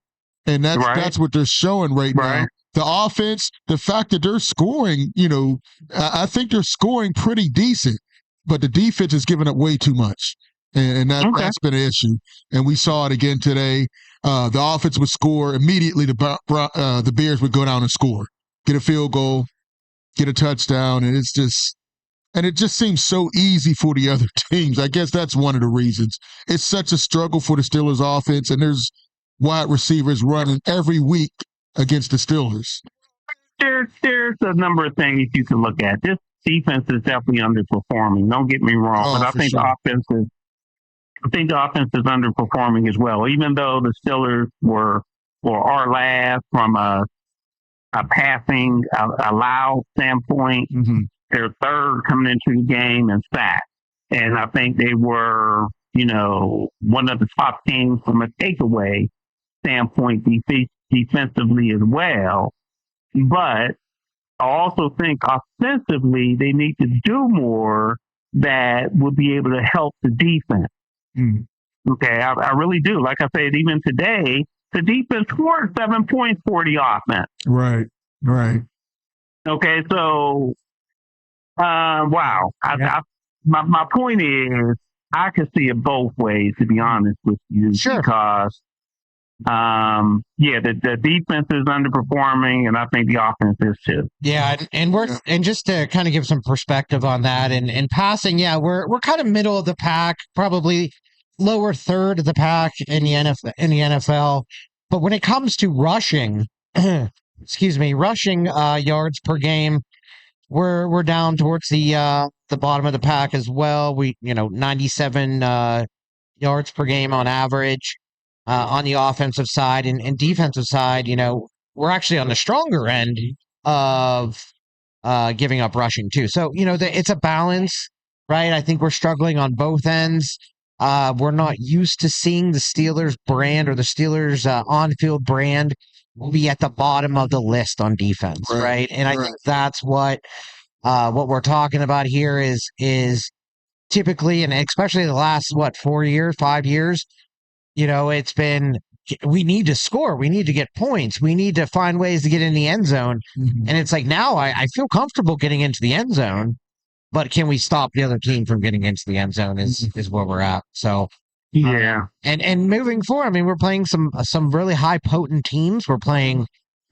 and that's what they're showing right now. The offense, the fact that they're scoring, I think they're scoring pretty decent, but the defense is giving up way too much. And that's been an issue. And we saw it again today. The offense would score immediately. The Bears would go down and score, get a field goal, get a touchdown. And it just seems so easy for the other teams. I guess that's one of the reasons. It's such a struggle for the Steelers offense. And there's wide receivers running every week against the Steelers. There's a number of things you can look at. This defense is definitely underperforming. Don't get me wrong, but I think the offense is I think the offense is underperforming as well. Even though the Steelers are last from a passing allowed standpoint, they're third coming into the game in sacks. And I think they were, one of the top teams from a takeaway standpoint defensively as well. But I also think offensively they need to do more that would be able to help the defense. Okay, I really do. Like I said, even today, the defense scored 7 points for the offense. Right. Okay, so, wow. My point is, I could see it both ways, to be honest with you. Sure. Because, the defense is underperforming, and I think the offense is too. Yeah, and just to kind of give some perspective on that, and passing, we're kind of middle of the pack, probably lower third of the pack in the NFL. But when it comes to rushing, rushing yards per game, we're down towards the bottom of the pack as well. 97 yards per game on average on the offensive side, and defensive side, we're actually on the stronger end of giving up rushing too. So it's a balance, right? I think we're struggling on both ends. We're not used to seeing the Steelers brand or the Steelers on-field brand be at the bottom of the list on defense, right? And I think that's what we're talking about here is typically, and especially the last 5 years, it's been, we need to score, we need to get points, we need to find ways to get in the end zone, and it's like now I feel comfortable getting into the end zone. But can we stop the other team from getting into the end zone is where we're at. So and moving forward, I mean, we're playing some really high potent teams. We're playing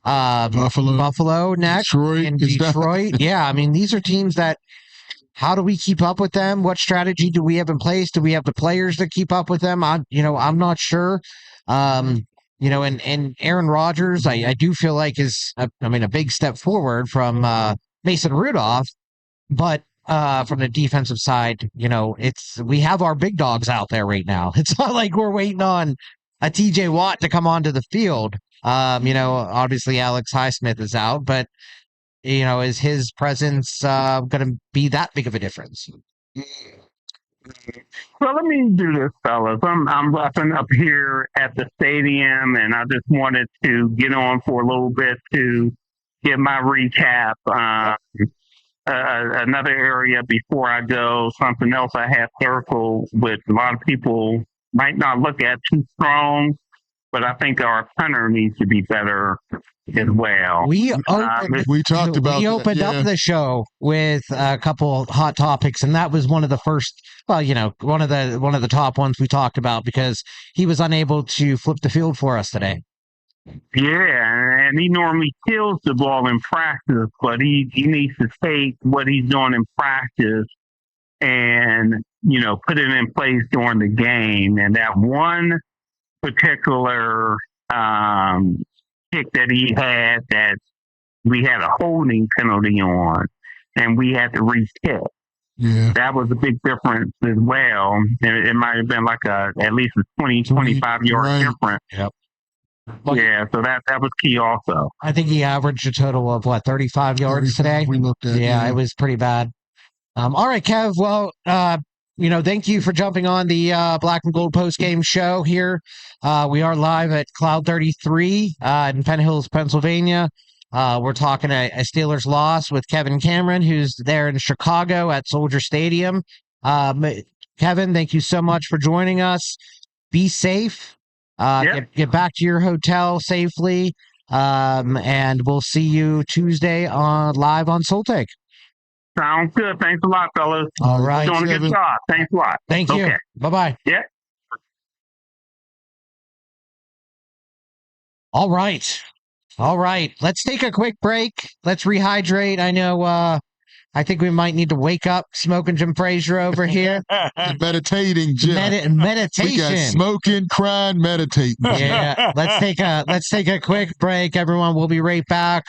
Buffalo next, Detroit. Yeah, I mean, these are teams that, how do we keep up with them? What strategy do we have in place? Do we have the players to keep up with them? I'm not sure. And Aaron Rodgers, I do feel like is a big step forward from Mason Rudolph, but from the defensive side, we have our big dogs out there right now. It's not like we're waiting on a TJ Watt to come onto the field. Obviously Alex Highsmith is out, but is his presence going to be that big of a difference? Well, let me do this, fellas. I'm wrapping up here at the stadium, and I just wanted to get on for a little bit to give my recap. Another area before I go, something else I have circled, which a lot of people might not look at too strong, but I think our punter needs to be better as well. We talked about. We opened up the show with a couple hot topics, and that was one of the first. Well, one of the top ones we talked about because he was unable to flip the field for us today. Yeah, and he normally kills the ball in practice, but he needs to take what he's doing in practice and, put it in place during the game. And that one particular kick that he had that we had a holding penalty on and we had to re-kick. Yeah. That was a big difference as well. It might have been like at least a 25 yard difference. Yep. Yeah, so that was key also. I think he averaged a total of 35 yards today. We looked at. Yeah, it was pretty bad. All right, Kev. Well, thank you for jumping on the Black and Gold post game show here. We are live at Cloud 33 in Penn Hills, Pennsylvania. We're talking a Steelers loss with Kevin Cameron, who's there in Chicago at Soldier Stadium. Kevin, thank you so much for joining us. Be safe. Get back to your hotel safely, and we'll see you Tuesday live on Soul Take. Sounds good. Thanks a lot, fellas. All right. Doing a good job. Thanks a lot. Thank you. Okay. Bye-bye. Yeah. All right. Let's take a quick break. Let's rehydrate. I know I think we might need to wake up Smokin Jim Frazier over here. Meditating, Jim. Meditation. We got smoking, crying, meditating. Yeah. Let's take a quick break, everyone. We'll be right back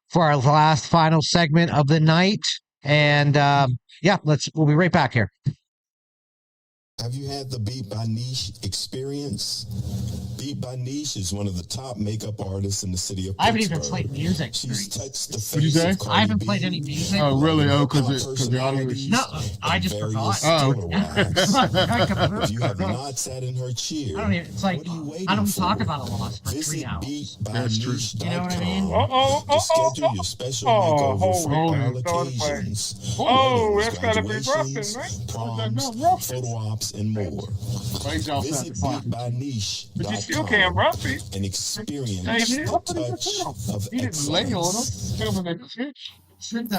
for our last final segment of the night. And we'll be right back here. Have you had the Beat by Niche experience? Beat by Niche is one of the top makeup artists in the city of Pittsburgh. I haven't even played music. She's touched the What'd you face say? of Cardi I haven't B, played any music. Oh, really? Oh, because the audio is... No, I just forgot. Oh. If you have not sat in her chair, I don't even, it's like, what are you waiting I don't for? talk about a loss for 3 Visit hours. That's true. You know what I mean? to schedule your special makeover for all occasions. Oh, weddings, that's gotta be graduations, roughin', right? proms, photo ops, and more. Visit beatbyniche.com But you still can't rough it. and experience Hey, the touch of He didn't lay on excellence. him.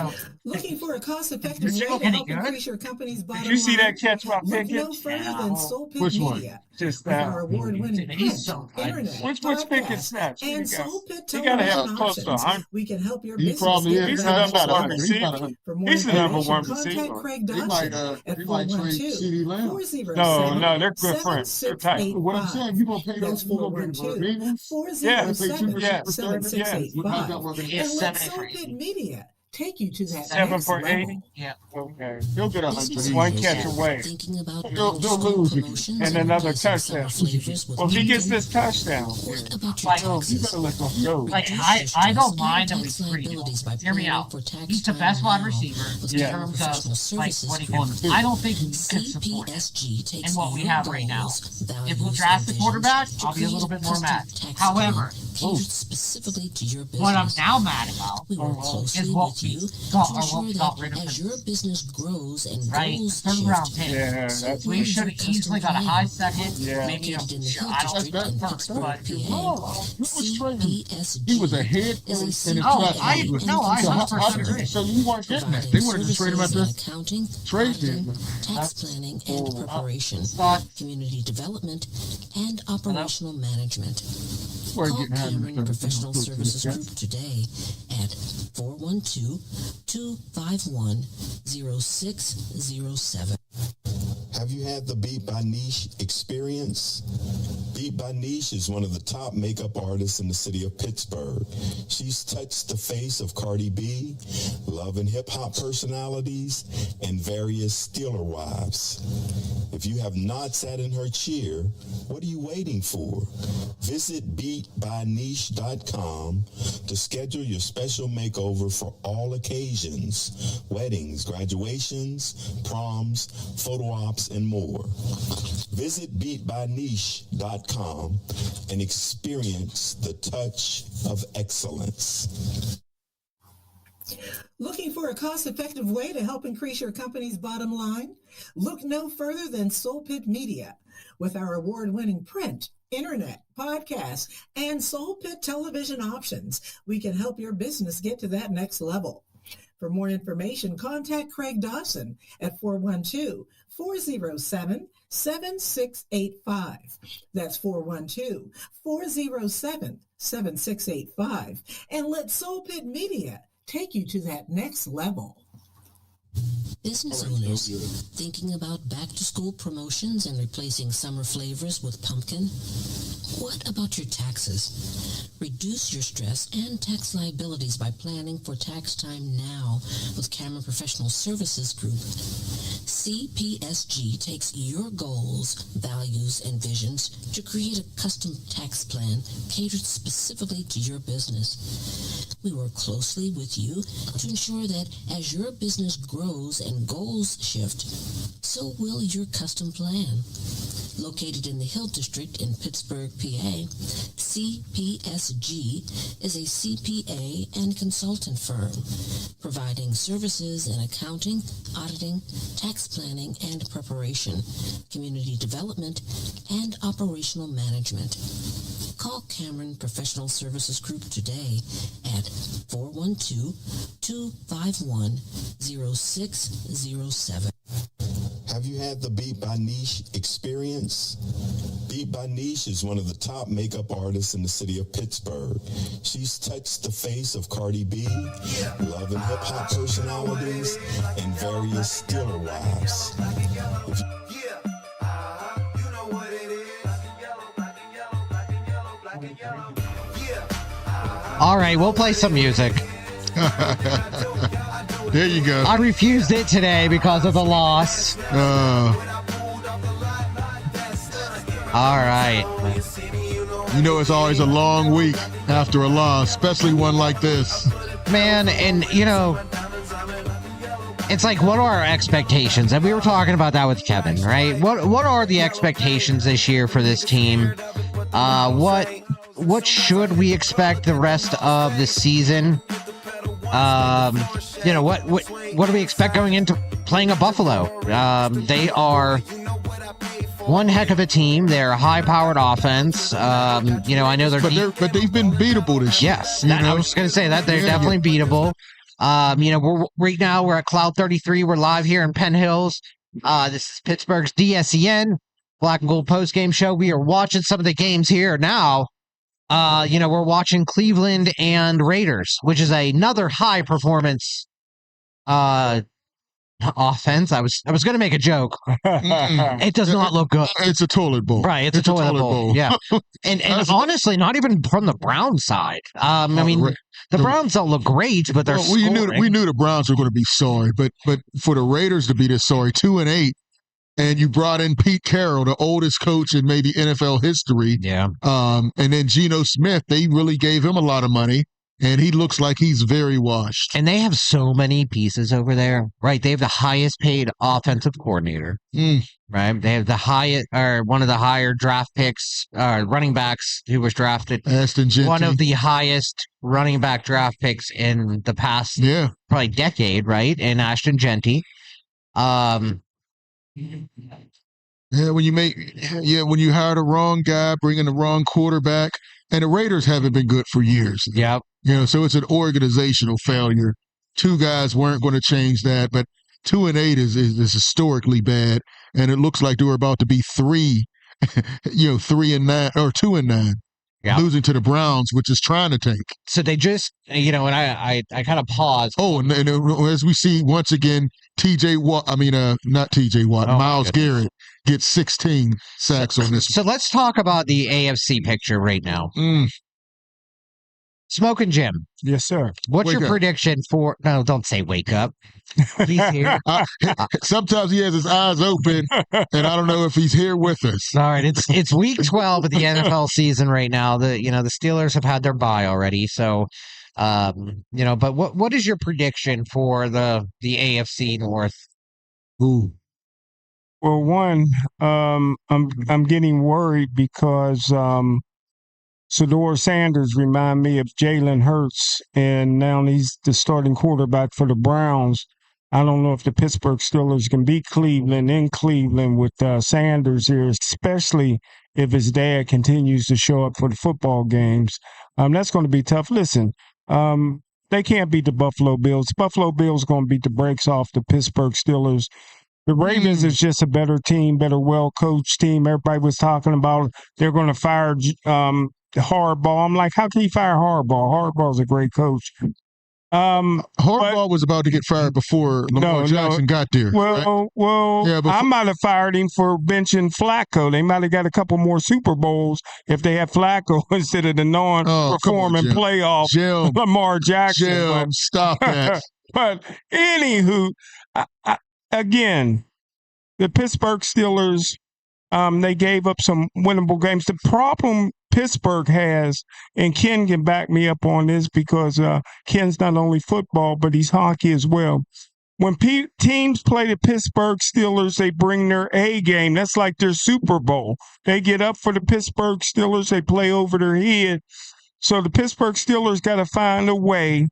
Looking for a cost-effective Did way you- to any help good? increase your company's bottom Did you see line? that catch my Look picket? no further than Soul Pit Which one? Media. Just With that. our award-winning He's print, so good. internet, Which picket podcast, snaps? and You got- Soul Pit you gotta have television close to options. 100. We can help your He business probably get is. to He's the the next number one level. receiver. For more He's the number information, one contact receiver. Craig He might, Dodson at he might trade CD Lamb. 412-407-7685. No, they're good friends. They're tight. What I'm saying, you gonna pay That's those, you gonna pay for the Bengals? 407-7685. How's that working? And let 7 Soul Pit Media take you to that 7 next for level. 80. Yeah. Okay. He'll get 100. One catch away. Thinking about They'll lose again. And another touchdown. Well, if he gets this touchdown, What about your Like, you taxes? better let them go. Like, I don't mind that we treat him. Hear me out. He's the best wide receiver in Yeah. terms of, like, what he can. I don't think he can support it. CPSG takes And what we your have right now. goals, If we values, draft the and quarterback, visions to I'll be a create little bit more custom mad. tax However, plan catered specifically to your business. what I'm now mad about We work closely is what with we you to got, or what ensure we that got rid of. as your business grows and Right? goals Third shift, round pick. Yeah, that's We should have easily got a high second, Yeah. maybe a, located in the Hill I don't District know, in first, Pittsburgh, but PA. CPSG. He was a head is a coach and a Oh, track I- coach. no, I So 100% agree. So you weren't getting that. They wanted to trade him at the accounting, trade auditing, deadline. tax planning and preparation, thought- community development, and operational management. We're Call getting had Cameron Professional Services Group today at 412-251-0607. Have you had the Beat by Niche experience? Beat by Niche is one of the top makeup artists in the city of Pittsburgh. She's touched the face of Cardi B, love and hip hop personalities, and various Steeler wives. If you have not sat in her chair, what are you waiting for? Visit beatbyniche.com to schedule your special makeover for all occasions, weddings, graduations, proms, photo ops, and more. Visit beatbyniche.com and experience the touch of excellence. Looking for a cost-effective way to help increase your company's bottom line? Look no further than Soul Pit Media. With our award-winning print, internet, podcast, and Soul Pit television options, we can help your business get to that next level. For more information, contact Craig Dawson at 412-407-7685. That's 412-407-7685. And let Soul Pit Media take you to that next level. Business owners thinking about back-to-school promotions and replacing summer flavors with pumpkin? What about your taxes? Reduce your stress and tax liabilities by planning for tax time now with Cameron Professional Services Group. CPSG takes your goals, values, and visions to create a custom tax plan catered specifically to your business. We work closely with you to ensure that as your business grows and goals shift, so will your custom plan. Located in the Hill District in Pittsburgh, PA, CPSG is a CPA and consultant firm, providing services in accounting, auditing, tax planning and preparation, community development, and operational management. Call Cameron Professional Services Group today at 412-251-0607. Have you had the Beat by Niche experience? Beat by Niche is one of the top makeup artists in the city of Pittsburgh. She's touched the face of Cardi B, love and hip hop personalities, and various Steeler wives. All right, we'll play some music. There you go. I refused it today because of the loss. All right. You know, it's always a long week after a loss, especially one like this. Man, and, you know, it's like, what are our expectations? And we were talking about that with Kevin, right? What are the expectations this year for this team? What should we expect the rest of the season? You know, what do we expect going into playing a Buffalo? They are one heck of a team. They're a high-powered offense. You know, I know but they've been beatable this year. Yes, I was just going to say that they're definitely beatable. You know, right now we're at Cloud 33. We're live here in Penn Hills. This is Pittsburgh's DSEN Black and Gold post game show. We are watching some of the games here now. You know, we're watching Cleveland and Raiders, which is another high performance offense. I was going to make a joke. It does not look good. It's a toilet bowl. Right, it's a toilet bowl. Yeah. And honestly, not even from the Browns side. I mean, the Browns don't look great, but they're we knew the Browns were going to be sorry, but for the Raiders to be this sorry, 2-8, and you brought in Pete Carroll, the oldest coach in maybe NFL history. Yeah. And then Geno Smith, they really gave him a lot of money. And he looks like he's very washed. And they have so many pieces over there, right? They have the highest paid offensive coordinator, right? They have the highest, or one of the higher draft picks, running backs who was drafted. Ashton Jeanty. One of the highest running back draft picks in the past, probably decade, right? And Ashton Jeanty. Yeah, when you hire the wrong guy, bring in the wrong quarterback, and the Raiders haven't been good for years. Yep. You know, so it's an organizational failure. Two guys weren't going to change that, but 2-8 is historically bad, and it looks like they were about to be 3-9 or 2-9. Yep. Losing to the Browns, which is trying to tank. So they just, you know, and I kind of paused. Oh, and as we see once again, Myles Garrett gets 16 sacks on this. So let's talk about the AFC picture right now. Smokin Jim. Yes, sir. What's your prediction for? No, don't say wake up. He's here. Sometimes he has his eyes open, and I don't know if he's here with us. All right, it's week 12 of the NFL season right now. The Steelers have had their bye already, so you know. But what is your prediction for the AFC North? Ooh. Well, one, I'm getting worried because Shedeur Sanders remind me of Jalen Hurts, and now he's the starting quarterback for the Browns. I don't know if the Pittsburgh Steelers can beat Cleveland in Cleveland with Sanders here, especially if his dad continues to show up for the football games. That's going to be tough. Listen, they can't beat the Buffalo Bills. Buffalo Bills going to beat the brakes off the Pittsburgh Steelers. The Ravens is just a better team, better well-coached team. Everybody was talking about they're going to fire Harbaugh. I'm like, how can you fire Harbaugh? Harbaugh's a great coach. Harbaugh was about to get fired before Lamar Jackson got there. Well, I might have fired him for benching Flacco. They might have got a couple more Super Bowls if they had Flacco instead of the non-performing playoff Lamar Jackson. Stop that. But anywho, again, the Pittsburgh Steelers, they gave up some winnable games. The problem Pittsburgh has, and Ken can back me up on this because Ken's not only football, but he's hockey as well. When teams play the Pittsburgh Steelers, they bring their A game. That's like their Super Bowl. They get up for the Pittsburgh Steelers. They play over their head. So the Pittsburgh Steelers got to find a way.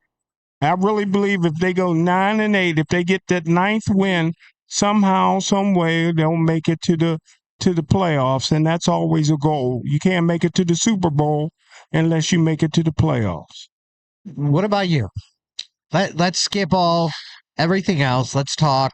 I really believe if they go 9-8, if they get that 9th win, somehow, some way, they'll make it to the playoffs, and that's always a goal. You can't make it to the Super Bowl unless you make it to the playoffs. What about you? Let's skip everything else. Let's talk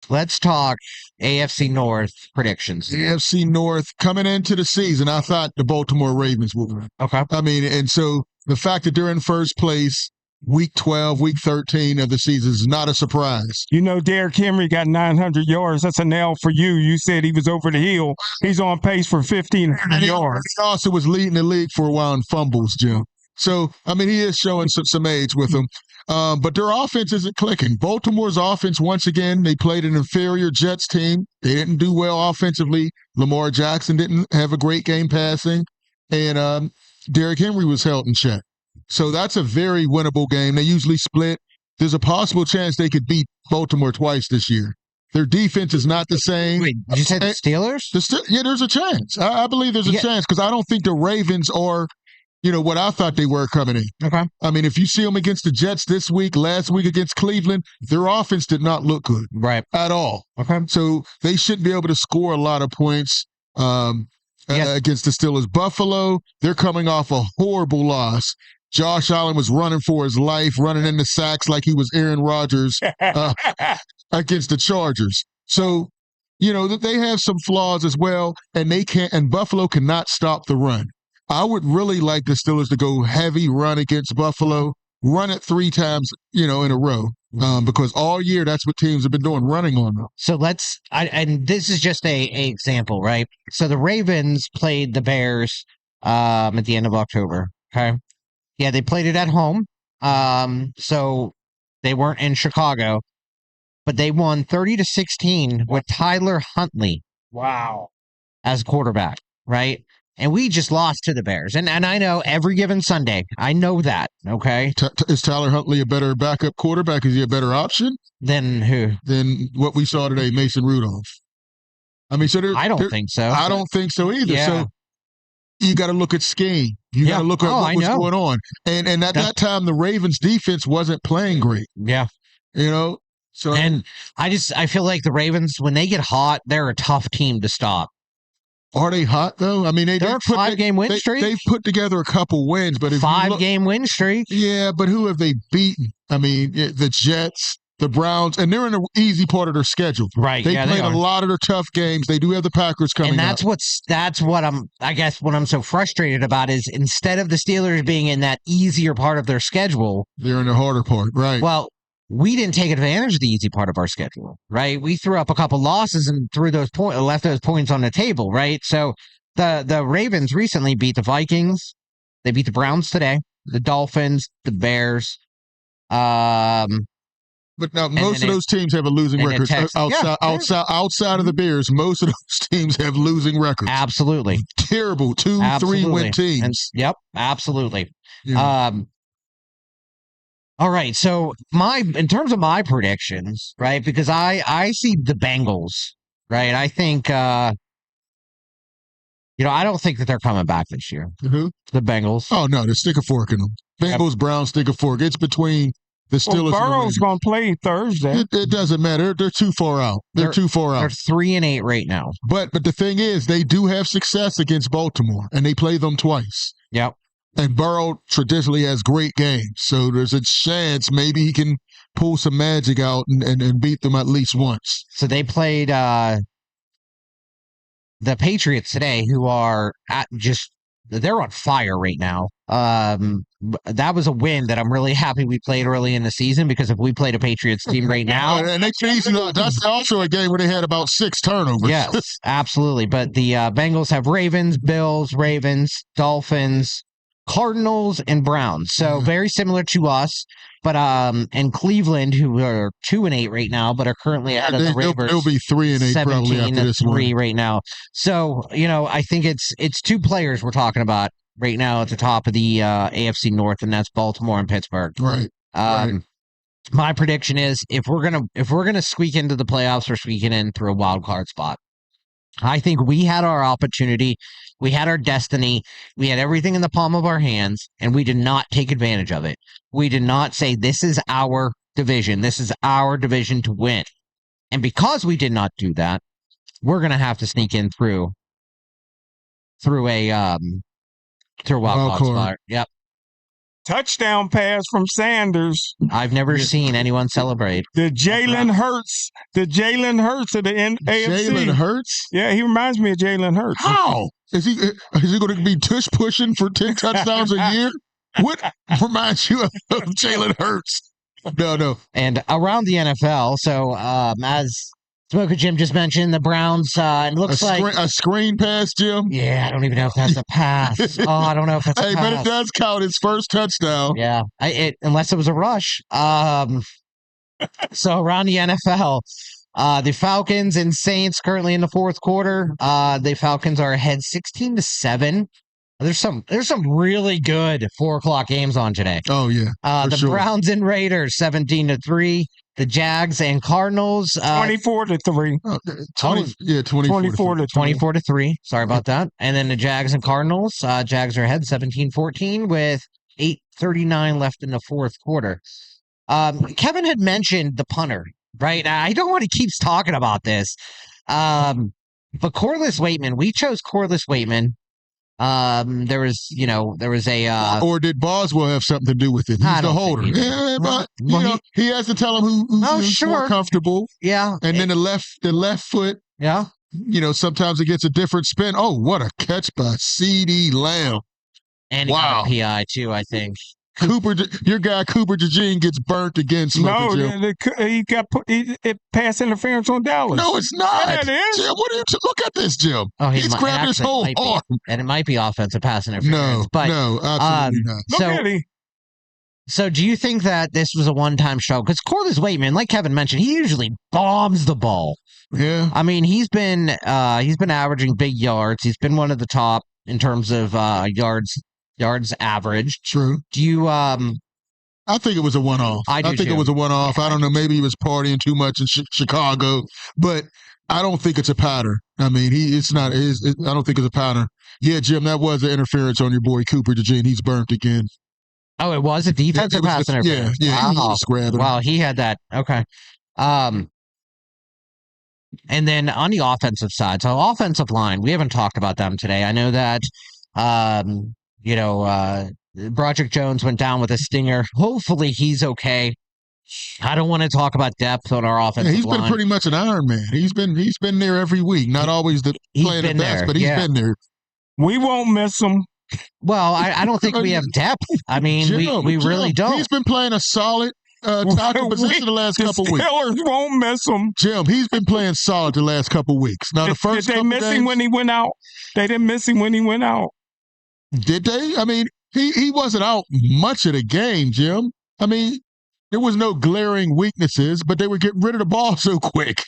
AFC North predictions. AFC North coming into the season, I thought the Baltimore Ravens would win. Okay. I mean, and so the fact that they're in first place, week 12, week 13 of the season is not a surprise. You know, Derrick Henry got 900 yards. That's an L for you. You said he was over the hill. He's on pace for 1,500 yards. He also was leading the league for a while in fumbles, Jim. So, I mean, he is showing some age with him. But their offense isn't clicking. Baltimore's offense, once again, they played an inferior Jets team. They didn't do well offensively. Lamar Jackson didn't have a great game passing. And Derrick Henry was held in check. So that's a very winnable game. They usually split. There's a possible chance they could beat Baltimore twice this year. Their defense is not the same. Wait, did you say the Steelers? Yeah, there's a chance. I believe there's a chance because I don't think the Ravens are, what I thought they were coming in. Okay. I mean, if you see them against the Jets this week, last week against Cleveland, their offense did not look good. Right. At all. Okay. So they shouldn't be able to score a lot of points against the Steelers. Buffalo, they're coming off a horrible loss. Josh Allen was running for his life, running into sacks like he was Aaron Rodgers against the Chargers. So, they have some flaws as well, and Buffalo cannot stop the run. I would really like the Steelers to go heavy run against Buffalo, run it 3 times, in a row, because all year that's what teams have been doing, running on them. So and this is just a example, right? So the Ravens played the Bears at the end of October, okay? Yeah, they played it at home, so they weren't in Chicago, but they won 30-16 with Tyler Huntley. Wow. As quarterback, right? And we just lost to the Bears. And I know every given Sunday, I know that, okay? Is Tyler Huntley a better backup quarterback? Is he a better option? Than who? Than what we saw today, Mason Rudolph. I mean, I don't think so. I don't think so either. Yeah. So you got to look at scheme. You got to look at what was going on. And at that time, the Ravens defense wasn't playing great. Yeah. So and I feel like the Ravens, when they get hot, they're a tough team to stop. Are they hot though? I mean, they're a 5-game win streak. They've put together a couple wins, but 5-game win streak. Yeah, but who have they beaten? I mean, the Jets, the Browns, and they're in the easy part of their schedule. Right. They played a lot of their tough games. They do have the Packers coming. And that's what I'm so frustrated about is instead of the Steelers being in that easier part of their schedule, they're in the harder part. Right. Well, we didn't take advantage of the easy part of our schedule, right? We threw up a couple losses and left those points on the table, right? So the Ravens recently beat the Vikings. They beat the Browns today, the Dolphins, the Bears. But now most of those teams have a losing record. Outside of the Bears, most of those teams have losing records. Absolutely. Terrible 2-3 win teams. Yep, absolutely. Yeah. All right, so in terms of my predictions, right? Because I see the Bengals, right? I think I don't think that they're coming back this year. Who? The Bengals. Oh no, they stick a fork in them. Bengals, Browns, stick a fork. It's between the Steelers. Burrow's going to play Thursday. It doesn't matter. They're too far out. They're too far out. They're 3-8 right now. But the thing is, they do have success against Baltimore, and they play them twice. Yep. And Burrow traditionally has great games, so there's a chance maybe he can pull some magic out and beat them at least once. So they played the Patriots today, who are they're on fire right now. That was a win that I'm really happy we played early in the season, because if we played a Patriots team right now, and that's also a game where they had about 6 turnovers. Yes, absolutely. But the Bengals have Ravens, Dolphins, Cardinals, and Browns. So very similar to us, but and Cleveland, who are 2-8 right now, but are currently ahead of the Ravens. They'll be 3-8 probably after this one. 17-3 right now. So I think it's 2 players we're talking about right now at the top of the AFC North, and that's Baltimore and Pittsburgh. Right. My prediction is if we're gonna squeak into the playoffs, we're squeaking in through a wild card spot. I think we had our opportunity. We had our destiny. We had everything in the palm of our hands, and we did not take advantage of it. We did not say, this is our division. This is our division to win. And because we did not do that, we're going to have to sneak in through a wild card spot. Yep. Touchdown pass from Sanders. I've never seen anyone celebrate. The Jalen Hurts of the AFC. Jalen Hurts? Yeah, he reminds me of Jalen Hurts. How? Is he going to be tush pushing for 10 touchdowns a year? What reminds you of Jalen Hurts? No. And around the NFL, so as Smokin Jim just mentioned the Browns. It looks like a screen pass, Jim. Yeah, I don't even know if that's a pass. I don't know if that's a pass. But it does count his first touchdown. Yeah, unless it was a rush. So around the NFL, the Falcons and Saints currently in the fourth quarter. The Falcons are ahead 16-7. There's some really good 4:00 games on today. Oh yeah. The Browns and Raiders 17-3. The Jags and Cardinals 24-3. 24-3. Sorry about that. And then the Jags and Cardinals. Jags are ahead 17-14 with 8:39 left in the fourth quarter. Kevin had mentioned the punter, right? I don't want to keep talking about this. But Corliss Waitman, we chose Corliss Waitman. There was a or did Boswell have something to do with it? He's the holder. Yeah, but he has to tell him who's more comfortable. Yeah. And then the left foot. Yeah. Sometimes it gets a different spin. Oh, what a catch by C.D. Lamb. And he got a PI too, I think. Your guy Cooper DeJean gets burnt again. No, he got pass interference on Dallas. No, it's not. Yeah, it is. Jim, look at this, Jim. Oh, he's grabbed his whole arm. And it might be offensive pass interference. No, absolutely not. Look at him. So do you think that this was a one-time show? Because Corliss Waitman, like Kevin mentioned, he usually bombs the ball. Yeah. I mean, he's been averaging big yards. He's been one of the top in terms of yards average. True. Do you I think it was a one-off. I think it was a one-off. I don't know. Maybe he was partying too much in Chicago, but I don't think it's a pattern. I mean, I don't think it's a pattern. Yeah, Jim, that was an interference on your boy Cooper DeJean. He's burnt again. Oh, it was a defensive pass interference. Yeah. He was grabbing. Wow, he had that. Okay. And then on the offensive side, so offensive line, we haven't talked about them today. I know that, Broderick Jones went down with a stinger. Hopefully he's okay. I don't want to talk about depth on our offensive line. He's been pretty much an Iron Man. He's been there every week. Not always playing the best, but he's been there. We won't miss him. Well, I don't think we have depth. I mean, Jim, we really don't. He's been playing a solid tackle position the last couple weeks. The Steelers won't miss him. Jim, he's been playing solid the last couple weeks. Now, the first did they miss him when he went out? They didn't miss him when he went out. Did they? I mean, he wasn't out much of the game, Jim. I mean, there was no glaring weaknesses, but they were getting rid of the ball so quick.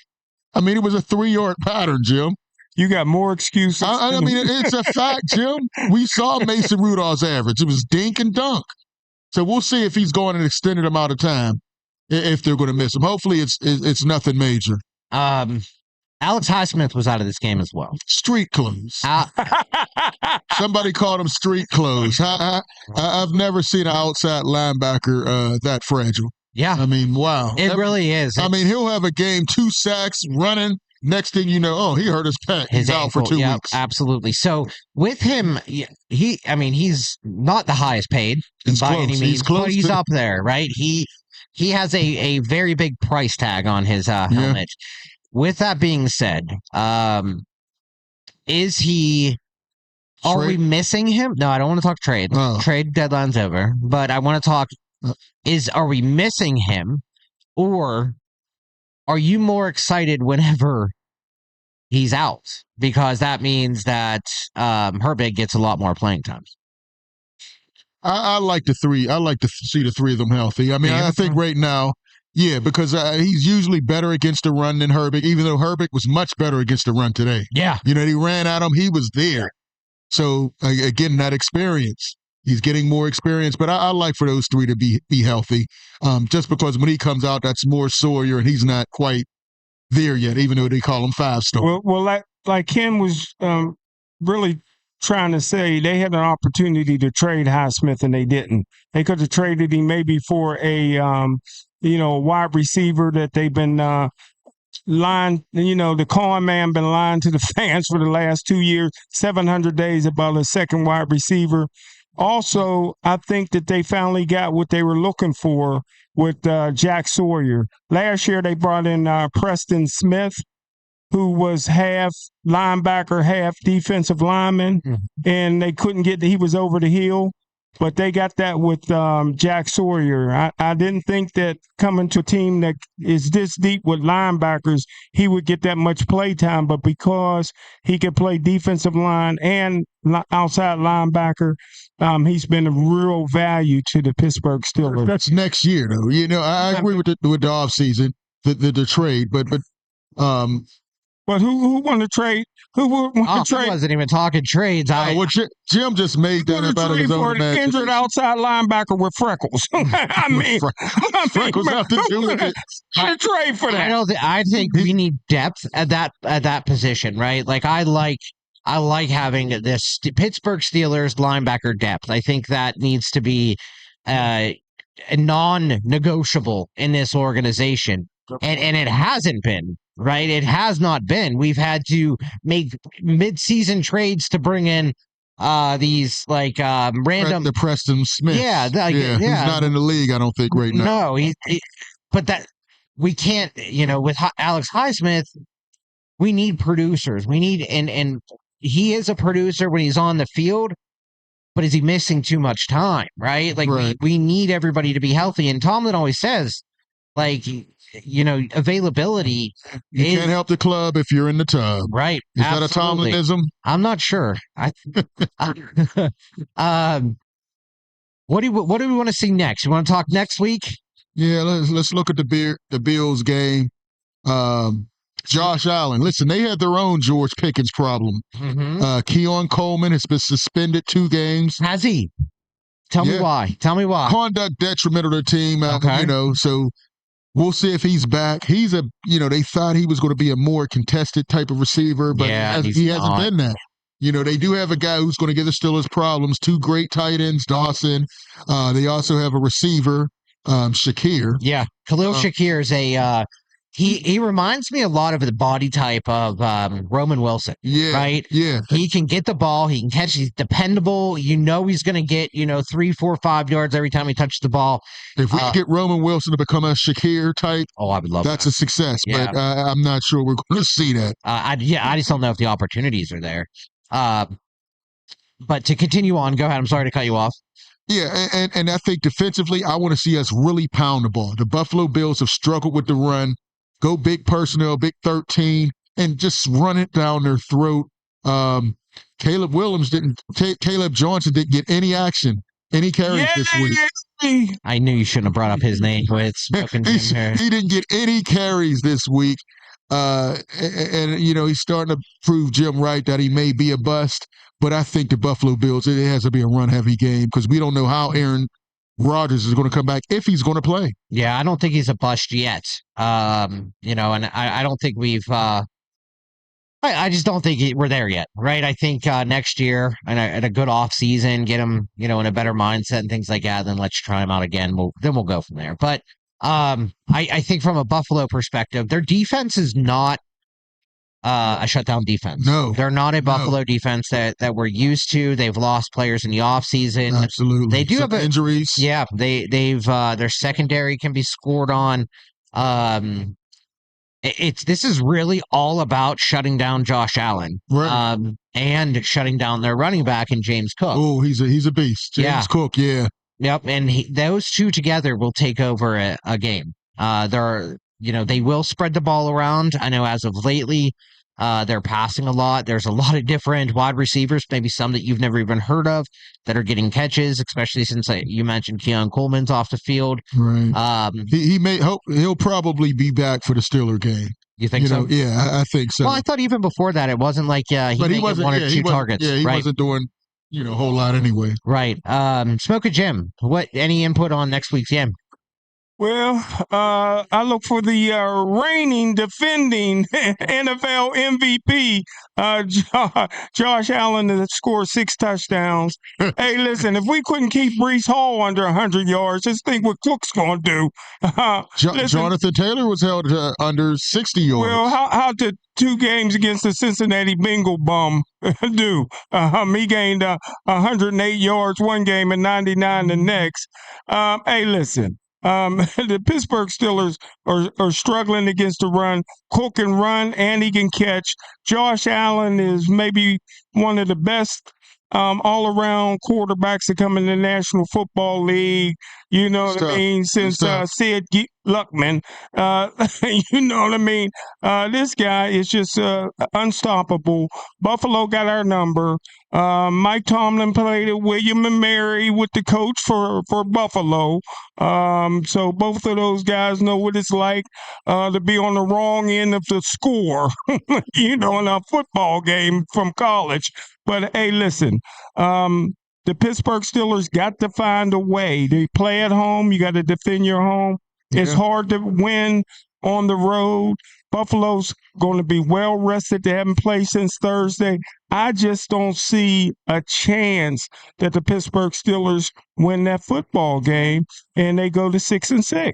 I mean, it was a 3-yard pattern, Jim. You got more excuses. I mean, it's a fact, Jim. We saw Mason Rudolph's average. It was dink and dunk. So we'll see if he's going an extended amount of time, if they're going to miss him. Hopefully it's nothing major. Alex Highsmith was out of this game as well. Street clothes. Somebody called him street clothes. I've never seen an outside linebacker that fragile. Yeah. I mean, wow. It really is. I mean, he'll have a game, 2 sacks, running. Next thing you know, he hurt his pec. He's out for 2 weeks. Absolutely. So with him, he's not the highest paid by any means, but he's up there, right? He has a very big price tag on his helmet. Yeah. With that being said, is he? Are we missing him? No, I don't want to talk trade. Oh. Trade deadline's over, but I want to talk. Are we missing him, or are you more excited whenever he's out? Because that means that Herbig gets a lot more playing times. I like the three. I like to see the three of them healthy. I mean, I think right now, yeah, because he's usually better against the run than Herbig, even though Herbig was much better against the run today. Yeah. He ran at him. He was there. So, again, that experience. He's getting more experience, but I like for those three to be healthy, just because when he comes out, that's more Sawyer, and he's not quite there yet, even though they call him 5-star. Well, like Ken was really trying to say, they had an opportunity to trade Highsmith, and they didn't. They could have traded him maybe for a wide receiver that they've been lying. The con man been lying to the fans for the last 2 years, 700 days about a second wide receiver. Also, I think that they finally got what they were looking for with Jack Sawyer. Last year, they brought in Preston Smith, who was half linebacker, half defensive lineman, and they couldn't he was over the hill. but they got that with Jack Sawyer. I didn't think that coming to a team that is this deep with linebackers, he would get that much play time. But because he could play defensive line and outside linebacker, he's been a real value to the Pittsburgh Steelers. That's next year, though. I agree with the offseason, the trade, but who won the trade? Who won the trade? I wasn't even talking trades. Jim just made that up out of his own imagination. Injured outside linebacker with freckles. I mean, freckles have to do with it. I trade for that. I think we need depth at that position, right? Like I like having this Pittsburgh Steelers linebacker depth. I think that needs to be non-negotiable in this organization, and it hasn't been. Right, it has not been. We've had to make mid-season trades to bring in these random the Preston Smith. Yeah, he's not in the league, I don't think, right now. No, but that we can't. With Alex Highsmith, we need producers. We need and he is a producer when he's on the field, but is he missing too much time? Right, we need everybody to be healthy. And Tomlin always says, availability. You can't help the club if you're in the tub. Right. Is that a Tomlinism? I'm not sure. What do we want to see next? You want to talk next week? Yeah, let's look at the Bills game. Josh Allen. Listen, they had their own George Pickens problem. Mm-hmm. Keon Coleman has been suspended 2 games. Has he? Tell me why. Conduct detrimental to the team. Okay. So we'll see if he's back. He's they thought he was going to be a more contested type of receiver, but he hasn't been that. They do have a guy who's going to give the Steelers problems. 2 great tight ends, Dawson. They also have a receiver, Shakir. Yeah, Khalil Shakir is he reminds me a lot of the body type of Roman Wilson. Yeah. Right? Yeah. He can get the ball. He can catch. He's dependable. He's going to get, 3, 4, 5 yards every time he touches the ball. If we get Roman Wilson to become a Shakir type, I would love that's that. a success. Yeah. But I'm not sure we're going to see that. I just don't know if the opportunities are there. But to continue on, go ahead. I'm sorry to cut you off. Yeah, and I think defensively, I want to see us really pound the ball. The Buffalo Bills have struggled with the run. Go big personnel, big 13, and just run it down their throat. Caleb Johnson didn't get any action, any carries this week. I knew you shouldn't have brought up his name with Smokin Jim here. He didn't get any carries this week. And he's starting to prove Jim right that he may be a bust. But I think the Buffalo Bills, it has to be a run-heavy game because we don't know how Aaron Rodgers is going to come back if he's going to play. Yeah, I don't think he's a bust yet. And I don't think we've I just don't think we're there yet, right? I think next year and a good off season, get him, in a better mindset and things like that. Then let's try him out again. We'll go from there. But I think from a Buffalo perspective, their defense is not a shutdown defense. No, they're not a Buffalo defense that we're used to. They've lost players in the offseason. Absolutely, they do have injuries. Yeah, they've their secondary can be scored on. This is really all about shutting down Josh Allen, right? And shutting down their running back in James Cook. Oh, he's a beast, James Cook. Yeah. Yep, and those two together will take over a game. They will spread the ball around. I know as of lately, they're passing a lot. There's a lot of different wide receivers, maybe some that you've never even heard of, that are getting catches, especially since you mentioned Keon Coleman's off the field. Right. He'll probably be back for the Steeler game. You think so? Yeah, I think so. Well, I thought even before that, it wasn't like he wasn't 1 or 2 targets. Yeah, he wasn't doing a whole lot anyway. Right. Smokin Jim, any input on next week's game? Well, I look for the reigning, defending NFL MVP, Josh Allen, to score 6 touchdowns. Hey, listen, if we couldn't keep Breece Hall under 100 yards, just think what Cook's going to do. Jonathan Taylor was held under 60 yards. Well, how did 2 games against the Cincinnati Bengal bum do? He gained 108 yards one game and 99 the next. Hey, listen. The Pittsburgh Steelers are struggling against the run. Cook can run and he can catch. Josh Allen is maybe one of the best all around quarterbacks that come in the National Football League. You know what I mean? Since Sid Luckman, you know what I mean? This guy is just unstoppable. Buffalo got our number. Mike Tomlin played at William and Mary with the coach for Buffalo. So both of those guys know what it's like to be on the wrong end of the score, you know, in a football game from college. But hey, listen, the Pittsburgh Steelers got to find a way. They play at home. You got to defend your home. Yeah. It's hard to win on the road. Buffalo's going to be well rested. They haven't played since Thursday. I just don't see a chance that the Pittsburgh Steelers win that football game and they go to 6-6.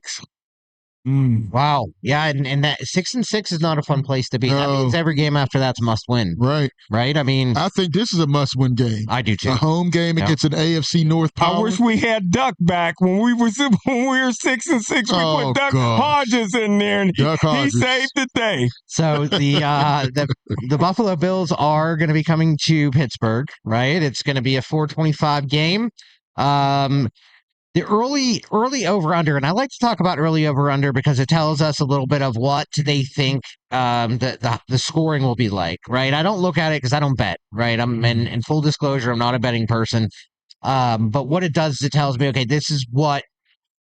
Wow. Yeah, and that 6-6 is not a fun place to be. That means every game after that's must win. Right. Right? I mean, I think this is a must-win game. I do too. A home game against an AFC North power. I wish we had Duck back when we were 6-6. We put Duck Hodges in there, and he saved the day. So the Buffalo Bills are going to be coming to Pittsburgh, right? It's going to be a 4:25 game. The early over-under, and I like to talk about early over-under because it tells us a little bit of what they think the scoring will be like, right? I don't look at it because I don't bet, right? I'm in full disclosure, I'm not a betting person. But what it does is it tells me, okay, this is what,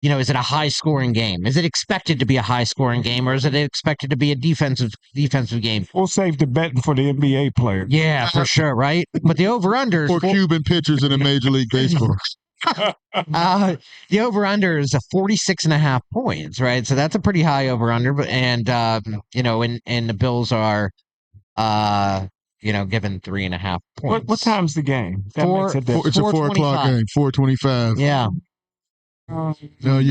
you know, is it a high-scoring game? Is it expected to be a high-scoring game, or is it expected to be a defensive game? We'll save the betting for the NBA players. Yeah, for sure, right? But the over-under for Cuban pitchers in a Major League Baseball. The over-under is 46.5 points, right? So that's a pretty high over-under, and you know, and the Bills are, you know, given 3.5 points. What time's the game? That makes a difference. It's a 4 o'clock game, 4:25. Yeah. No,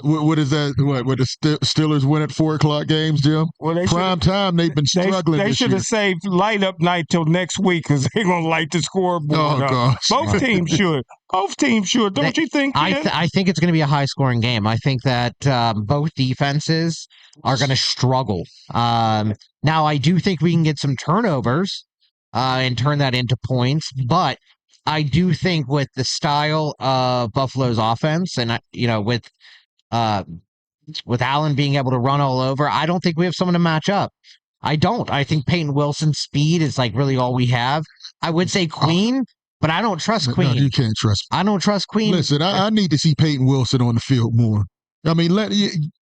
what is that? What the Steelers win at 4 o'clock games, Jim? Well, prime time. They've been struggling. They should have saved light up night till next week because they're gonna light the scoreboard up. Gosh. Both teams should. Both teams should. Don't you think? I think it's going to be a high scoring game. I think that both defenses are going to struggle. Now, I do think we can get some turnovers and turn that into points, but I do think with the style of Buffalo's offense and, you know, with Allen being able to run all over, I don't think we have someone to match up. I don't. I think Peyton Wilson's speed is like really all we have. I would say Queen, but I don't trust Queen. No, you can't trust me. I don't trust Queen. Listen, I need to see Peyton Wilson on the field more. I mean,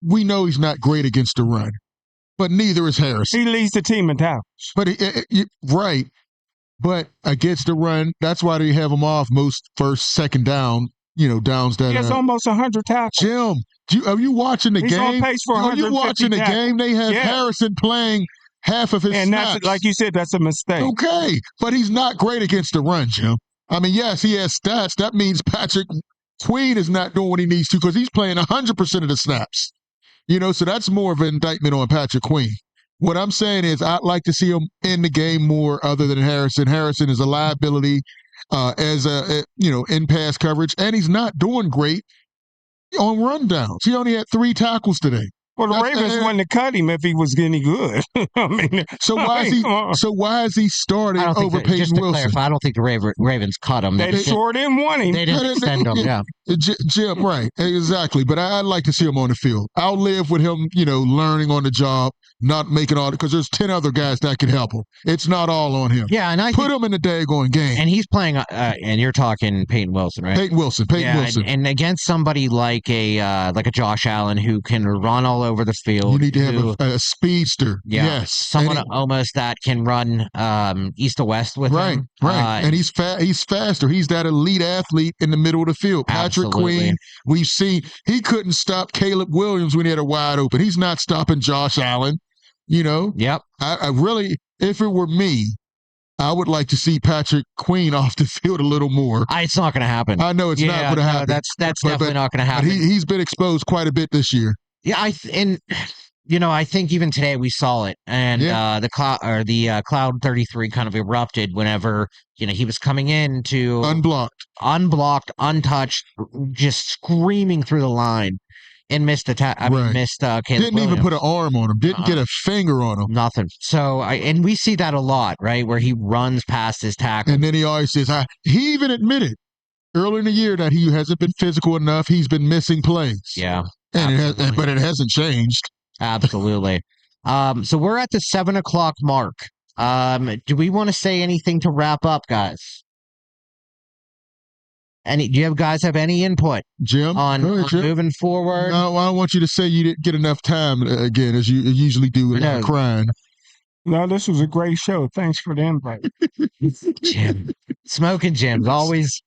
we know he's not great against the run, but neither is Harris. He leads the team in tackles. But right. But against the run, that's why they have him off most first, second down, you know, downs that. He has almost 100 tackles. Jim, are you watching the He's game? On pace for are you watching the game? They have Harrison playing half of his snaps. That's, like you said, that's a mistake. Okay, but he's not great against the run, Jim. I mean, yes, he has stats. That means Patrick Queen is not doing what he needs to because he's playing 100% of the snaps. You know, so that's more of an indictment on Patrick Queen. What I'm saying is I'd like to see him in the game more other than Harrison. Harrison is a liability as in pass coverage, and he's not doing great on rundowns. He only had 3 tackles today. Well, the Ravens wouldn't have cut him if he was any good. I mean, so why is he starting over Peyton just to Wilson? Clarify, I don't think the Ravens cut him. They sure didn't want him. They didn't extend him. Yeah, Jim, right, exactly. But I'd like to see him on the field. I'll live with him, you know, learning on the job, not making all because there's 10 other guys that can help him. It's not all on him. Yeah, and I put him in the daggone game. And he's playing. And you're talking Peyton Wilson, right? Peyton Wilson. And against somebody like a Josh Allen who can run all over the field. You need to have a speedster. Yeah, yes, someone almost that can run east to west with him. Right, and he's faster. He's that elite athlete in the middle of the field. Patrick Queen, we've seen he couldn't stop Caleb Williams when he had a wide open. He's not stopping Josh Allen. You know. Yep. I really, if it were me, I would like to see Patrick Queen off the field a little more. It's not going to happen. I know it's not going to happen. That's definitely not going to happen. But he's been exposed quite a bit this year. Yeah, I think even today we saw it, and the Cloud 33 kind of erupted whenever he was coming in to unblocked, untouched, just screaming through the line. and missed Right. missed Caleb Didn't Williams. even put an arm on him. Didn't get a finger on him. Nothing. So and we see that a lot, right? Where he runs past his tackle. And then he always says, he even admitted early in the year that he hasn't been physical enough. He's been missing plays. Yeah. And but it hasn't changed. Absolutely. So we're at the 7:00 mark. Do we want to say anything to wrap up, guys? Do you guys have any input, Jim, on moving forward? No, I don't want you to say you didn't get enough time again, as you usually do without crying. No, this was a great show. Thanks for the invite. Jim, Smokin Jim's always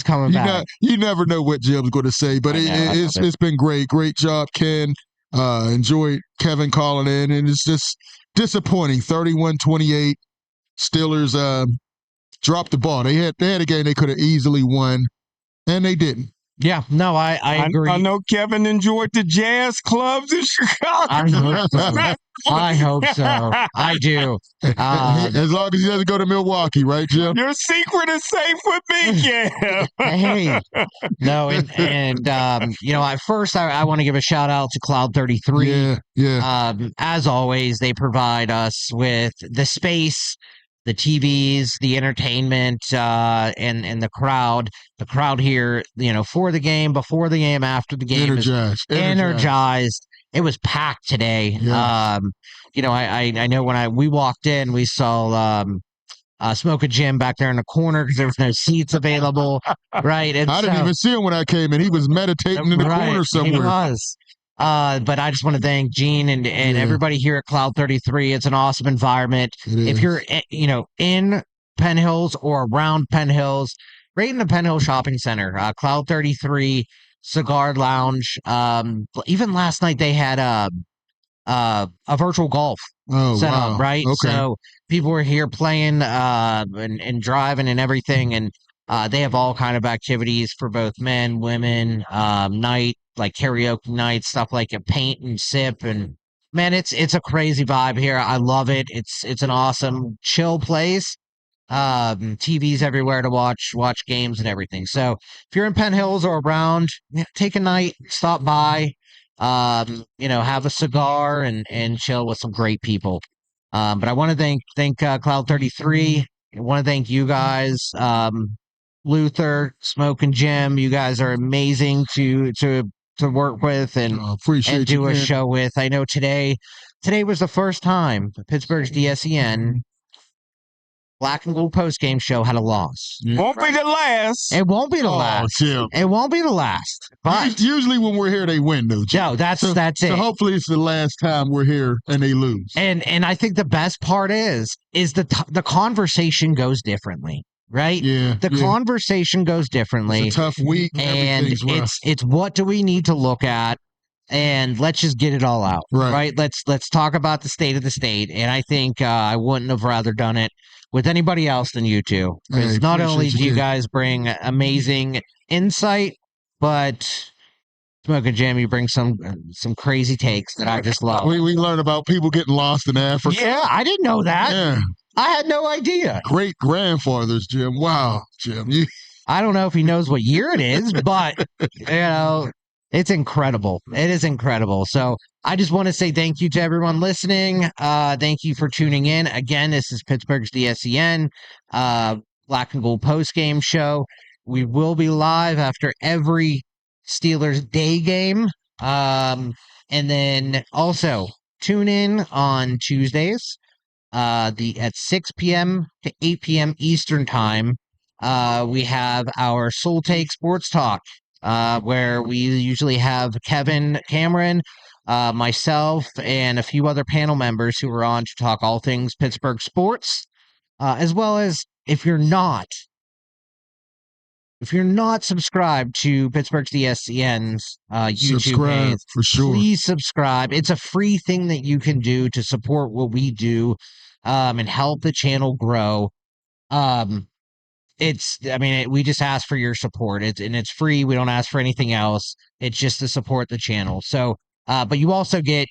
coming back. You never know what Jim's going to say, but it's been great. Great job, Ken. Enjoyed Kevin calling in, and it's just disappointing. 31-28. Steelers dropped the ball. They had a game they could have easily won, and they didn't. Yeah, no, I agree. I know Kevin enjoyed the jazz clubs in Chicago. I hope so. I do. As long as he doesn't go to Milwaukee, right, Jim? Your secret is safe with me, Jim. Hey, no, and at first I want to give a shout out to Cloud 33. Yeah. As always, they provide us with the space, the TVs, the entertainment, and the crowd. The crowd here, for the game, before the game, after the game, energized. It was packed today. Yeah. I know when we walked in, we saw Smokin Jim back there in the corner because there was no seats available. Right. And I didn't even see him when I came in. He was meditating in the corner somewhere. He was. But I just want to thank Gene and everybody here at Cloud 33. It's an awesome environment. If you're, in Penn Hills or around Penn Hills, right in the Penn Hills Shopping Center, Cloud 33 Cigar Lounge. Even last night they had a virtual golf set up, right? Okay. So people were here playing and driving and everything, and they have all kind of activities for both men, women, night, like karaoke night, stuff like a paint and sip, and man, it's a crazy vibe here. I love it. It's an awesome chill place. TVs everywhere to watch games and everything. So if you're in Penn Hills or around, take a night, stop by, have a cigar and chill with some great people. But I want to thank Cloud 33. I want to thank you guys, Luther, Smokin Jim. You guys are amazing to work with and do a show with. I know today was the first time Pittsburgh's DSEN Black and Gold post-game show had a loss. Won't be the last. It won't be the last. Jim. It won't be the last. But usually when we're here, they win, though. Jim. No, that's it. So hopefully it's the last time we're here and they lose. And I think the best part is the conversation goes differently, right? Yeah. The conversation goes differently. It's a tough week, and it's what do we need to look at, and let's just get it all out, right? Let's talk about the state of the state. And I think I wouldn't have rather done it with anybody else than you two. Because not only do you guys bring amazing insight, but Smokin Jim, you bring some crazy takes that I just love. We learn about people getting lost in Africa. Yeah, I didn't know that. Yeah. I had no idea. Great grandfathers, Jim. Wow, Jim. I don't know if he knows what year it is, but it's incredible. It is incredible. So I just want to say thank you to everyone listening. Thank you for tuning in. Again, this is Pittsburgh's DSEN Black and Gold post-game show. We will be live after every Steelers day game. And then also tune in on Tuesdays at 6 p.m. to 8 p.m. Eastern time. We have our Soul Take Sports Talk, where we usually have Kevin Cameron, myself, and a few other panel members who are on to talk all things Pittsburgh sports, as well as if you're not subscribed to Pittsburgh's DSCN's YouTube page, for sure. Please subscribe. It's a free thing that you can do to support what we do and help the channel grow. We just ask for your support. It's free. We don't ask for anything else. It's just to support the channel. So, but you also get,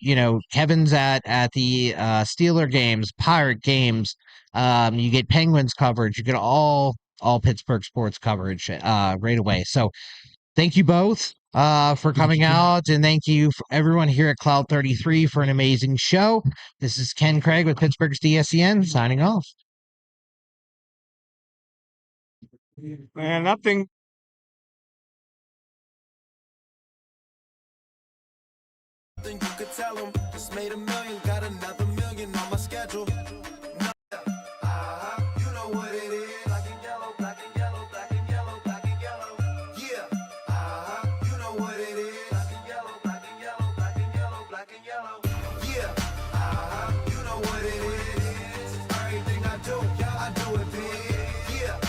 Kevin's at the Steeler games, Pirate games. You get Penguins coverage. You get all Pittsburgh sports coverage right away. So thank you both. for coming out, and thank you for everyone here at Cloud 33 for an amazing show. This is Ken Craig with Pittsburgh's DSEN signing off. Man, I think Then you could tell them, just made $1 million, got another million on my schedule. You know what it is. Black and yellow, black and yellow, black and yellow, black and yellow. Yeah. You know what it is. Black and yellow, black and yellow, black and yellow, black and yellow. Yeah. You know what it is. Everything I do it big. Yeah.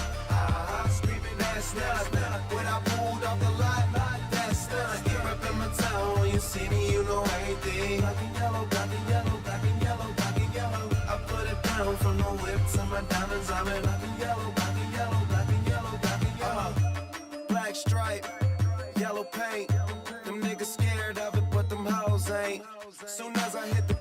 Screaming ass now. When I pulled off the lot, that's done. Get up in my town, when you see me, you know everything. Black and yellow, black and yellow, black and yellow, black and yellow. I put it down from the whip to my diamonds. I'm in black and yellow, black and yellow, black and yellow, black and yellow. Black stripe, yellow paint. Them niggas scared of it, but them hoes ain't. Soon as I hit the